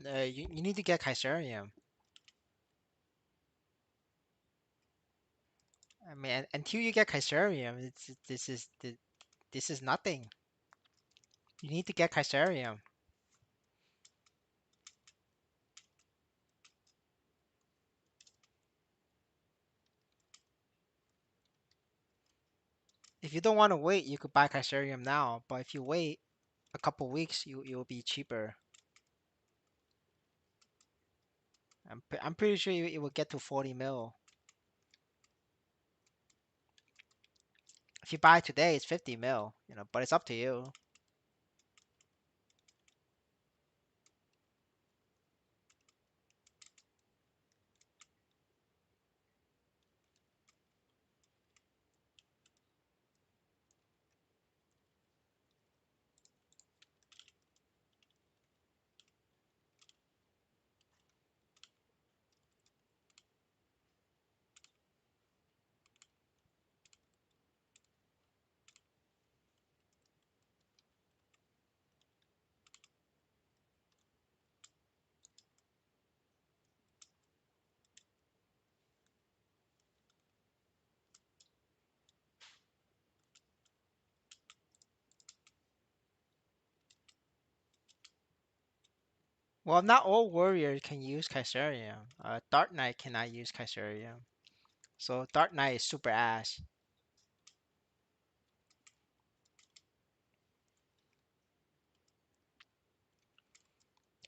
You need to get Caesarium. I mean, until you get Caesarium, this is nothing. You need to get Caesarium. If you don't want to wait, you could buy Caesarium now. But if you wait a couple weeks, you'll be cheaper. I'm pretty sure it will get to 40 mil. If you buy today, it's 50 mil. But it's up to you. Well, not all warriors can use Caesarium. Dark Knight cannot use Caesarium. So Dark Knight is super ass.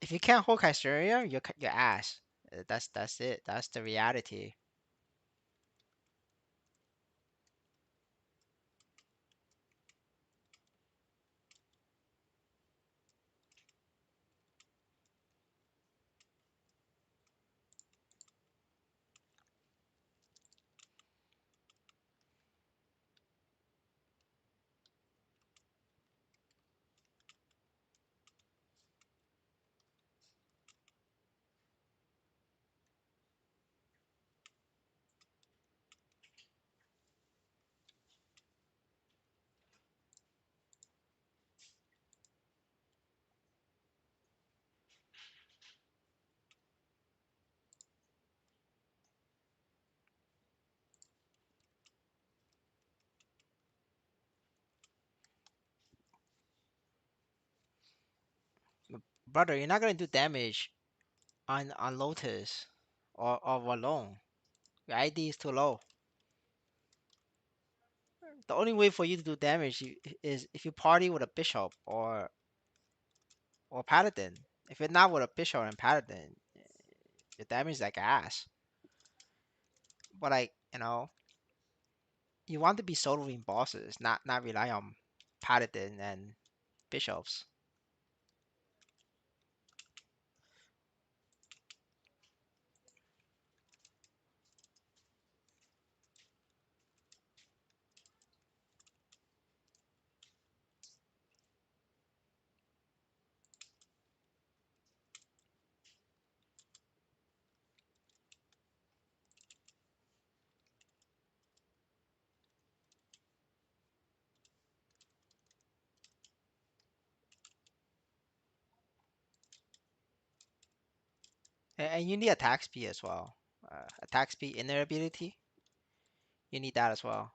If you can't hold Caesarium, you're ass. That's it. That's the reality. Brother, you're not gonna do damage on Lotus or Walloon. Your ID is too low. The only way for you to do damage is if you party with a bishop or paladin. If you're not with a bishop and paladin, your damage is like ass. But like you want to be soloing bosses, not rely on paladin and bishops. And you need attack speed as well. Attack speed, inner ability, you need that as well.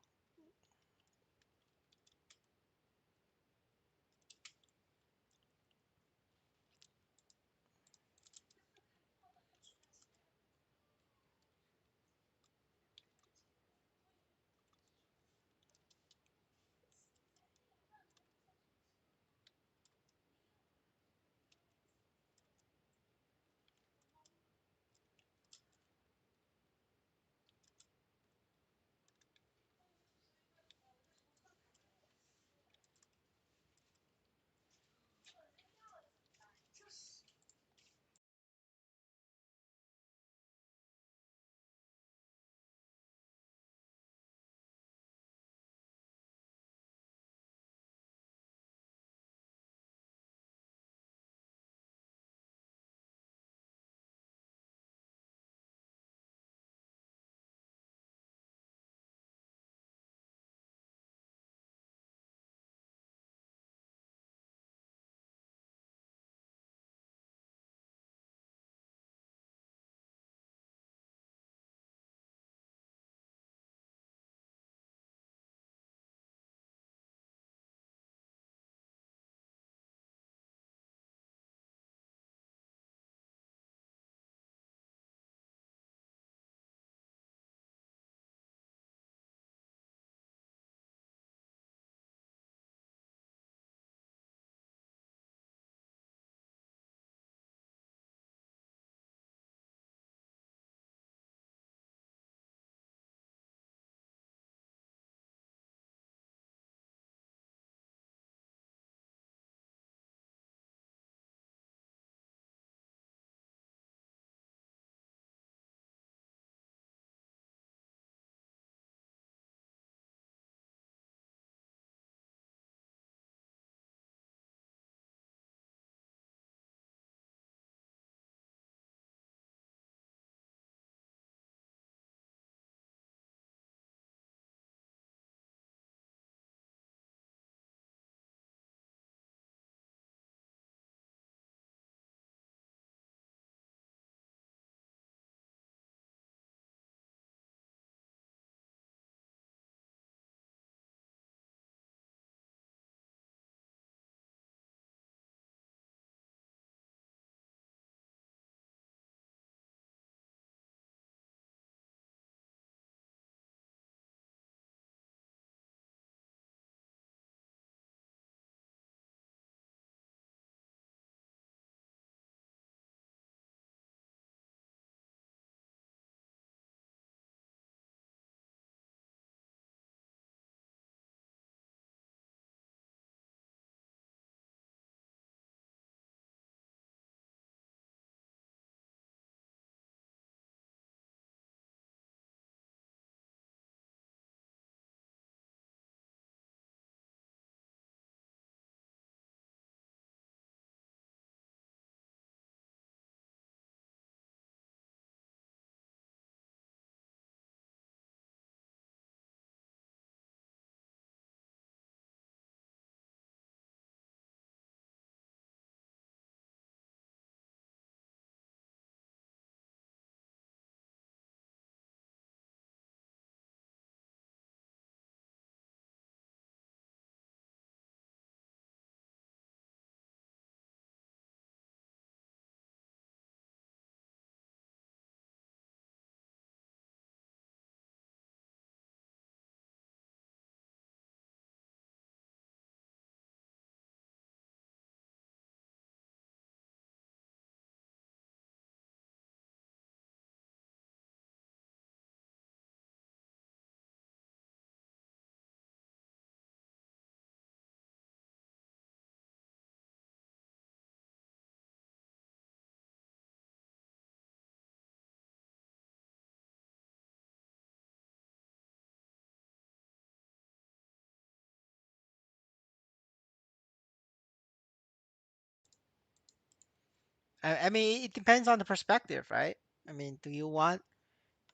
I mean, it depends on the perspective, right? I mean, do you want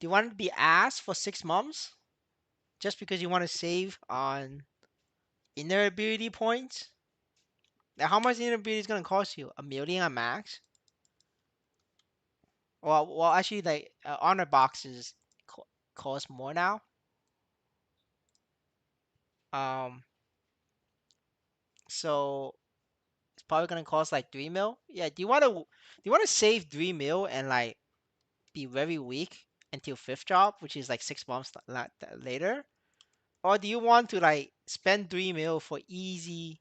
to be asked for 6 months just because you want to save on inner ability points? Now, how much inner ability is gonna cost you? 1 million at max? Well, actually, like honor boxes cost more now. Um, so it's probably gonna cost like 3 mil. Yeah. Do you want to save 3 mil and like be very weak until fifth job, which is like 6 months later? Or do you want to like spend 3 mil for easy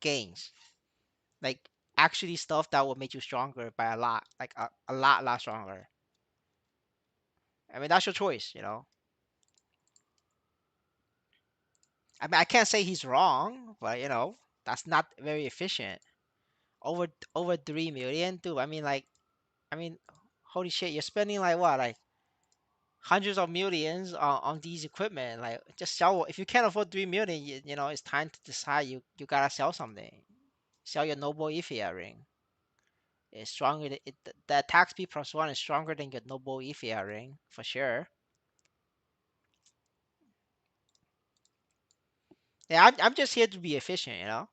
gains, like actually stuff that will make you stronger by a lot, like a lot stronger? I mean, that's your choice. I mean, I can't say he's wrong, but that's not very efficient. Over over 3 million, too. I mean, holy shit, you're spending like what, like hundreds of millions on these equipment. Like, just sell. If you can't afford 3 million, it's time to decide you gotta sell something. Sell your noble Ethia ring. It's stronger. The attack speed +1 is stronger than your noble Ethia ring for sure. Yeah, I'm just here to be efficient.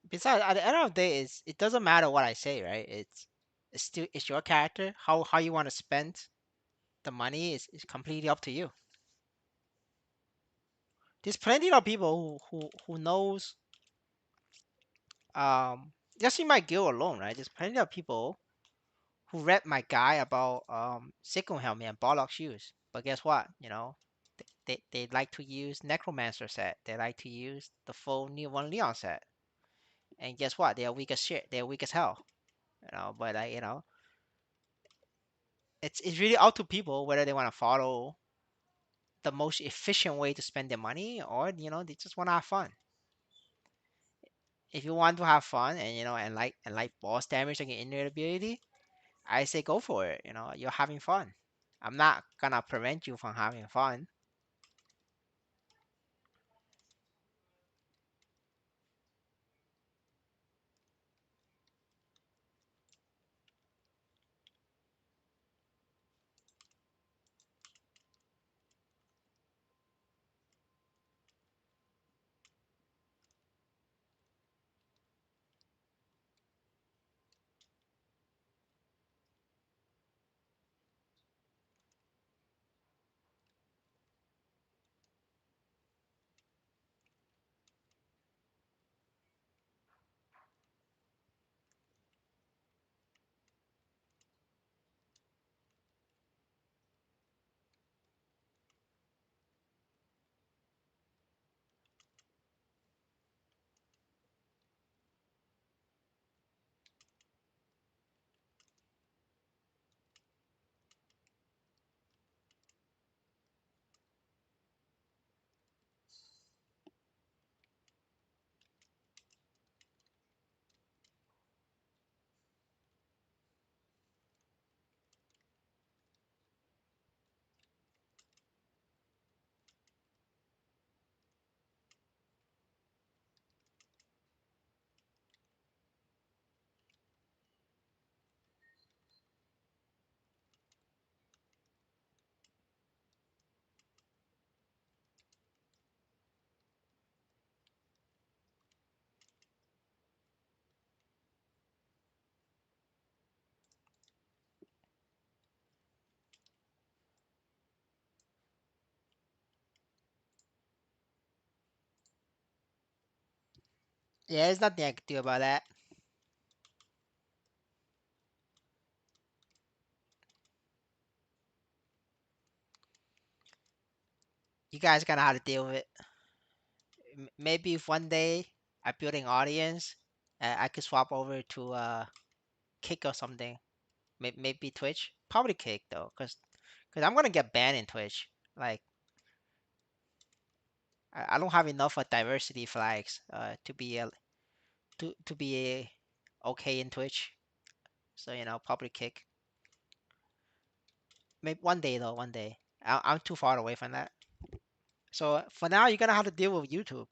Besides, at the end of the day, it doesn't matter what I say, right? It's your character. How you want to spend the money is completely up to you. There's plenty of people who knows just in my guild alone, right? There's plenty of people who read my guy about Sickle Helmet and Bollock shoes. But guess what? They like to use Necromancer set. They like to use the full New One Leon set. And guess what? They are weak as shit. They are weak as hell. But it's really up to people whether they want to follow the most efficient way to spend their money, or they just want to have fun. If you want to have fun and like boss damage and inner ability, I say go for it. You're having fun. I'm not gonna prevent you from having fun. Yeah, there's nothing I can do about that. You guys gonna have to deal with it. Maybe if one day I build an audience, I could swap over to Kick or something. Maybe Twitch. Probably Kick though, cause I'm gonna get banned in Twitch. Like I don't have enough diversity flags to be to be okay in Twitch. So probably Kick. Maybe one day though, one day. I'm too far away from that. So for now, you're gonna have to deal with YouTube.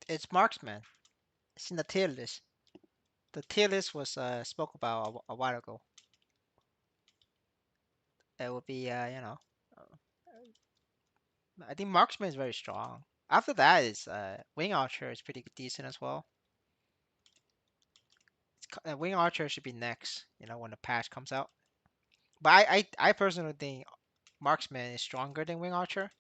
It's marksman. It's in the tier list. The tier list was spoke about a while ago. It would be uh, I think marksman is very strong. After that is wing archer is pretty decent as well. Wing archer should be next, when the patch comes out. But I personally think marksman is stronger than wing archer.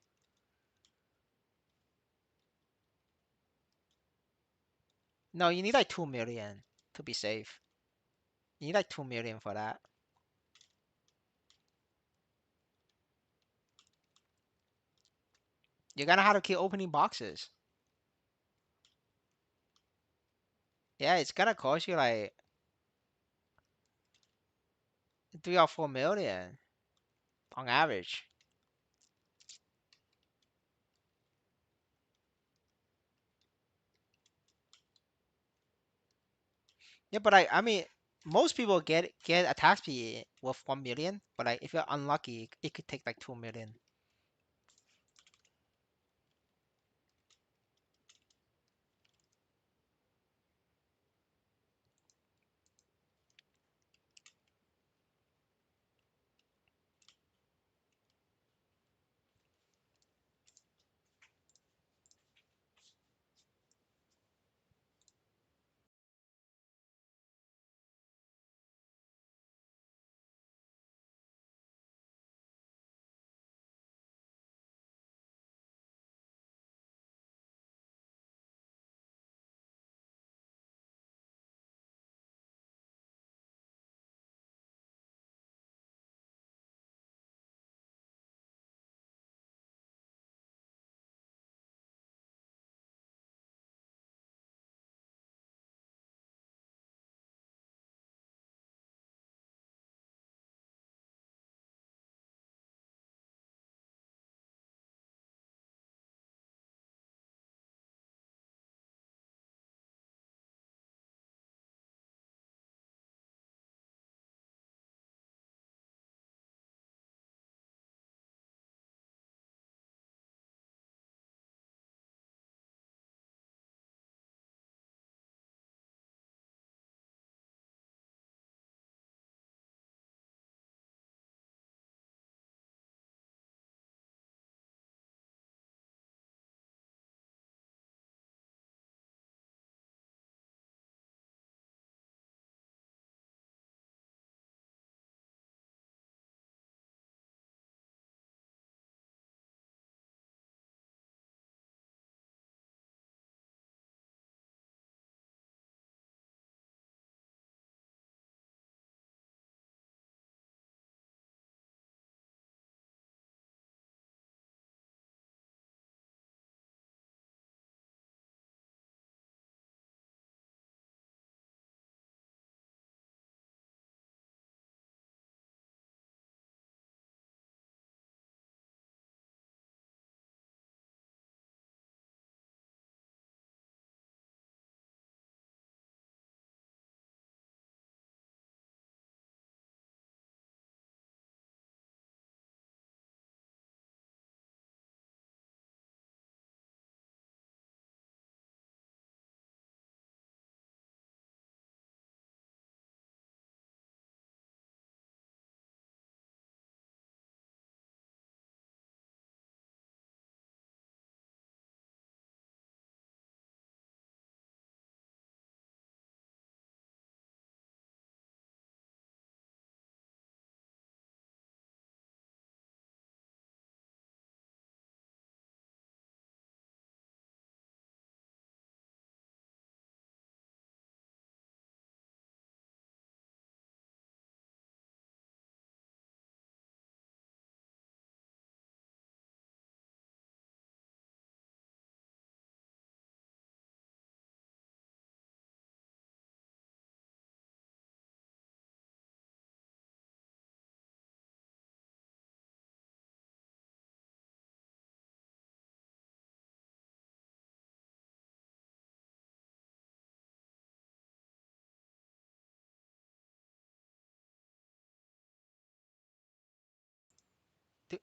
No, you need like 2 million to be safe. You need like 2 million for that. You're gonna have to keep opening boxes. Yeah, it's gonna cost you like 3 or 4 million on average. Yeah, but I mean, most people get attack speed with 1 million, but like if you're unlucky, it could take like 2 million.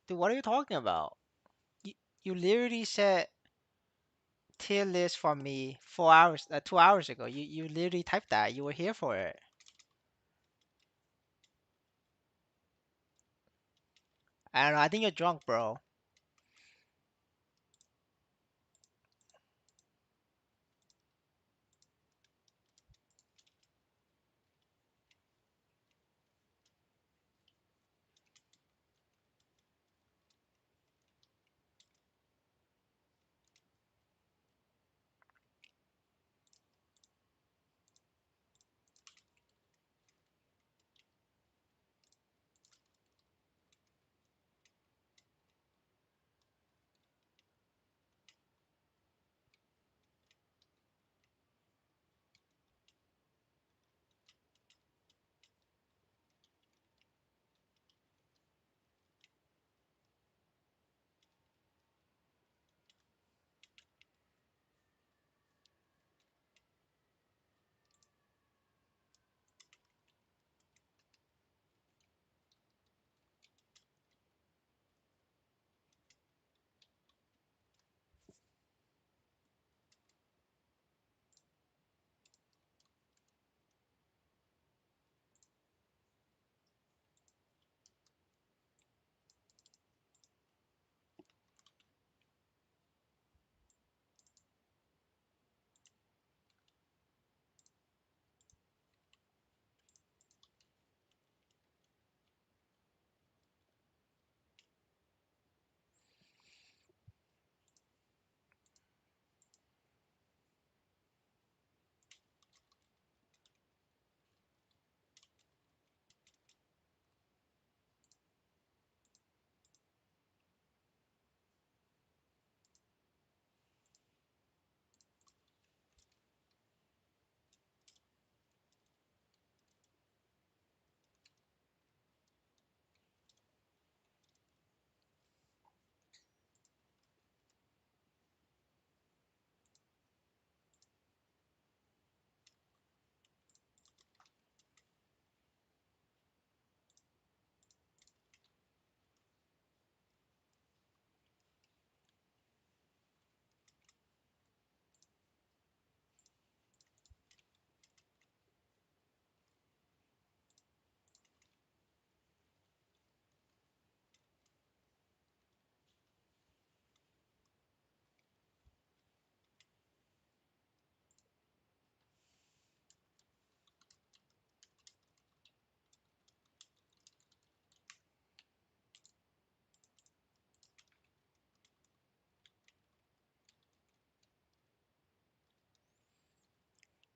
What are you talking about? You, you literally said tier list for me 4 hours, 2 hours ago. You literally typed that. You were here for it. I don't know. I think you're drunk, bro.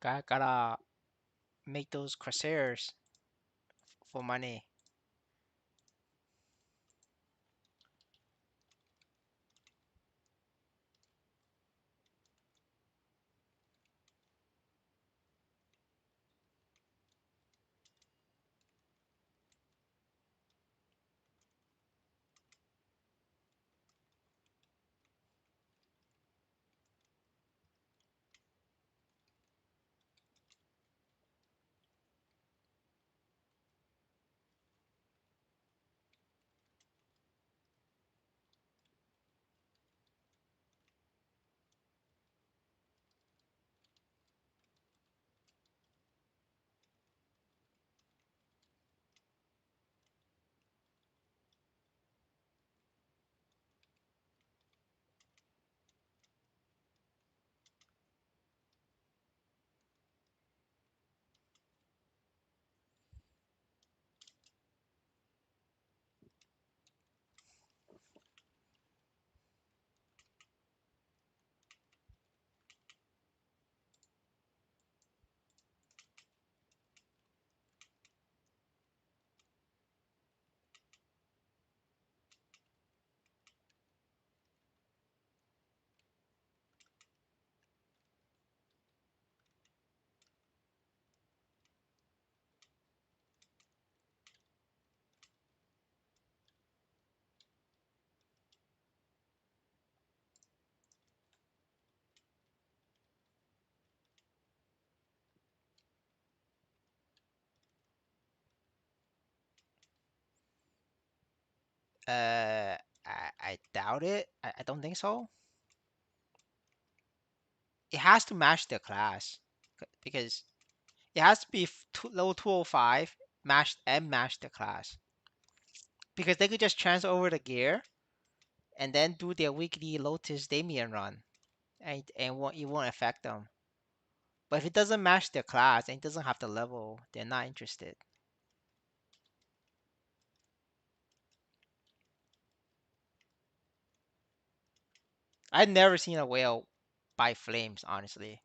Gotta make those crosshairs for money. I doubt it. I don't think so. It has to match the class because it has to be level 205 matched and match the class. because they could just transfer over the gear and then do their weekly Lotus Damien run, and it won't affect them. But if it doesn't match their class and it doesn't have the level, they're not interested. I've never seen a whale by flames, honestly.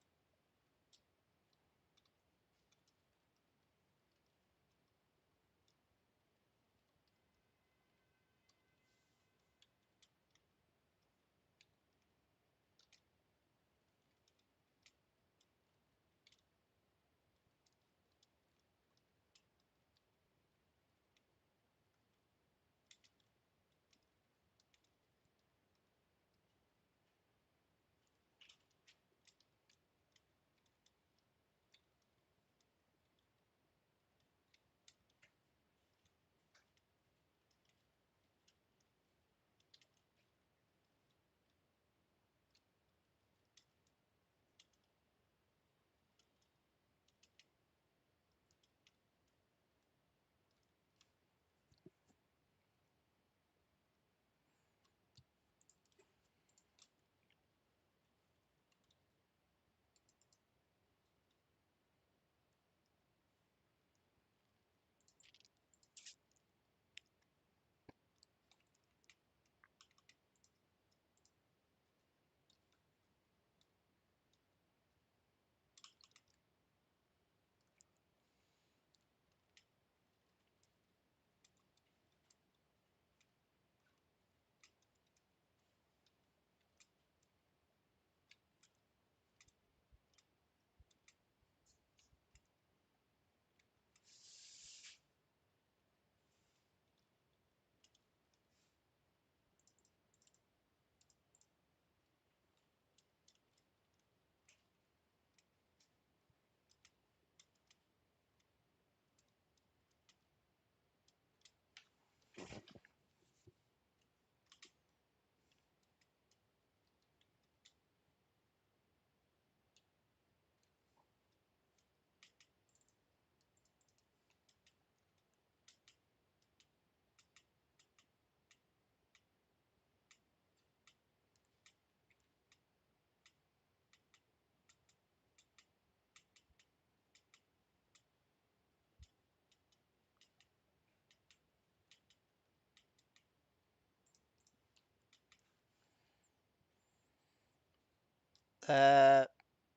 Uh,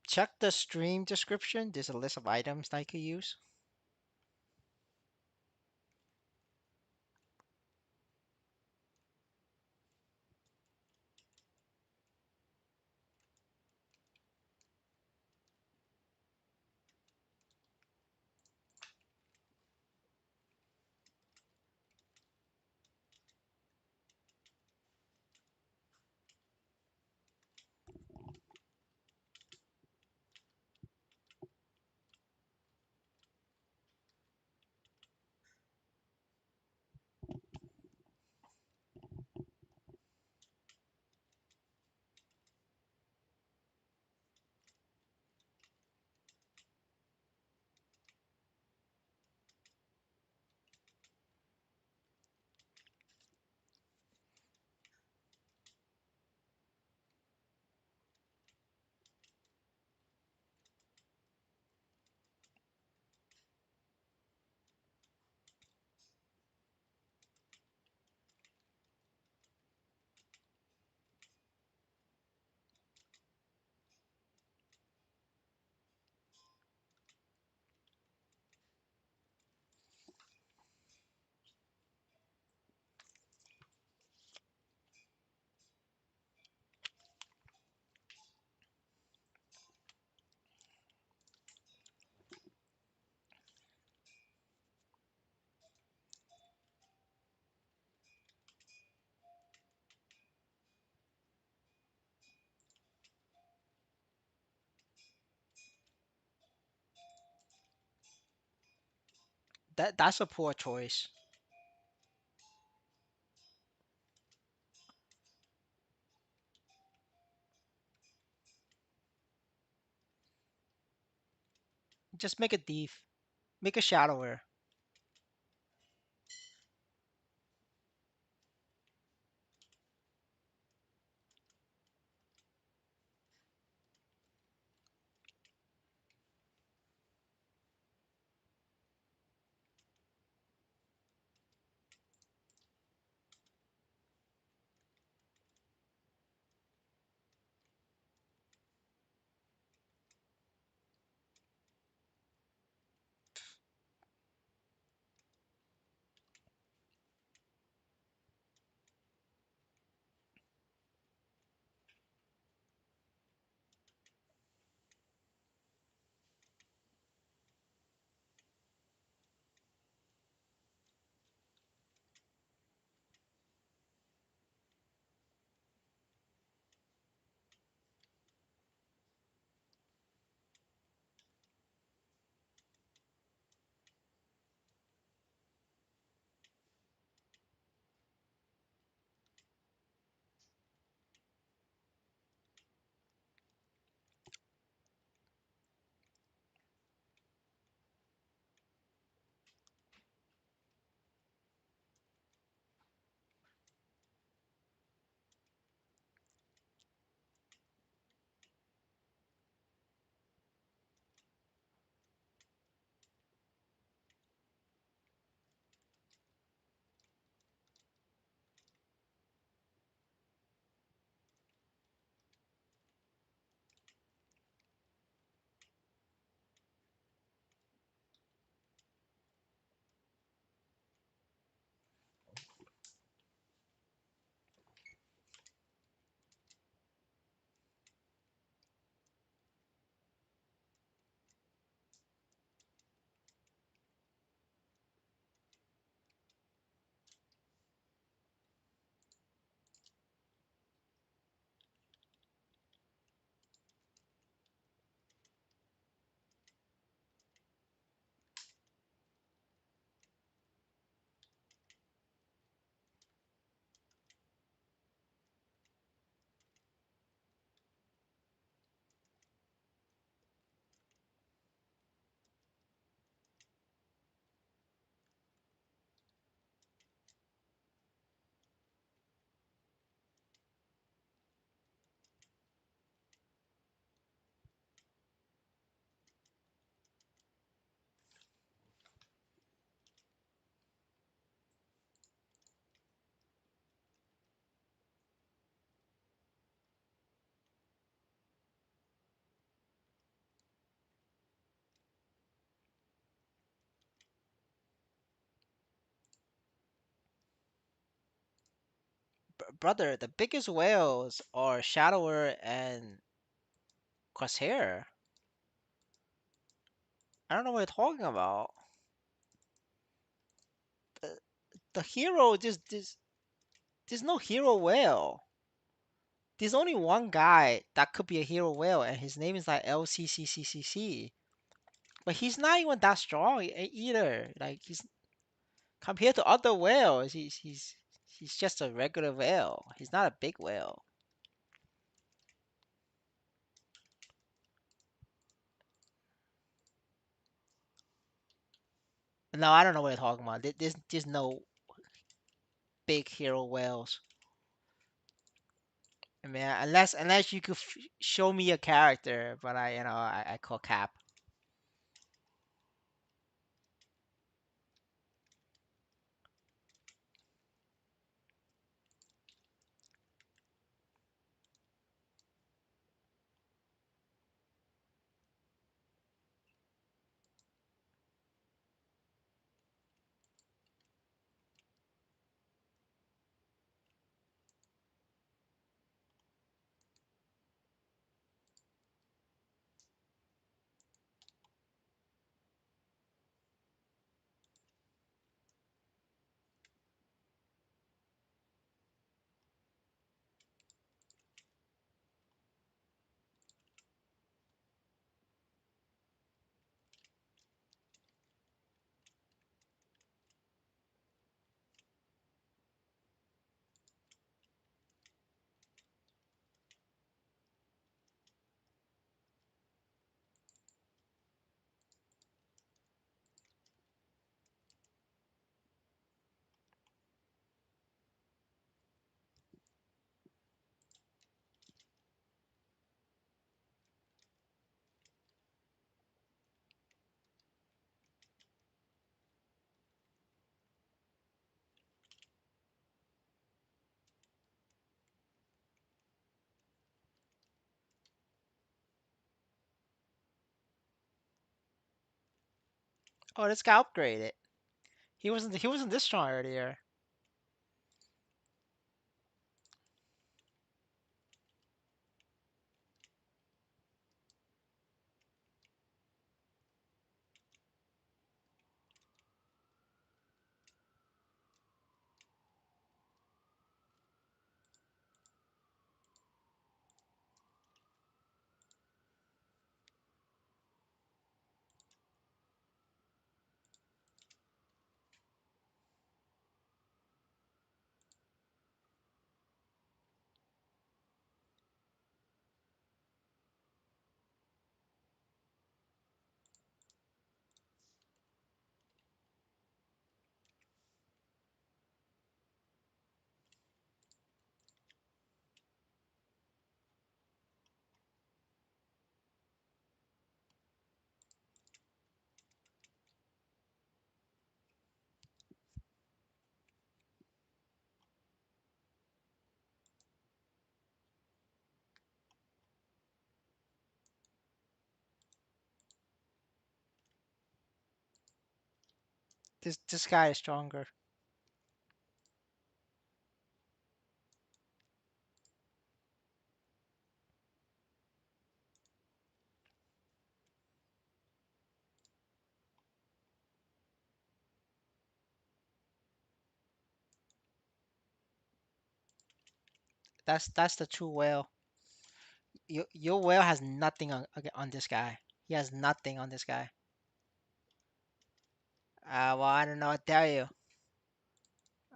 Check the stream description. There's a list of items that I could use. That's a poor choice. Just make a thief. Make a shadower. brother, the biggest whales are Shadower and Crosshair. I don't know what you're talking about. The, the hero just there's no hero whale. There's only one guy that could be a hero whale, and his name is like LCCCCC. But he's not even that strong either. Like he's compared to other whales, he's just a regular whale. He's not a big whale. No, I don't know what you're talking about. There's no big hero whales. I mean, unless you could show me a character, but I call cap. Oh, this guy upgraded. He wasn't this strong earlier. This guy is stronger. That's the true whale. Your whale has nothing on this guy. He has nothing on this guy. Well, I don't know what to tell you.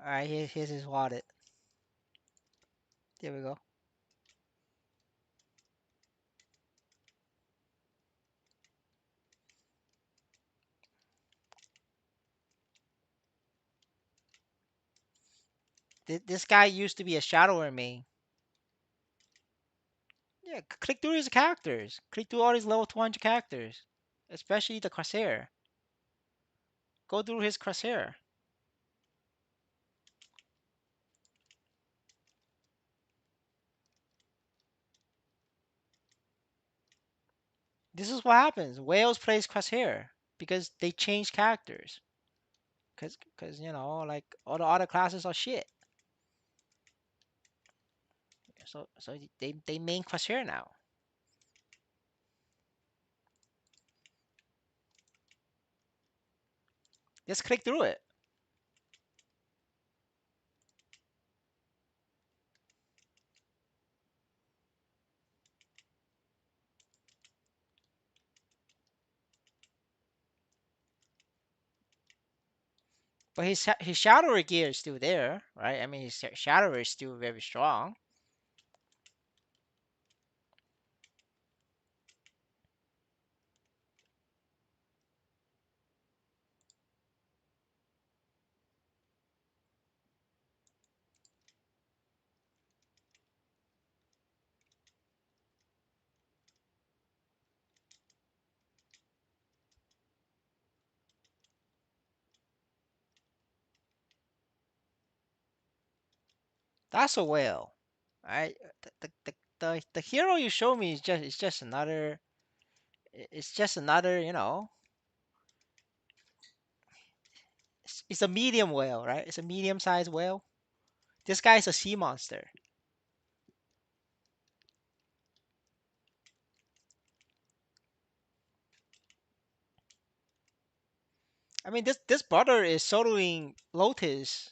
All right, here's his wallet. There we go. This guy used to be a shadower main. Yeah, click through his characters. Click through all his level 200 characters, especially the crosshair. Go through his crosshair. This is what happens. Wales plays crosshair because they change characters. Cause like all the other classes are shit. So they main Crosshair now. Just click through it. But his shadow gear is still there, right? I mean, his shadow is still very strong. That's a whale, right? The hero you show me is just another. It's just another, it's a medium whale, right? It's a medium-sized whale. This guy is a sea monster. I mean, this brother is soloing Lotus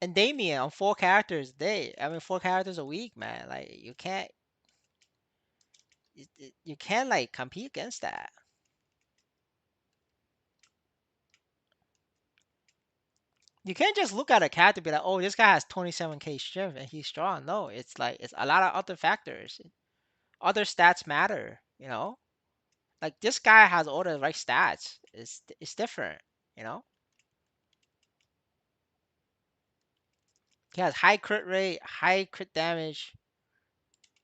and Damien on 4 characters a day. I mean, 4 characters a week, man. Like you can't like compete against that. You can't just look at a character and be like, oh, this guy has 27k strength and he's strong. No, it's like it's a lot of other factors. Other stats matter, Like this guy has all the right stats. It's different, you know. He has high crit rate, high crit damage.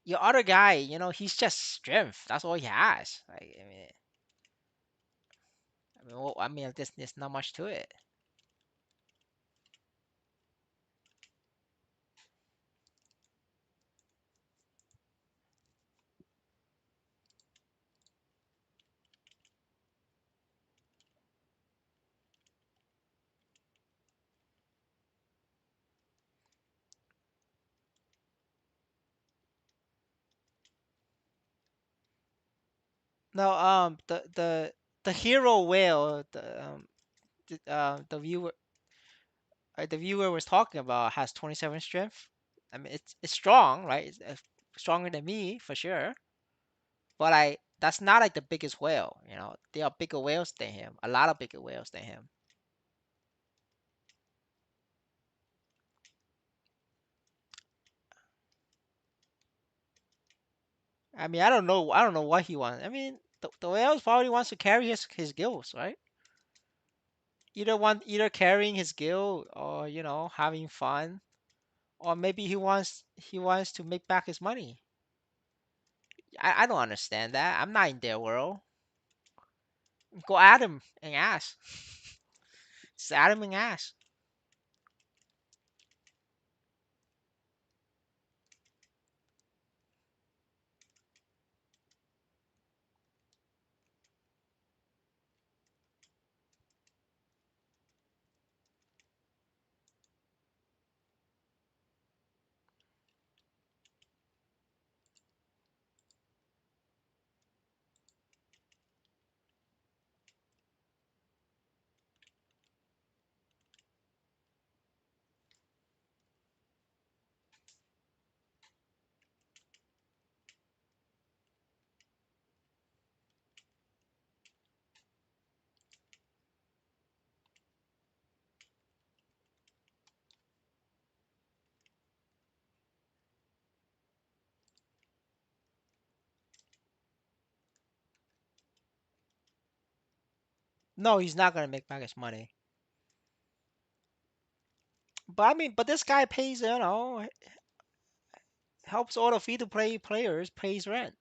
Your other guy, he's just strength. That's all he has. Like there's not much to it. No, the hero whale, the viewer was talking about has 27 strength. I mean, it's strong, right? It's stronger than me for sure. But that's not like the biggest whale. There are bigger whales than him. A lot of bigger whales than him. I mean, I don't know. I don't know what he wants. I mean, the whale probably wants to carry his gills, right? Either carrying his gill or having fun, or maybe he wants to make back his money. I don't understand that. I'm not in their world. Go at him and ask. Just at him and ask. No, he's not gonna make back his money. But I mean, but this guy pays, helps all the free-to-play players pays rent.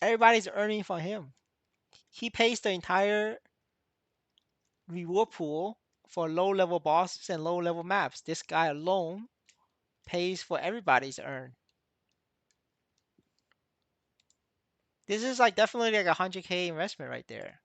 Everybody's earning from him. He pays the entire reward pool for low-level bosses and low-level maps. This guy alone pays for everybody's earn. This is like definitely like 100k investment right there.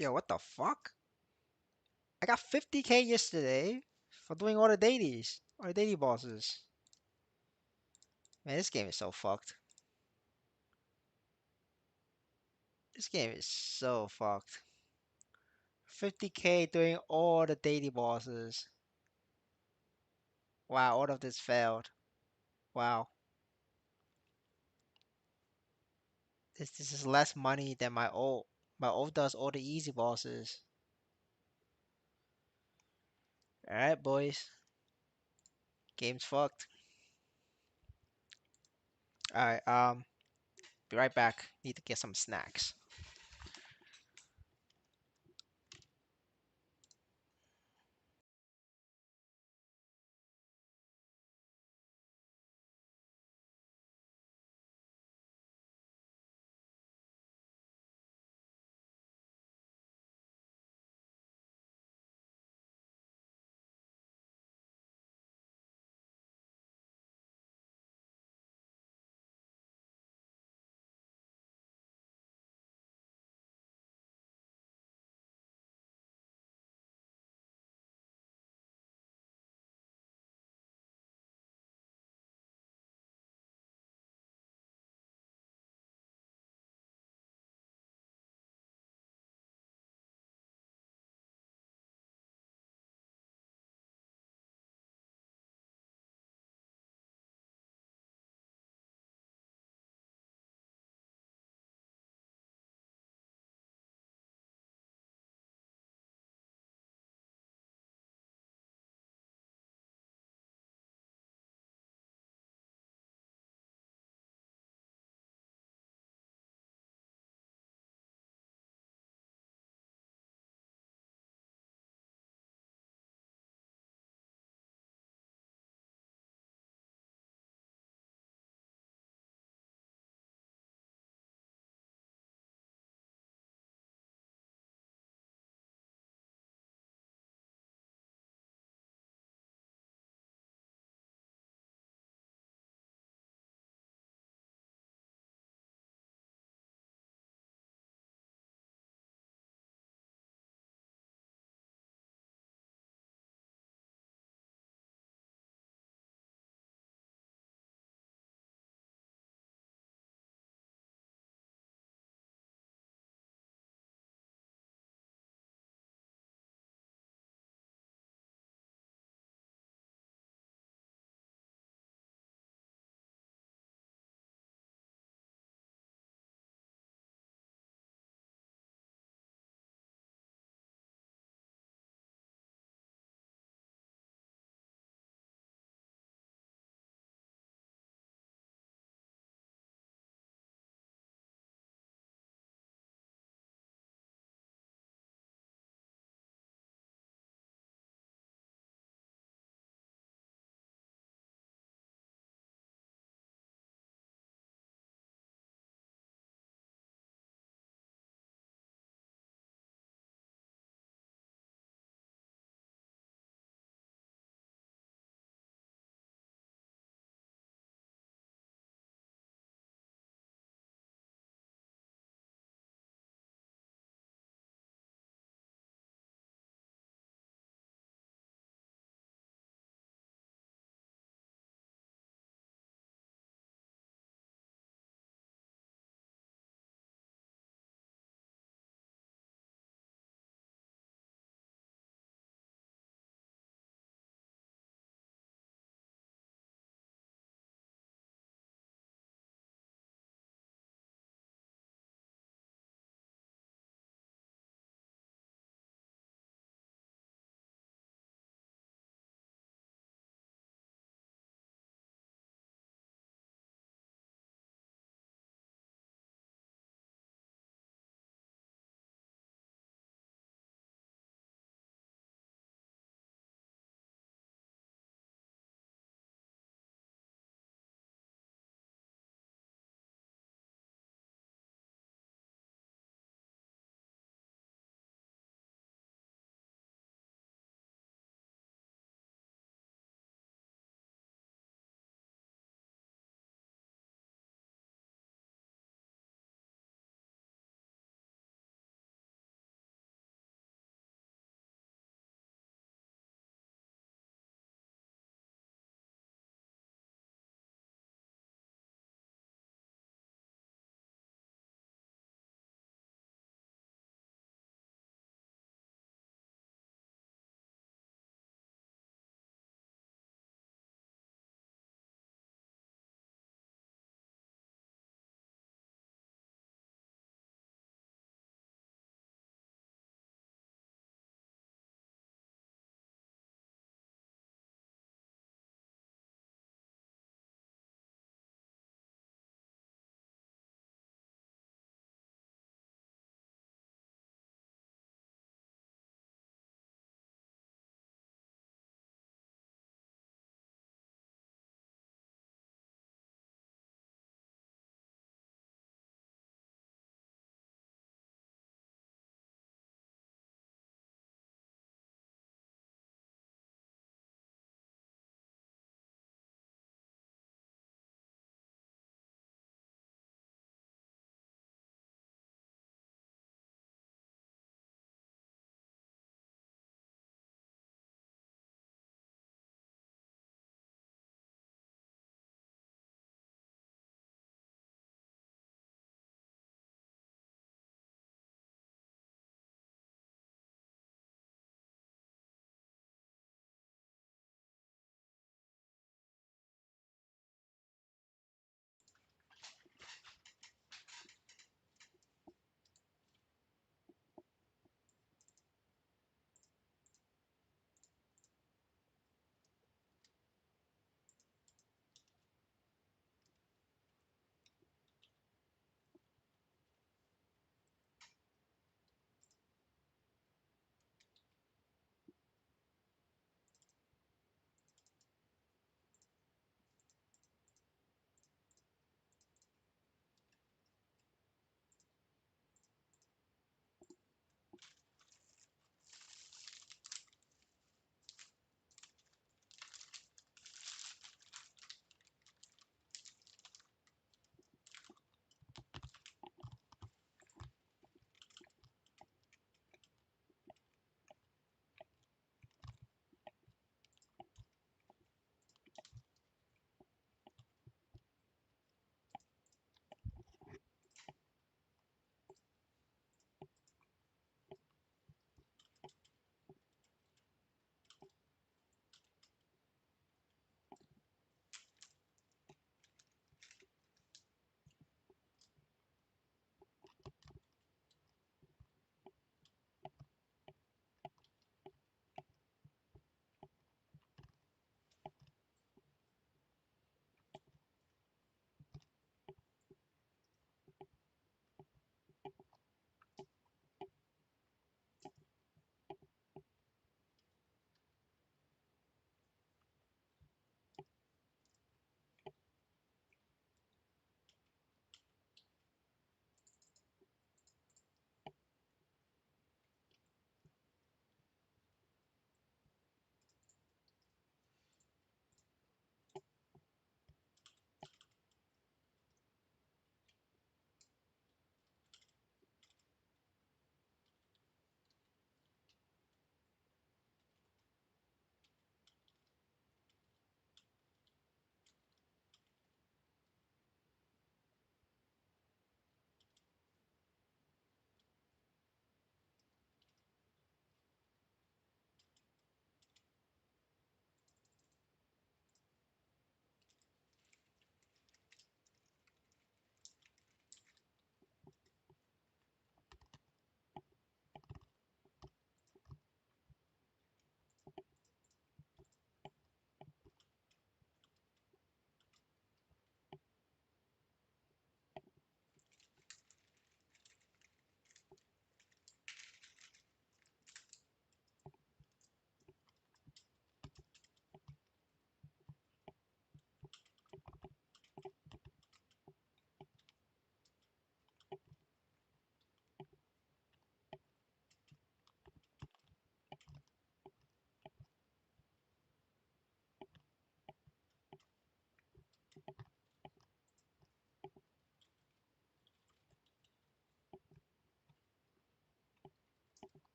Yo, what the fuck? I got 50K yesterday for doing all the daily bosses. Man, this game is so fucked. This game is so fucked. 50K doing all the daily bosses. Wow, all of this failed. Wow. This is less money than my old. My old does all the easy bosses. Alright, boys. Game's fucked. Alright, be right back. Need to get some snacks.